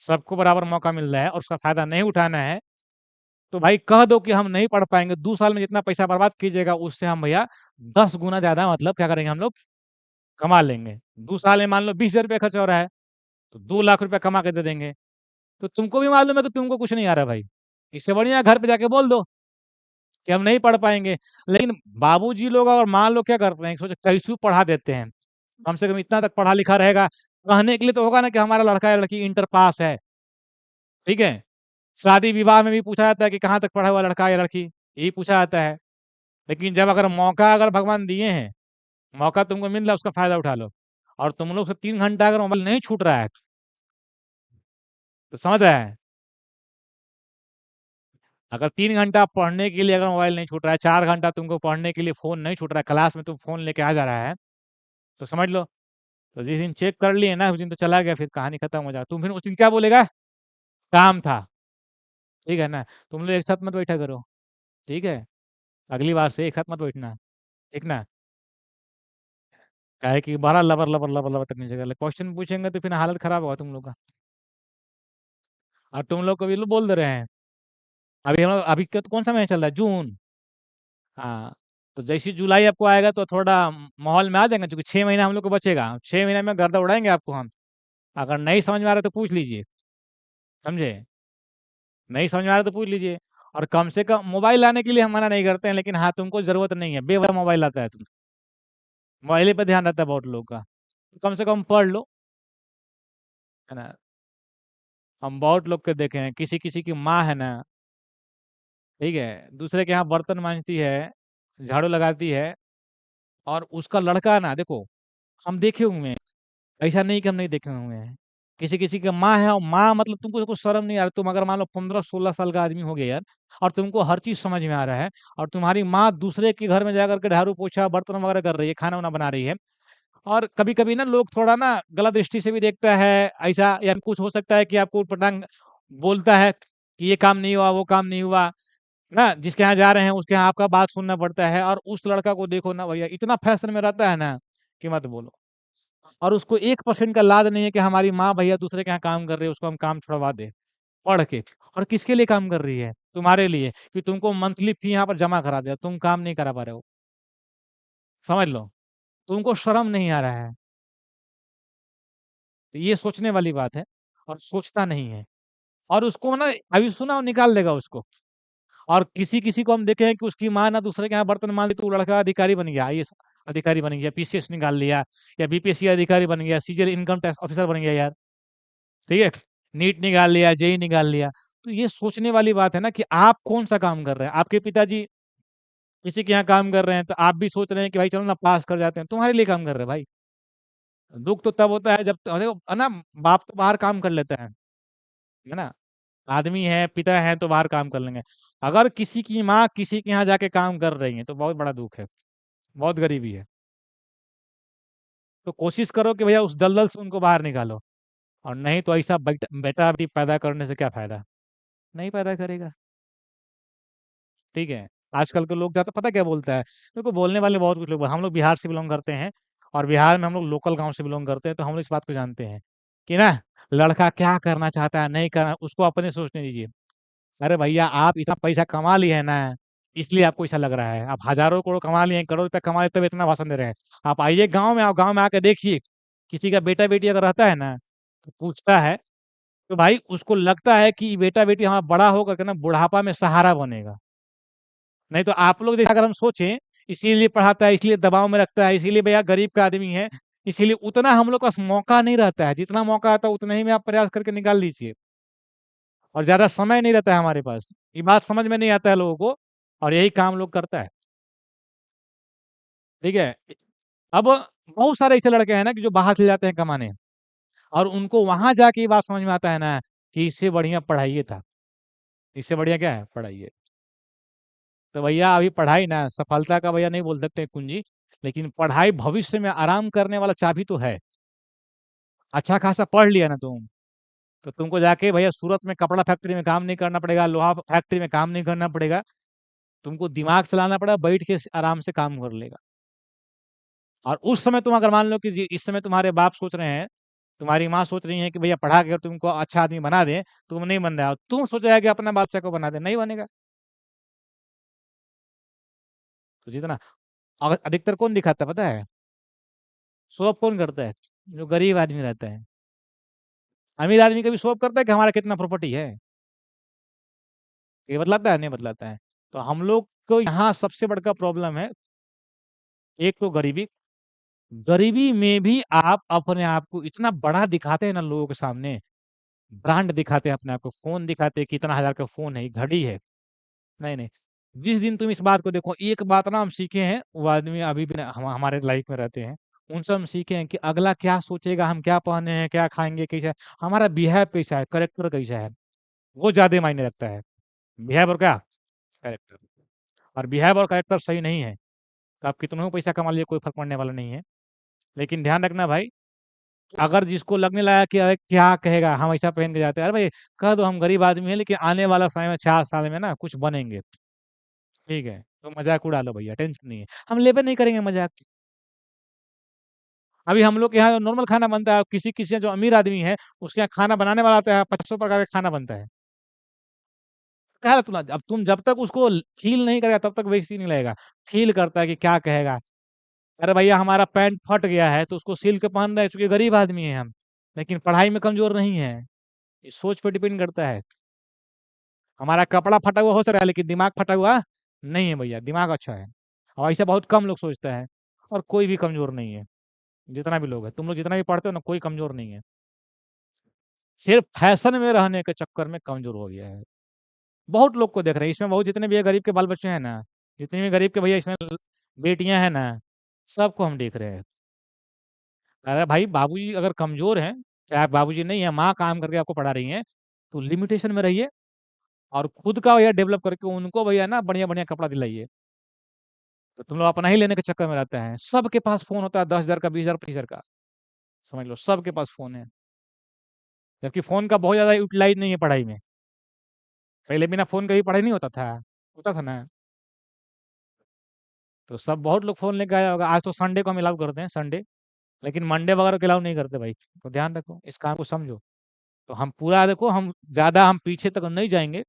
सबको बराबर मौका मिल रहा है और उसका फ़ायदा नहीं उठाना है, तो भाई कह दो कि हम नहीं पढ़ पाएँगे, 2 साल में जितना पैसा बर्बाद कीजिएगा उससे हम भैया 10 गुना ज़्यादा मतलब क्या करेंगे हम लोग कमा लेंगे। 2 साल में मान लो 20,000 रुपए खर्च हो रहा है, तो 2 लाख रुपए कमा के दे देंगे। तो तुमको भी मालूम है कि तुमको कुछ नहीं आ रहा भाई। इससे बढ़िया घर पे जाके बोल दो कि हम नहीं पढ़ पाएँगे। लेकिन बाबूजी लोग और माँ लोग क्या करते हैं, सोचो कैसे पढ़ा देते हैं। कम से कम इतना तक पढ़ा लिखा रहेगा, कहने के लिए तो होगा ना कि हमारा लड़का या लड़की इंटर पास है, ठीक है? शादी-विवाह में भी पूछा जाता है कि कहाँ तक पढ़ा हुआ लड़का या लड़की, यही पूछा जाता है। लेकिन जब अगर मौका अगर भगवान दिए हैं, मौका तुमको मिल रहा है उसका फ़ायदा उठा लो। और तुम लोग से 3 घंटा अगर मोबाइल नहीं छूट रहा है, तो समझ रहे हैं? अगर 3 घंटा पढ़ने के लिए अगर मोबाइल नहीं छूट रहा है, 4 घंटा तुमको पढ़ने के लिए फ़ोन नहीं छूट रहा है, क्लास में तुम फ़ोन लेके आ जा रहा है, तो समझ लो, तो जिस दिन चेक कर लिए ना, उस दिन तो चला गया फिर कहानी खत्म हो जाए। तुम फिर उस दिन क्या बोलेगा? काम था, ठीक है ना? तुम लोग एक साथ मत बैठा करो, ठीक है? अगली बार से एक साथ मत बैठना, ठीक ना? क्या है कि बड़ा लबर तक नीचे कर क्वेश्चन पूछेंगे तो फिर हालत खराब होगा तुम लोग का। और तुम लोग को भी लोग बोल दे रहे हैं, अभी हम लोग अभी क कौन-सा महीना चल रहा है? जून। हाँ, तो जैसे ही जुलाई आपको आएगा तो थोड़ा माहौल में आ जाएँगे क्योंकि 6 महीना हम लोग को बचेगा। 6 महीने में गर्दा उड़ाएँगे आपको हम। अगर नहीं समझ में आ रहा है तो पूछ लीजिए, समझे? नहीं समझ में आ रहा है तो पूछ लीजिए। और कम से कम मोबाइल लाने के लिए हम मना नहीं करते हैं, लेकिन हाँ, तुमको ज़रूरत नहीं है, बेवजह मोबाइल लाता है तुम। मोबाइल ही पे ध्यान रहता है बहुत लोगों का। कम से कम पढ़ लो, है ना? हम बहुत लोग के देखे हैं, किसी-किसी की माँ है ना ठीक है? दूसरे के यहाँ बर्तन माँजती है, झाड़ू लगाती है और उसका लड़का ना देखो, हम देखे हुए हैं, ऐसा नहीं कि हम नहीं देखे हुए हैं। किसी-किसी की माँ है और माँ मतलब तुमको कुछ शर्म नहीं आ रहा, तुम अगर मान लो 15-16 साल का आदमी हो गया यार और तुमको हर चीज़ समझ में आ रहा है और तुम्हारी माँ दूसरे के घर में जाकर के झाड़ू-पोछा, बर्तन वगैरह कर रही है, खाना-वाना बना रही है और कभी-कभी ना लोग थोड़ा ना गलत दृष्टि से भी देखता है, ऐसा या कुछ हो सकता है कि आपको ऊट-पटांग बोलता है कि ये काम नहीं हुआ, वो काम नहीं हुआ, ना? जिसके यहाँ जा रहे हैं उसके यहाँ आपका बात सुनना पड़ता है और उस लड़का को देखो ना भैया इतना फैशन में रहता है ना, कि मत बोलो। और उसको 1% का लाज नहीं है कि हमारी माँ भैया दूसरे के यहाँ काम कर रही है, उसको हम काम छुड़वा दें, पढ़ के। और किसके लिए काम कर रही है? तुम्हारे लिए, कि तुमको मंथली फी यहाँ पर जमा करा दिया, तुम काम नहीं करा पा रहे हो। समझ लो, तुमको शर्म नहीं आ रहा है। तो ये सोचने वाली बात है और सोचता नहीं है। और उसको ना अभी सुना निकाल देगा उसको। और किसी-किसी को हम देखे हैं कि उसकी माँ ना दूसरे के यहाँ बर्तन माँज दी तो वो लड़का अधिकारी बन गया, आईएएस अधिकारी बन गया, पीसीएस निकाल लिया या बीपीएससी अधिकारी बन गया, सीजल इनकम टैक्स ऑफिसर बन गया यार, ठीक है? नीट निकाल लिया, जेईई निकाल लिया। तो ये सोचने वाली बात है ना कि आप कौन-सा काम कर रहे हैं? आपके पिताजी किसी के यहाँ काम कर रहे हैं, तो आप भी सोच रहे हैं कि भाई चलो ना पास कर जाते हैं, तुम्हारे लिए काम कर रहे हैं भाई। दुःख तो तब होता है जब देखो है ना, बाप तो बाहर काम कर लेता है ना? आदमी है, पिता हैं तो बाहर काम कर लेंगे। अगर किसी की माँ किसी के यहाँ जाके काम कर रही है, तो बहुत बड़ा दुःख है, बहुत गरीबी है। तो कोशिश करो कि भैया उस दलदल से उनको बाहर निकालो और नहीं तो ऐसा बेटा-बेटी पैदा करने से क्या फ़ायदा? नहीं पैदा करेगा, ठीक है? आजकल के लोग ज़्यादा पता क्या बोलता है? देखो बोलने वाले बहुत कुछ लोग हम लोग बिहार से बिलॉन्ग करते हैं और बिहार में हम लोग लोकल गाँव से बिलॉन्ग करते हैं, तो हम लोग इस बात को जानते हैं कि ना लड़का क्या करना चाहता है, नहीं करना उसको अपने सोचने दीजिए। अरे भैया आप इतना पैसा कमा लिए हैं ना, इसलिए आपको ऐसा लग रहा है। आप हज़ारों करोड़ कमा लिए हैं, करोड़ रुपए कमा लिए तब इतना भाषण दे रहे हैं। आप आइए गाँव में आओ, गाँव में आके देखिए, किसी का बेटा-बेटी अगर रहता है ना, तो पूछता है, तो भाई उसको लगता है कि बेटा-बेटी हमारा बड़ा होकर के ना बुढ़ापा में सहारा बनेगा। नहीं तो आप लोग जैसा अगर हम सोचें, इसीलिए पढ़ाता है, इसलिए दबाव में रखता है, इसीलिए भैया गरीब का आदमी है, इसीलिए उतना हम लोग के पास मौका नहीं रहता है। जितना मौका आता है उतना ही में आप प्रयास करके निकाल लीजिए। और ज़्यादा समय नहीं रहता है हमारे पास। ये बात समझ में नहीं आता है लोगों को और यही काम लोग करता है, ठीक है? अब बहुत सारे ऐसे लड़के हैं ना कि जो बाहर चले जाते हैं कमाने और उनको वहाँ जाके ये बात समझ में आता है ना कि इससे बढ़िया पढ़ाइए था। इससे बढ़िया क्या है? पढ़ाइए। तो भैया अभी पढ़ाई ना सफलता का भैया नहीं बोल सकते कुंजी, लेकिन पढ़ाई भविष्य में आराम करने वाला चाबी तो है। अच्छा खासा पढ़ लिया ना तुम, तो तुमको जाके भैया सूरत में कपड़ा फैक्ट्री में काम नहीं करना पड़ेगा, लोहा फैक्ट्री में काम नहीं करना पड़ेगा। तुमको दिमाग चलाना पड़ेगा, बैठ के आराम से काम कर लेगा। और उस समय तुम अगर मान लो कि जी इस समय तुम्हारे बाप सोच रहे हैं, तुम्हारी माँ सोच रही है कि भैया पढ़ा के तुमको अच्छा आदमी बना दें, तुम नहीं बन रहे हो। तुम सोचा है कि अपना बादशाह को बना दें, नहीं बनेगा। तो जितना अधिकतर कौन दिखाता है पता है? शो ऑफ कौन करता है? जो गरीब आदमी रहता है। अमीर आदमी कभी शो ऑफ करता है कि हमारा कितना प्रॉपर्टी है? ये बतलाता है? नहीं बतलाता है। तो हम लोग को यहाँ सबसे बड़का प्रॉब्लम है, एक तो गरीबी, गरीबी में भी आप अपने आप को इतना बड़ा दिखाते हैं ना लोगों के सामने, ब्रांड दिखाते हैं अपने आप को, फ़ोन दिखाते हैं कि इतना हज़ार का फ़ोन है, घड़ी है। नहीं, नहीं। जिस दिन तुम इस बात को देखो, एक बात ना हम सीखे हैं, वो आदमी अभी भी ना हमारे लाइफ़ में रहते हैं। उनसे हम सीखे हैं कि अगला क्या सोचेगा, हम क्या पहने हैं, क्या खाएँगे, कैसा है, हमारा बिहेव कैसा है, कैरेक्टर कैसा है, वो ज़्यादा मायने रखता है। बिहेव और क्या? कैरेक्टर। और बिहेव और कैरेक्टर सही नहीं है, तो आप कितना ही पैसा कमा लीजिए, कोई फ़र्क पड़ने वाला नहीं है। लेकिन ध्यान रखना भाई, अगर जिसको लगने लगा कि अरे क्या कहेगा, हम ऐसा पहन के जाते हैं, अरे भाई कह दो हम गरीब आदमी हैं, लेकिन आने वाला समय में 4 साल में ना कुछ बनेंगे। ठीक है, तो मज़ाक उड़ा लो भैया, टेंशन नहीं है। हम लेबे नहीं करेंगे मज़ाक। अभी हम लोग के यहाँ नॉर्मल खाना बनता है, किसी-किसी जो अमीर आदमी है, उसके यहाँ खाना बनाने वाला आता है, 500 प्रकार का खाना बनता है। कह रहा तुम अब तुम जब तक उसको फ़ील नहीं करेगा, तब तक वैसे ही नहीं लगेगा। फ़ील करता है कि क्या कहेगा? अरे भैया हमारा पैंट फट गया है, तो उसको सिल के पहन रहे हैं, चूँकि गरीब आदमी हैं हम, लेकिन पढ़ाई में कमज़ोर नहीं हैं। ये सोच पे डिपेंड करता है। हमारा कपड़ा फटा हुआ हो सकता है, लेकिन दिमाग फटा हुआ नहीं है भैया, दिमाग अच्छा है। और ऐसा बहुत कम लोग सोचते हैं और कोई भी कमज़ोर नहीं है, जितना भी लोग हैं। तुम लोग जितना भी पढ़ते हो ना, कोई कमज़ोर नहीं है। सिर्फ़ फैशन में रहने के चक्कर में कमज़ोर हो गया है। बहुत लोग को देख रहे हैं इसमें, बहुत जितने भी ये गरीब के बाल बच्चे हैं ना, जितने भी गरीब के भैया इसमें बेटियां हैं ना, सबको हम देख रहे हैं। अरे भाई बाबूजी अगर कमजोर हैं, चाहे आप बाबूजी नहीं है, माँ काम करके आपको पढ़ा रही हैं, तो लिमिटेशन में रहिए और खुद का भैया डेवलप करके उनको भैया ना बढ़िया बढ़िया कपड़ा दिलाइए। तो तुम लोग अपना ही लेने के चक्कर में रहते हैं। सबके पास फोन होता है, 10,000 का, 20,000, 25,000 का, समझ लो सबके पास फोन है। जबकि फोन का बहुत ज्यादा यूटिलाइज नहीं है पढ़ाई में। पहले बिना फोन के भी पढ़ाई नहीं होता था ना। तो सब बहुत लोग फोन लेके आया होगा। आज तो संडे को हम अलाउ करते हैं, संडे, लेकिन मंडे वगैरह को अलाउ नहीं करते भाई। तो ध्यान रखो, इस काम को समझो। तो हम पूरा देखो, हम ज्यादा हम पीछे तक नहीं जाएंगे।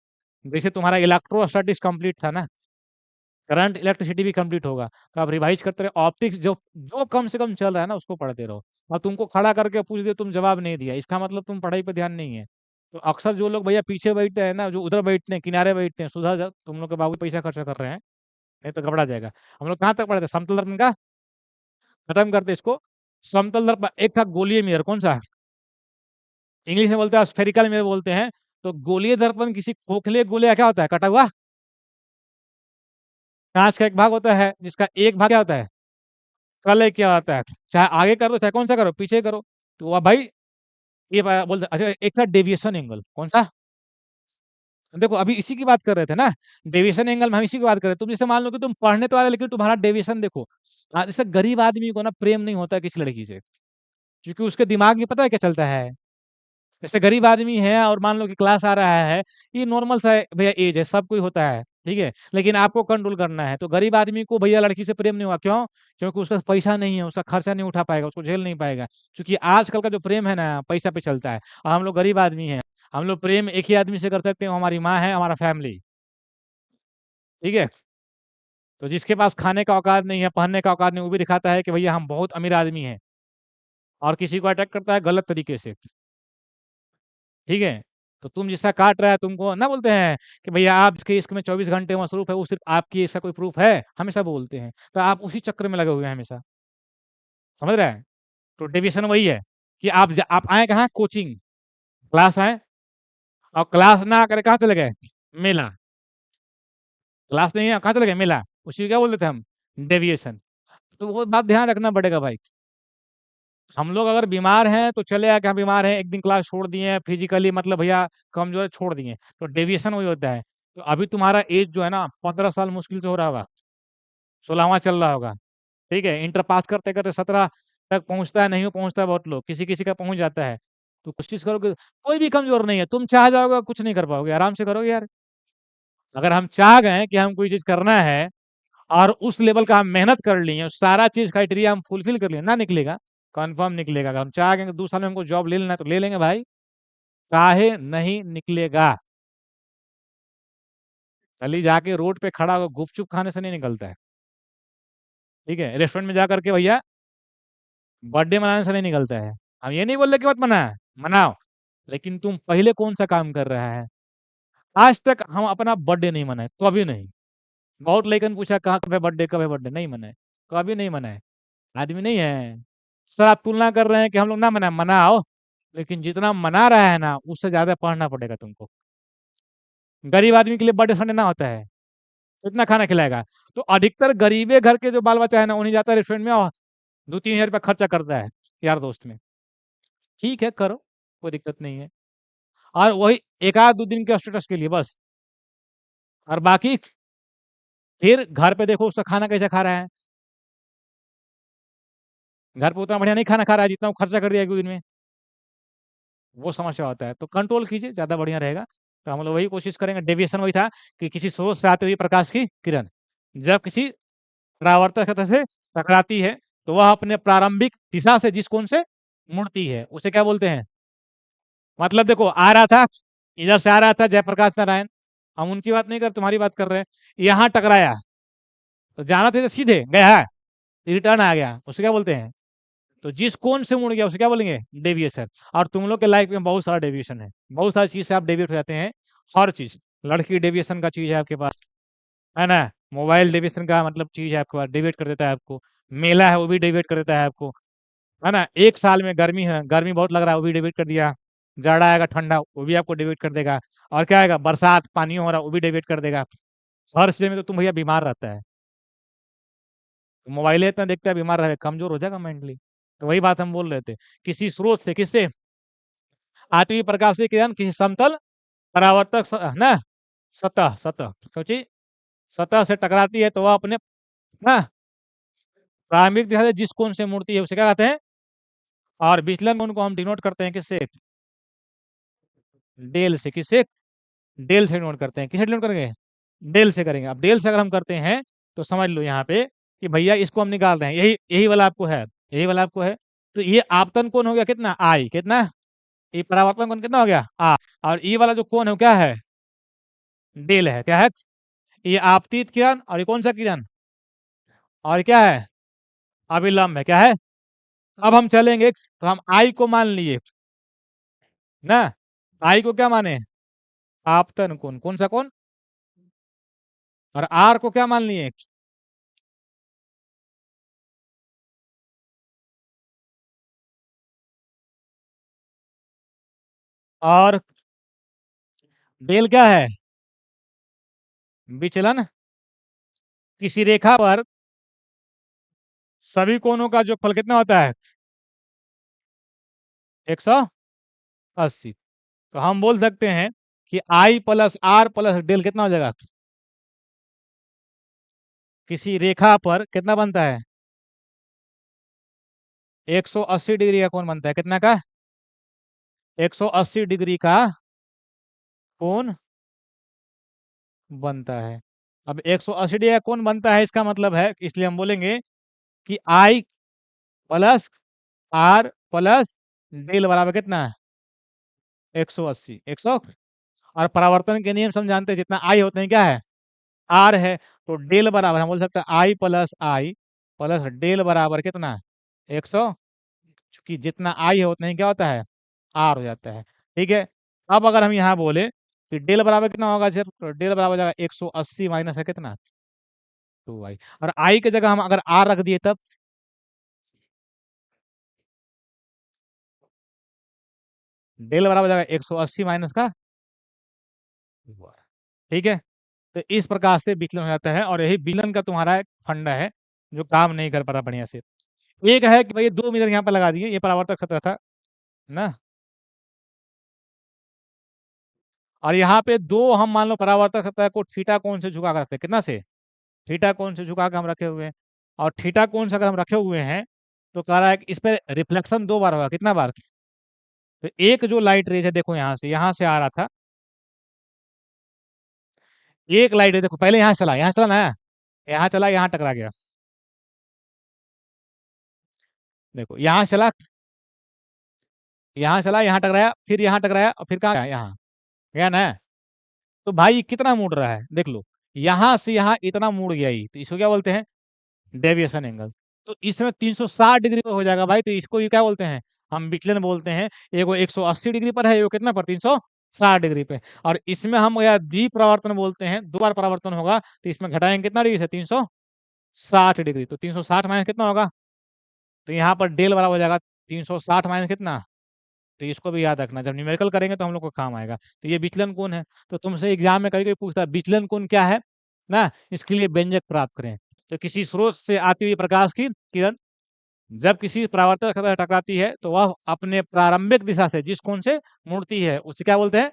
जैसे तुम्हारा इलेक्ट्रोस्टैटिक्स कंप्लीट था ना, करंट इलेक्ट्रिसिटी भी कंप्लीट होगा, तो आप रिवाइज करते रहे। ऑप्टिक्स जो जो कम से कम चल रहा है ना, उसको पढ़ते रहो। और तुमको खड़ा करके पूछ दिया, तुम जवाब नहीं दिया, इसका मतलब तुम पढ़ाई पे ध्यान नहीं है। तो अक्सर जो लोग भैया पीछे बैठते हैं ना, जो उधर बैठते हैं, किनारे बैठते हैं, सुधर जाओ, तुम लोग के बाबू पैसा खर्चा कर रहे हैं, नहीं तो घबरा जाएगा। हम लोग कहाँ तक पढ़े थे? समतल दर्पण का खत्म करते इसको। समतल दर्पण एक था गोलीय मिरर, कौन सा? इंग्लिश में बोलते हैं स्फेरिकल मिरर बोलते हैं। तो गोलीय दर्पण किसी खोखले गोले का क्या होता है? कटा हुआ कांच का एक भाग होता है, जिसका एक भाग क्या होता है? कलर क्या होता है? चाहे आगे कर दो, चाहे कौन सा करो, पीछे करो। तो वह भाई बोलते, अच्छा एक था डेविएशन एंगल, कौन सा? देखो अभी इसी की बात कर रहे थे ना, डेविएशन एंगल में हम इसी की बात कर रहे थे। तुम जैसे मान लो कि तुम पढ़ने तो आ रहे, लेकिन तुम्हारा डेविएशन देखो। जैसे गरीब आदमी को ना प्रेम नहीं होता किसी लड़की से, क्योंकि उसके दिमाग में पता है क्या चलता है। जैसे गरीब आदमी है और मान लो कि क्लास आ रहा है, ये नॉर्मल सा भैया एज है, सब कोई होता है, ठीक है, लेकिन आपको कंट्रोल करना है। तो गरीब आदमी को भैया लड़की से प्रेम नहीं हुआ, क्यों? क्योंकि उसका पैसा नहीं है, उसका खर्चा नहीं उठा पाएगा, उसको झेल नहीं पाएगा। क्योंकि आजकल का जो प्रेम है ना, पैसा पे चलता है। और हम लोग गरीब आदमी हैं, हम लोग प्रेम एक ही आदमी से कर सकते हैं, वो हमारी माँ है, हमारा फैमिली, ठीक है। तो जिसके पास खाने का औकात नहीं है, पहनने का औकात नहीं, वो भी दिखाता है कि भैया हम बहुत अमीर आदमी हैं, और किसी को अटैक करता है गलत तरीके से, ठीक है। तो तुम जिसका काट रहा है, तुमको ना बोलते हैं कि भैया आप इसके इश्क में 24 घंटे मसरूफ है, वो सिर्फ आपकी इसका कोई प्रूफ है? हमेशा बोलते हैं। तो आप उसी चक्कर में लगे हुए हैं हमेशा, समझ रहे हैं? तो डेविएशन वही है कि आप आए कहाँ? कोचिंग क्लास आए, और क्लास ना आकर कहाँ चले गए? मेला। क्लास नहीं है, कहाँ चले गए? मेला। उसी को क्या बोलते थे हम? डेविएशन। तो वो बात ध्यान रखना पड़ेगा भाई। हम लोग अगर बीमार हैं तो चले आके, हम बीमार हैं, एक दिन क्लास छोड़ दिए, फिजिकली मतलब भैया कमजोर है, छोड़ दिए, तो डेविएशन वही होता है। तो अभी तुम्हारा एज जो है ना, 15 साल मुश्किल से हो रहा होगा, 16वां चल रहा होगा, ठीक है। इंटर पास करते करते 17 तक पहुंचता है, नहीं पहुंचता है बहुत लोग, किसी किसी का पहुंच जाता है। तो कोशिश करोगे, कोई भी कमजोर नहीं है, तुम चाह जाओगे कुछ नहीं कर पाओगे, आराम से करोगे यार। अगर हम चाह गए कि हम कोई चीज करना है, और उस लेवल का हम मेहनत कर लिए, सारा चीज क्राइटेरिया हम फुलफिल कर लिए, ना निकलेगा, कंफर्म निकलेगा। अगर हम चाह गए कि 2 साल में हमको जॉब ले लेना है, तो ले लेंगे भाई, काहे नहीं निकलेगा। खाली जाके रोड पे खड़ा होकर गुपचुप खाने से नहीं निकलता है, ठीक है। रेस्टोरेंट में जा करके भैया बर्थडे मनाने से नहीं निकलता है। हम ये नहीं बोल रहे कि मत मनाओ, लेकिन तुम पहले कौन सा काम कर रहा है? आज तक हम अपना बर्थडे नहीं मनाए, कभी नहीं। बहुत लेकिन पूछा कहाँ कब है बर्थडे, कब है बर्थडे, नहीं मनाए, कभी नहीं मनाए। आदमी नहीं है। सर आप तुलना कर रहे हैं कि हम लोग ना मनाए, मनाओ, लेकिन जितना मना रहा है ना, उससे ज्यादा पढ़ना पड़ेगा तुमको। गरीब आदमी के लिए बर्थडे संडे ना होता है, कितना खाना खिलाएगा? तो अधिकतर गरीबे घर के जो बाल बच्चा है ना, उन्हीं जाता है रेस्टोरेंट में, और 2-3 हज़ार रुपया खर्चा करता है यार दोस्त में। ठीक है, करो, कोई दिक्कत नहीं है। और वही एक आध 2 दिन के स्टेटस के लिए बस। और बाकी फिर घर पे देखो उसका खाना कैसे खा रहा है। घर पे उतना बढ़िया नहीं खाना खा रहा है जितना वो खर्चा कर दिया 1-2 दिन में। वो समस्या होता है, तो कंट्रोल कीजिए, ज़्यादा बढ़िया रहेगा। तो हम लोग वही कोशिश करेंगे। डेविएशन वही था कि किसी स्रोत से आती हुई प्रकाश की किरण जब किसी परावर्तक सतह से टकराती है, तो वह अपने प्रारंभिक दिशा से जिस कोण से मुड़ती है, उसे क्या बोलते हैं? मतलब देखो, आ रहा था, इधर से आ रहा था जयप्रकाश नारायण, हम उनकी बात नहीं कर, तुम्हारी बात कर रहे हैं। यहाँ टकराया, तो जाना था तो सीधे गया, रिटर्न आ गया, उसे क्या बोलते हैं? तो जिस कोण से मुड़ गया, उसे क्या बोलेंगे? डेविएशन। और तुम लोग के लाइफ में बहुत सारा डेविएशन है, बहुत सारी चीज से आप डेविएट हो जाते हैं। हर चीज, लड़की डेविएशन का चीज है आपके पास, है ना। मोबाइल डेविएशन का मतलब चीज है आपके पास, डेविएट कर देता है आपको। मेला है, वो भी डेविएट कर देता है आपको, है ना। एक साल में गर्मी है, गर्मी बहुत लग रहा है, वो भी डेविएट कर दिया। जाड़ा आएगा, ठंडा, वो भी आपको डेबिट कर देगा। और क्या आएगा, बरसात, पानी हो रहा, वो भी डेबिट कर देगा। हर सीजन में तो तुम भैया बीमार रहता है, मोबाइल इतना देखता है, बीमार रहे, कमजोर हो जाएगा मेंटली। तो वही बात हम बोल रहे थे, किसी स्रोत से, किससे, आठवीं प्रकाश की किरण किसी समतल परावर्तक ना, सतह सतह सोचिए, सतह से टकराती है तो वह अपने ना प्रारंभिक दिशा से जिस कोण से मुड़ती है उसे क्या कहते हैं, और विचलन कोण को हम डिनोट करते हैं किससे, डेल से। किससे, डेल से डिनोट करते हैं। किसे डिनोट करेंगे, डेल से करेंगे। अब डेल से अगर हम करते हैं तो समझ लो यहाँ पे कि भैया इसको हम निकाल रहे हैं, यही यही वाला आपको है, यही वाला आपको है। तो ये आपतन कोण हो गया कितना, आई, कितना, ये परावर्तन कोण कितना हो गया, आ। और ये वाला जो कोण है वो क्या है, डेल है। क्या है, ये आपतित किरण, और ये कौन सा किरण, और क्या है, अभिलंब है। क्या है, अब हम चलेंगे तो हम आई को मान लिए ना, आई को क्या माने, आपतन कोण, कौन सा कोण, और आर को क्या मान लिए, और डेल क्या है, विचलन किसी रेखा पर सभी कोणों का जो फल कितना होता है, 180। तो हम बोल सकते हैं कि आई प्लस आर प्लस डेल कितना हो जाएगा, किसी रेखा पर कितना बनता है, 180 डिग्री का कोण बनता है। कितना का, 180 डिग्री का कोण बनता है। अब 180 डिग्री का कोण बनता है, इसका मतलब है, इसलिए हम बोलेंगे कि आई प्लस आर प्लस डेल बराबर कितना है, 180। 100। और परावर्तन के नियम से हम जानते हैं, जितना आई होते हैं क्या है, आर है। तो डेल बराबर हम बोल सकते हैं आई प्लस डेल बराबर कितना, 100। चूंकि जितना आई है उतना ही क्या होता है, आर हो जाता है। ठीक है। अब अगर हम यहाँ बोले कि डेल बराबर कितना होगा सर, तो डेल बराबर हो जाएगा 180 माइनस है कितना, 2 आई। और आई की जगह हम अगर आर रख दिए तब, डेल बराबर हो जाएगा 180 माइनस का 2। ठीक है। तो इस प्रकार से विचलन हो जाता है, और यही विचलन का तुम्हारा एक फंडा है जो काम नहीं कर पा रहा बढ़िया से। एक है कि भाई 2 मीटर यहाँ पर लगा दिए, ये परावर्तक सतह था ना, और यहाँ पे दो हम मान लो परावर्तक सतह को थीटा कोण से झुका कर रखते हैं। कितना से, थीटा कोण से झुका के हम रखे हुए हैं। और थीटा कोण से अगर हम रखे हुए हैं तो कह रहा है कि इस पे रिफ्लेक्शन 2 बार होगा। कितना बार, तो एक जो लाइट रेज है देखो यहाँ से आ रहा था, एक लाइट रेज देखो पहले यहाँ चला ना, यहाँ चला, यहाँ टकरा गया। देखो यहाँ चला, यहाँ चला, यहाँ टकराया, फिर यहाँ टकराया, और फिर कहाँ गया, यहाँ गया ना। तो भाई कितना मुड़ रहा है देख लो, यहाँ से यहाँ इतना मुड़ गया ही, तो इसको क्या बोलते हैं, डेविएशन एंगल। तो इसमें 360 डिग्री पे हो जाएगा भाई, तो इसको ये क्या बोलते हैं, हम विचलन बोलते हैं। एगो 180 डिग्री पर है, एगो कितना पर, 360 डिग्री पे। और इसमें हम या द्विपरावर्तन बोलते हैं, 2 बार परावर्तन होगा, तो इसमें घटाएंगे कितना डिग्री से, 360 डिग्री। तो 360 माइनस कितना होगा, तो यहाँ पर डेल बराबर हो जाएगा 360 माइनस कितना। तो इसको भी याद रखना, जब न्यूमेरिकल करेंगे तो हम लोग को काम आएगा। तो ये विचलन कोण है। तो तुमसे एग्जाम में कभी कभी पूछता है विचलन कोण क्या है ना, इसके लिए व्यंजक प्राप्त करें। तो किसी स्रोत से आती हुई प्रकाश की किरण जब किसी परावर्तक सतह से टकराती है तो वह अपने प्रारंभिक दिशा से जिस कोण से मुड़ती है उसे क्या बोलते हैं,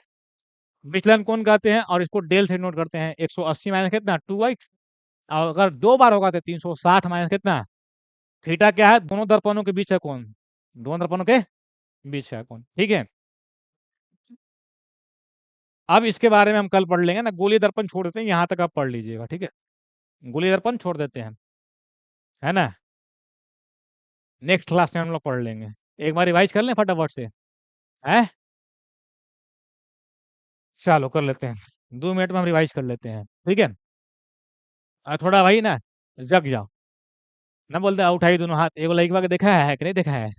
विचलन कोण कहते हैं। और इसको डेल से नोट करते हैं, 180 माइनस कितना, 2y। और अगर 2 बार होगा तो 360 माइनस कितना, थीटा क्या है, दोनों दर्पणों के बीच है कोण, दोनों दर्पणों के बीच है कोण। ठीक है। अब इसके बारे में हम कल पढ़ लेंगे ना, गोलीय दर्पण छोड़ देते हैं, यहाँ तक आप पढ़ लीजिएगा। ठीक है, गोलीय दर्पण छोड़ देते हैं, है ना, नेक्स्ट क्लास में हम लोग पढ़ लेंगे। एक बार रिवाइज कर लें फटाफट से, है, चलो कर लेते हैं, 2 मिनट में हम रिवाइज कर लेते हैं। ठीक है। थोड़ा भाई ना जग जाओ, ना बोलते उठाई दोनों हाथ, एगो लड़का के देखा है कि नहीं देखा है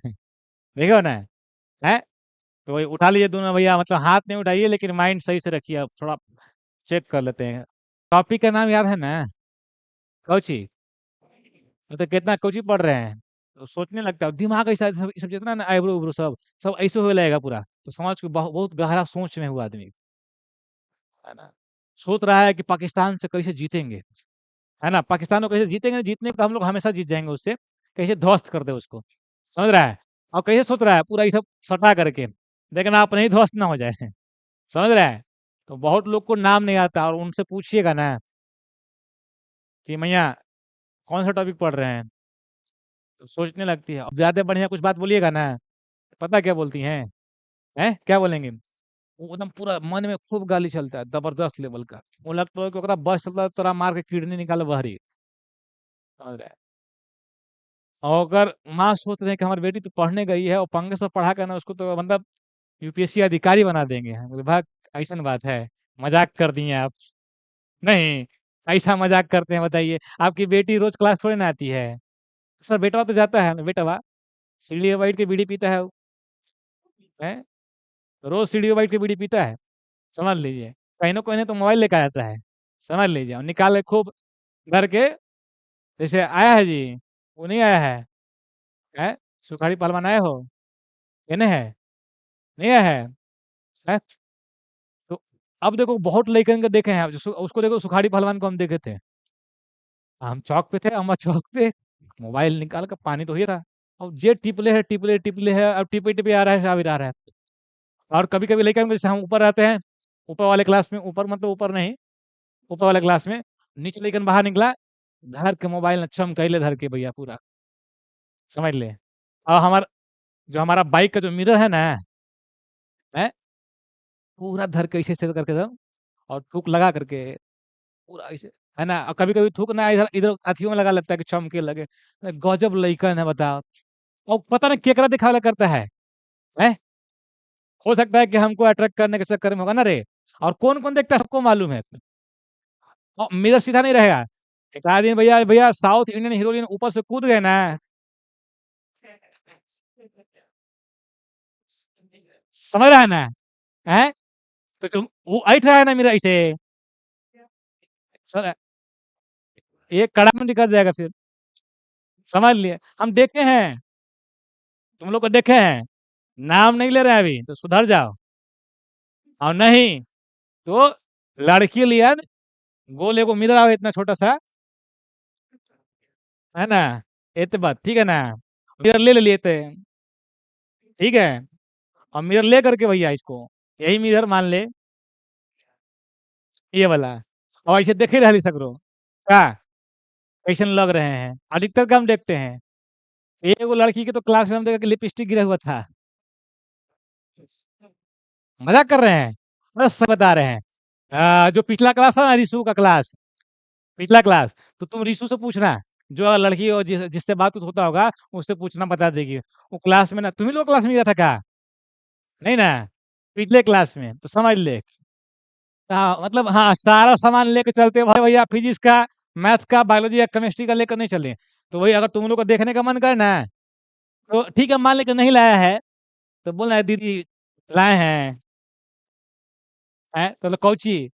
देखो ना, है, तो वही उठा लीजिए दोनों भैया, मतलब हाथ नहीं उठाइए लेकिन माइंड सही से रखिए। अब थोड़ा चेक कर लेते हैं, टॉपिक का नाम याद है ना, कौची, मतलब कितना कौची पढ़ रहे हैं, तो सोचने लगता है दिमाग ऐसा, सब सब जितना ना आईब्रो उब्रो सब सब ऐसे हो लगेगा पूरा। तो समझ के बहुत गहरा सोच में है वो आदमी, है ना? सोच रहा है कि पाकिस्तान से कैसे जीतेंगे, है ना? पाकिस्तान को कैसे जीतेंगे, जीतने का हम लोग हमेशा जीत जाएँगे उससे, कैसे ध्वस्त कर दें उसको, समझ रहा है? और कैसे सोच रहा है पूरा ये सब सटा करके, लेकिन अपने ही ध्वस्त ना हो जाए, समझ रहा है? तो बहुत लोग को नाम नहीं आता और उनसे पूछिएगा ना कि भैया कौन सा टॉपिक पढ़ रहे हैं, तो सोचने लगती है। अब ज़्यादा बढ़िया कुछ बात बोलिएगा ना, पता क्या बोलती हैं? हैं? क्या बोलेंगी? वो एकदम पूरा मन में खूब गाली चलता है, ज़बरदस्त लेवल का। वो लगता है कि ओकरा बस चलता है तोरा मार के किडनी निकाल बहरी, समझ रहे हैं? और अगर माँ सोच रहे हैं कि हमारी बेटी तो पढ़ने गई है और पंगे से पढ़ा कर ना उसको तो मतलब यूपीएससी अधिकारी बना देंगे। हम बोले भाग ऐसन बात है, मज़ाक कर दिए आप। नहीं, ऐसा मज़ाक करते हैं बताइए? आपकी बेटी रोज़ क्लास थोड़ी ना आती है। सर बेटवा तो जाता है, बेटवा सीढ़ी पे बैठ के बीड़ी पीता है वो, हैं? रोज़ सीढ़ी पे बैठ के बीड़ी पीता है, समझ लीजिए। कहीं न कहीं तो मोबाइल लेके आ जाता है, समझ लीजिए और निकाल के खूब धर के जैसे आया है जी, वो नहीं आया है, हैं? सुखाड़ी पहलवान आए हो? केने है? नहीं आया है? हैं? तो अब देखो बहुत लइकन के देखे हैं अब उसको देखो सुखाड़ी पहलवान को हम देखे थे। हम चौक पे थे, अम्मा चौक पे, मोबाइल निकाल के पानी तो ये था। अब जे टिपले है, अब टिपे-टिपे आ रहा है, साबिर आ रहा है। और कभी-कभी लइका में जैसे हम ऊपर रहते हैं, ऊपर वाले क्लास में ऊपर मतलब ऊपर नहीं, ऊपर वाले क्लास में, नीचे लइकन बाहर निकला, धर के मोबाइल न चमकइले धर के भैया पूरा, समझ ले। और जो हमारा बाइक का जो मिरर है ना, हैं, पूरा धर के ऐसे-ऐसे करके एकदम और थूक लगा करके पूरा ऐसे, है ना? और कभी-कभी थूक ना इधर इधर अथियों में लगा लेता है कि चमके लगे। गज़ब लइकन है बताओ। और पता नहीं केकरा दिखावे ला करता है, हैं? हो सकता है कि हमको अट्रैक्ट करने के चक्कर में होगा ना रे! और कौन-कौन देखता है सबको मालूम है। मिरर सीधा नहीं रहेगा। एक आदमी भैया भैया साउथ इंडियन हीरोइन ऊपर से कूद गए ना, समझ रहा है ना? हैं? तो तुम वो ऐठ रहा है ना मेरा ऐसे, सर एक कड़ाक में निकल जाएगा फिर, समझ लिए। हम देखे हैं, तुम लोग को देखे हैं, नाम नहीं ले रहे हैं अभी, तो सुधर जाओ और नहीं तो लड़की लियन गोल एगो मिरर आवे इतना छोटा-सा, है ना? एते बात, ठीक है ना? मिरर ले लिए थे, ठीक है? और मिरर ले करके भैया इसको, यही मिरर मान ले, ये वाला और ऐसे देखे रहली सगरो, का कैसन लग रहे हैं। अधिकतर का हम देखते हैं। एगो लड़की के तो क्लास में हम देखा कि लिपस्टिक गिरा हुआ था। मज़ाक कर रहे हैं? बस सच बता रहे हैं। जो पिछला क्लास था ना रिशु का क्लास, पिछला क्लास, तो तुम रिशु से पूछना, जो लड़की और जिससे बात-वूत होता होगा, उससे पूछना बता देगी। वो क्लास में ना तुम ही लोग क्लास में गया था क्या? नहीं ना? पिछले क्लास में, तो समझ ले। हाँ, मतलब हाँ, सारा सामान लेके चलते भाई भैया फिजिक्स का, मैथ्स का, बायोलॉजी या केमिस्ट्री का लेकर नहीं चले। तो वही अगर तुम लोग को देखने का मन करे ना, तो ठीक है मान लें कि नहीं लाया है, तो बोलना है दीदी लाए हैं? तो कौची?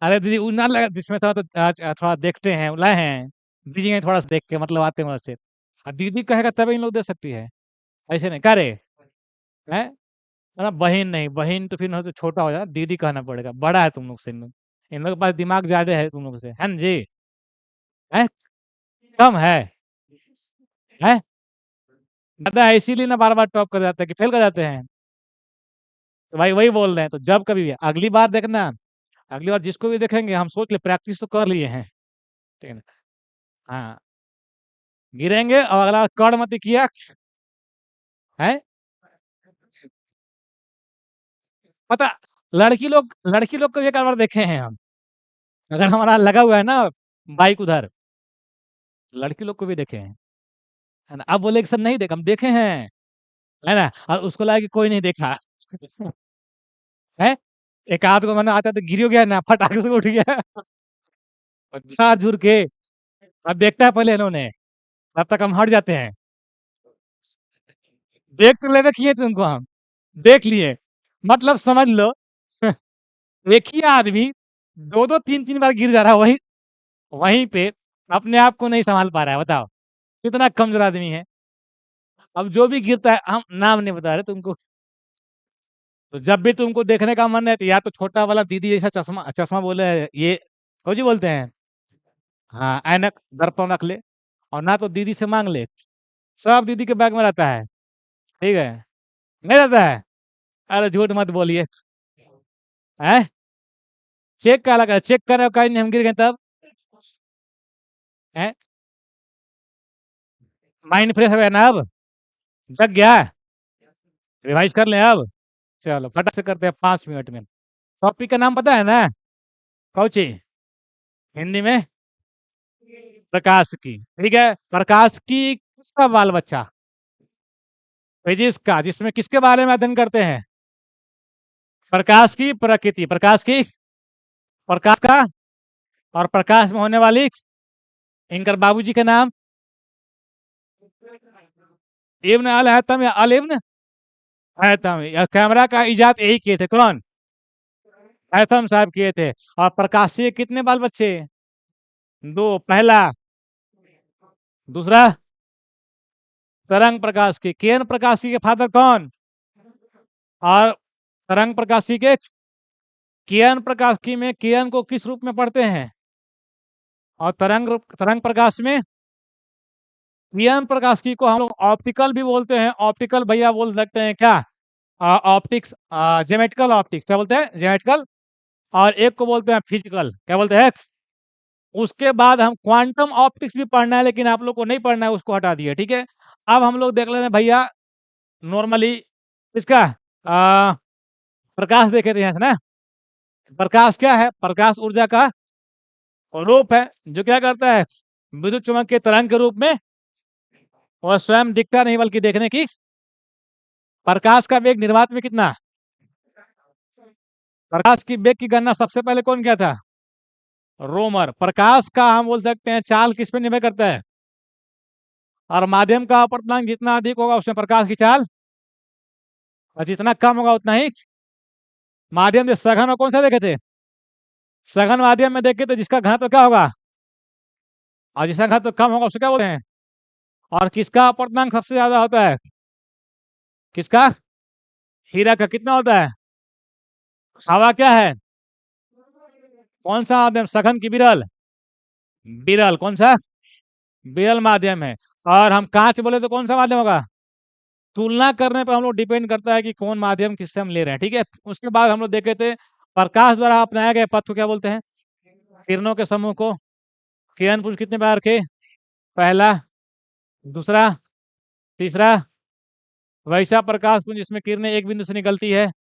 अरे दीदी उ ना लगा जिसमें थोड़ा तो आज थोड़ा देखते हैं, लाए हैं, दीजिए थोड़ा-सा देख के मतलब आते हैं वहाँ से। दीदी कहेगा तभी इन लोग दे सकती है, ऐसे नहीं, का रे? हैं? बहिन नहीं, बहिन तो फिर तो छोटा हो जाएगा, दीदी कहना पड़ेगा, बड़ा है तुम लोग से इन लोग के पास दिमाग ज़्यादा है तुम लोग से, है ना जी? हैं? कम है? हैं? ज़्यादा है इसीलिए ना बार-बार टॉप कर जाते हैं कि फेल कर जाते हैं। तो भाई वही बोल रहे हैं, तो जब कभी भी अगली बार देखना, अगली बार जिसको भी देखेंगे हम सोच ले प्रैक्टिस तो कर लिए हैं, ठीक है ना? हाँ, गिरेंगे और अगला कड़ मत किया, हैं? पता लड़की लोग को भी एक बार देखे हैं हम, अगर हमारा लगा हुआ है ना बाइक उधर, लड़की लोग को भी देखे हैं, है ना? अब बोले कि सर नहीं देखा, हम देखे हैं, है ना? और उसको लगा कि कोई नहीं देखा, हैं? एक आध को मैंने आता तो गिर गया ना, फटाक से उठ गया और झाड़-झूर के अब देखता है पहले इन्होंने, तब तक हम हट जाते हैं। देख तो लेवे किए तुमको हम, देख लिए, मतलब समझ लो एक ही आदमी 2-2 3-3 बार गिर जा रहा है वहीं वहीं पे, अपने आप को नहीं सँभाल पा रहा है, बताओ, कितना कमज़ोर आदमी है। अब जो भी गिरता है हम नाम नहीं बता रहे तुमको, तो जब भी तुमको देखने का मन है तो या तो छोटा वाला दीदी जैसा चश्मा चश्मा बोले ये कौन जी बोलते हैं, हाँ ऐनक दर्पण रख ले, और ना तो दीदी से मांग ले। सब दीदी के बैग में रहता है, ठीक है, नहीं रहता है। अरे झूठ मत बोलिए, हैं? चेक का लगा, चेक करे कहीं नहीं हम गिर गए तब, हैं? माइंड फ्रेश हो गया ना अब, जग गया, रिवाइज कर लें अब। चलो फटाक से करते हैं 5 मिनट में। टॉपिक का नाम पता है ना, कौची हिंदी में, प्रकाश की, ठीक है। प्रकाश की किसका बाल बच्चा, फिजिक्स का, जिसमें किसके बारे में अध्ययन करते हैं, प्रकाश की प्रकृति, प्रकाश की, प्रकाश का, और प्रकाश में होने वाली इनकर बाबूजी के नाम, इब्न अल हैतम या अल इब्न हैतम। या कैमरा का इजाद यही किए थे, कौन, हैतम साहब किए थे। और प्रकाश के कितने बाल बच्चे, दो, पहला, दूसरा, तरंग प्रकाश की, किरण प्रकाश की के फादर कौन, और तरंग प्रकाशी के, किरण प्रकाशी में किरण को किस रूप में पढ़ते हैं, और तरंग प्रकाश में किरण प्रकाशी को हम लोग ऑप्टिकल भी बोलते हैं, ऑप्टिकल भैया बोल सकते हैं क्या, ऑप्टिक्स, ज्योमेट्रिकल ऑप्टिक्स क्या बोलते हैं, ज्योमेट्रिकल। और एक को बोलते हैं फिजिकल, क्या बोलते हैं। उसके बाद हम क्वांटम ऑप्टिक्स भी पढ़ना है, लेकिन आप लोग को नहीं पढ़ना है, उसको हटा दिए, ठीक है। अब हम लोग देख लेते हैं भैया नॉर्मली इसका प्रकाश देखे थे यहाँ से ना। प्रकाश क्या है, प्रकाश ऊर्जा का रूप है जो क्या करता है, विद्युत चुम्बकीय तरंग के रूप में, और स्वयं दिखता नहीं बल्कि देखने की। प्रकाश का वेग निर्वात में कितना, प्रकाश की वेग की गणना सबसे पहले कौन किया था, रोमर। प्रकाश का हम बोल सकते हैं चाल किस पे निर्भर करता है, और माध्यम का अपवर्तनांक जितना अधिक होगा उसमें प्रकाश की चाल, और जितना कम होगा उतना ही माध्यम। जो सघन और कौन सा देखे थे, सघन माध्यम में देखे तो जिसका घनत्व क्या होगा, और जिसका घनत्व कम होगा उसे क्या बोलते हैं। और किसका अपवर्तनांक सबसे ज्यादा होता है, किसका, हीरा का कितना होता है। हवा क्या है, कौन सा माध्यम, सघन की विरल, विरल, कौन सा, विरल माध्यम है। और हम कांच बोले तो कौन सा माध्यम होगा, तुलना करने पर हम लोग डिपेंड करता है कि कौन माध्यम किससे हम ले रहे हैं, ठीक है। उसके बाद हम लोग देखे थे प्रकाश द्वारा अपनाए गए पथ को क्या बोलते हैं, किरणों के समूह को। किरण पुंज कितने प्रकार के, पहला, दूसरा, तीसरा। वैसा प्रकाश पुंज जिसमें किरणें एक बिंदु से निकलती है,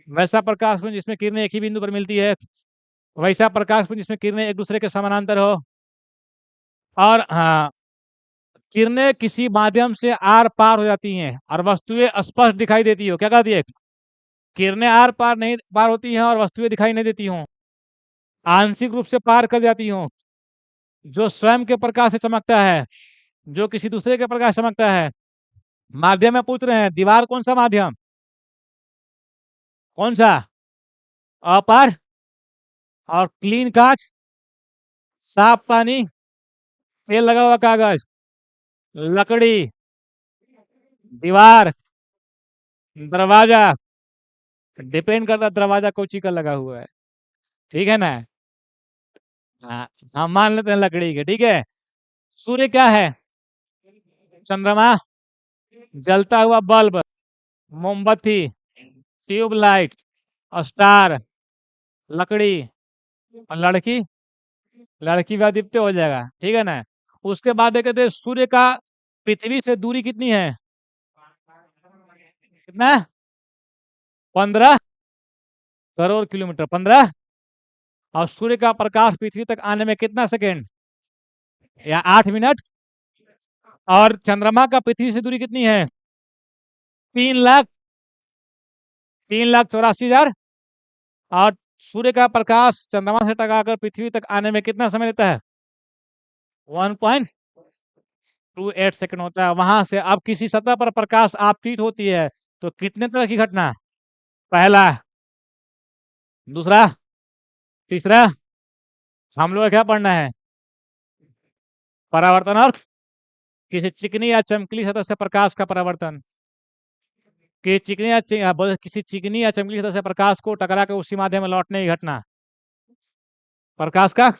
वैसा प्रकाश पुंज जिसमें किरणें एक ही बिंदु पर मिलती है, वैसा प्रकाश पुंज जिसमें किरणें एक दूसरे के समानांतर हो, और हाँ, किरणें किसी माध्यम से आर पार हो जाती हैं और वस्तुएं स्पष्ट दिखाई देती हो, क्या कहती है, किरणें आर पार नहीं पार होती हैं और वस्तुएं दिखाई नहीं देती हों, आंशिक रूप से पार कर जाती हों। जो स्वयं के प्रकाश से चमकता है, जो किसी दूसरे के प्रकाश से चमकता है। माध्यम में पूछ रहे हैं, दीवार कौन सा माध्यम, कौन सा, अपार, और क्लीन कांच, साफ पानी, तेल लगा हुआ कागज, लकड़ी, दीवार, दरवाजा, डिपेंड करता है दरवाजा कोची का लगा हुआ है, ठीक है ना। हाँ, हम मान लेते हैं लकड़ी के, ठीक है। सूर्य क्या है, चंद्रमा, जलता हुआ बल्ब, मोमबत्ती, ट्यूबलाइट, स्टार, लकड़ी, और लड़की, लड़की भी आदित्य हो जाएगा, ठीक है ना। उसके बाद देखे थे सूर्य का पृथ्वी से दूरी कितनी है, कितना, 15 करोड़ किलोमीटर, 15। और सूर्य का प्रकाश पृथ्वी तक आने में कितना सेकेंड, या 8 मिनट। और चंद्रमा का पृथ्वी से दूरी कितनी है, 3 लाख, 3,84,000। और सूर्य का प्रकाश चंद्रमा से टकराकर पृथ्वी तक आने में कितना समय लेता है, 1.28 सेकंड होता है। वहां से अब किसी सतह पर प्रकाश आपतित होती है तो कितने तरह की घटना, पहला, दूसरा, तीसरा। हम लोग को क्या पढ़ना है, परावर्तन और किसी चिकनी या चमकीली सतह से प्रकाश का परावर्तन। कि चिकनी या किसी चिकनी या चमकीली सतह से प्रकाश को टकरा के उसी माध्यम में लौटने की घटना। प्रकाश का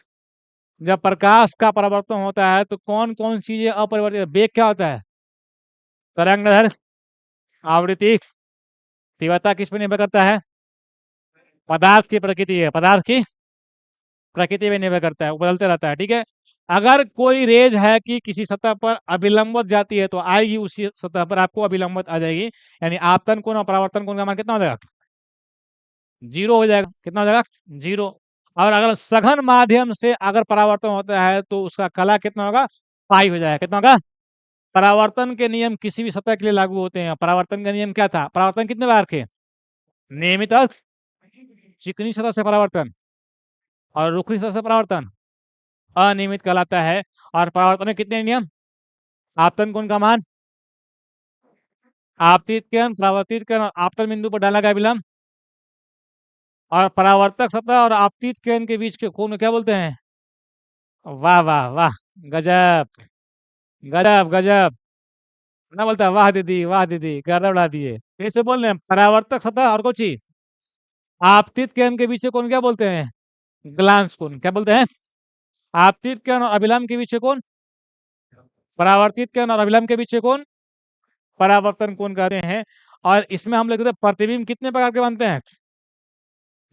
जब प्रकाश का परावर्तन होता है तो कौन कौन चीजें अपरिवर्तित, वेग क्या होता है, तरंग आवृत्ति, तीव्रता किस पर निर्भर करता है, पदार्थ की प्रकृति है, पदार्थ की प्रकृति पे निर्भर करता है, वो बदलते रहता है, ठीक है। अगर कोई रेज है कि किसी सतह पर अभिलंबवत जाती है तो आएगी उसी सतह पर आपको अभिलंबवत आ जाएगी, यानी आपतन कोण और परावर्तन कोण का मान कितना हो जाएगा, 0 हो जाएगा। कितना हो जाएगा, 0। और अगर सघन माध्यम से अगर परावर्तन होता है तो उसका कला कितना होगा, पाई हो जाएगा। कितना होगा, परावर्तन के नियम किसी भी सतह के लिए लागू होते हैं। परावर्तन का नियम क्या था, परावर्तन कितने बार के, नियमित और चिकनी सतह से परावर्तन और रुखी सतह से परावर्तन अनियमित कहलाता है। और परावर्तन में कितने नियम, आपतन कोण का मान, आपतित किरण, परावर्तित किरण और आपतन बिंदु पर डाला गया विलंब, और परावर्तक सतह और आपतित किरण के बीच के कोण को क्या बोलते हैं, वाह वाह वाह, गजब गजब गजब, ना बोलता है वाह दीदी गर्दा उड़ा दिए। कैसे बोल रहे हैं, परावर्तक सतह और कुछ चीज, आपतित किरण के बीच के कोण क्या बोलते हैं, ग्लांस कोण, क्या बोलते हैं, आपतित किरण और अभिलंब के बीच के कोण, परावर्तित किरण और अभिलंब के बीच के कोण परावर्तन कोण कहते हैं। और इसमें हम लोग प्रतिबिंब कितने प्रकार के बनते हैं,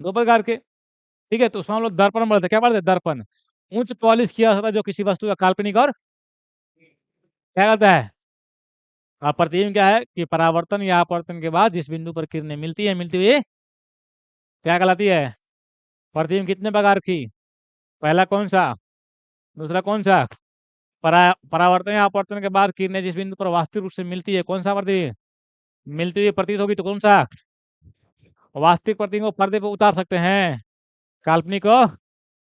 2 प्रकार के, ठीक है। तो उसमें हम लोग दर्पण बढ़ते हैं, क्या बढ़ते हैं, दर्पण, उच्च पॉलिश किया होता है जो किसी वस्तु का काल्पनिक और क्या कहता है, प्रतिबिंब क्या है कि परावर्तन या अपवर्तन के बाद जिस बिंदु पर किरणें मिलती हुई क्या कहलाती है, प्रतिबिंब कितने प्रकार की, पहला कौन सा, दूसरा कौन सा, परावर्तन या अपवर्तन के बाद किरणें जिस बिंदु पर वास्तविक रूप से मिलती है, कौन सा प्रतिबिंब, मिलती हुई प्रतीत होगी तो कौन सा, वास्तविक प्रतिबिंब को पर्दे पर उतार सकते हैं, काल्पनिक को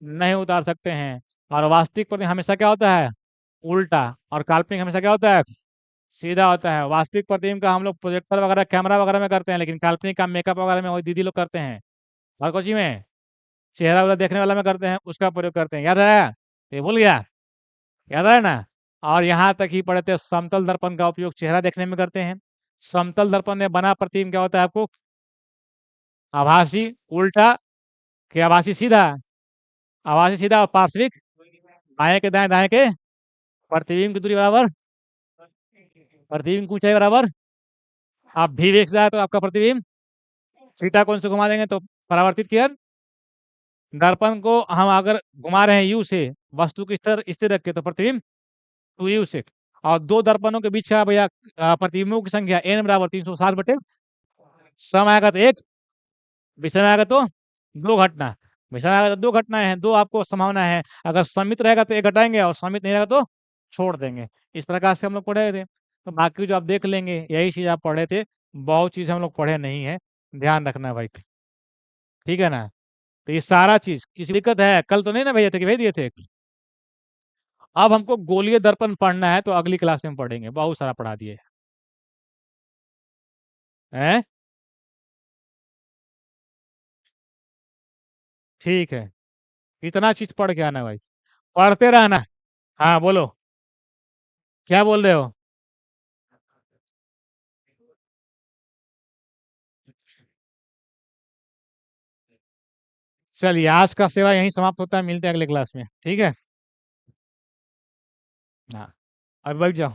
नहीं उतार सकते हैं। और वास्तविक प्रतिबिंब हमेशा क्या होता है, उल्टा, और काल्पनिक हमेशा क्या होता है, सीधा होता है। वास्तविक प्रतिबिंब का हम लोग प्रोजेक्टर वगैरह कैमरा वगैरह में करते हैं, लेकिन काल्पनिक का मेकअप वगैरह में वही दीदी लोग करते हैं, और कुछ में चेहरा वगैरह देखने वाला में करते हैं, उसका प्रयोग करते हैं। याद है, ये भूल गया, याद है ना। और यहाँ तक ही पढ़े थे, समतल दर्पण का उपयोग चेहरा देखने में करते हैं। समतल दर्पण में बना प्रतिबिंब क्या होता है आपको, आभासी उल्टा कि आभासी सीधा, आभासी सीधा और पार्श्विक, बाएं के दाएं, दाएं के प्रतिबिंब की दूरी बराबर, प्रतिबिंब की ऊंचाई बराबर, आप भी देख जाए तो आपका प्रतिबिंब थीटा कोण से घुमा देंगे तो परावर्तित किरण, दर्पण को हम अगर घुमा रहे हैं यू से, वस्तु की स्थिर स्थिर रख के तो प्रतिबिंब 2u से। और 2 दर्पणों के बीच का भैया प्रतिबिंबों की संख्या n बराबर 360 बटे सम आएगा तो 1, विषम आएगा तो 2 घटना, विषम आएगा तो 2 घटनाएं हैं, 2 आपको संभावना है। अगर समित रहेगा तो 1 घटाएंगे और समित नहीं रहेगा तो छोड़ देंगे। इस प्रकार से हम लोग पढ़े थे। तो बाकी जो आप देख लेंगे यही चीज आप पढ़े थे, बहुत चीज हम लोग पढ़े नहीं है, ध्यान रखना भाई, ठीक है ना। तो ये सारा चीज, किसी दिक्कत है, कल तो नहीं ना भेजे थे कि भेज दिए थे। अब हमको गोलीय दर्पण पढ़ना है तो अगली क्लास में पढ़ेंगे, बहुत सारा पढ़ा दिए हैं, ठीक है। इतना चीज पढ़ के आना भाई, पढ़ते रहना। हाँ बोलो, क्या बोल रहे हो, चलिए आज का सेवा यहीं समाप्त होता है, मिलते हैं अगले क्लास में, ठीक है। हाँ, अब बैठ जाओ।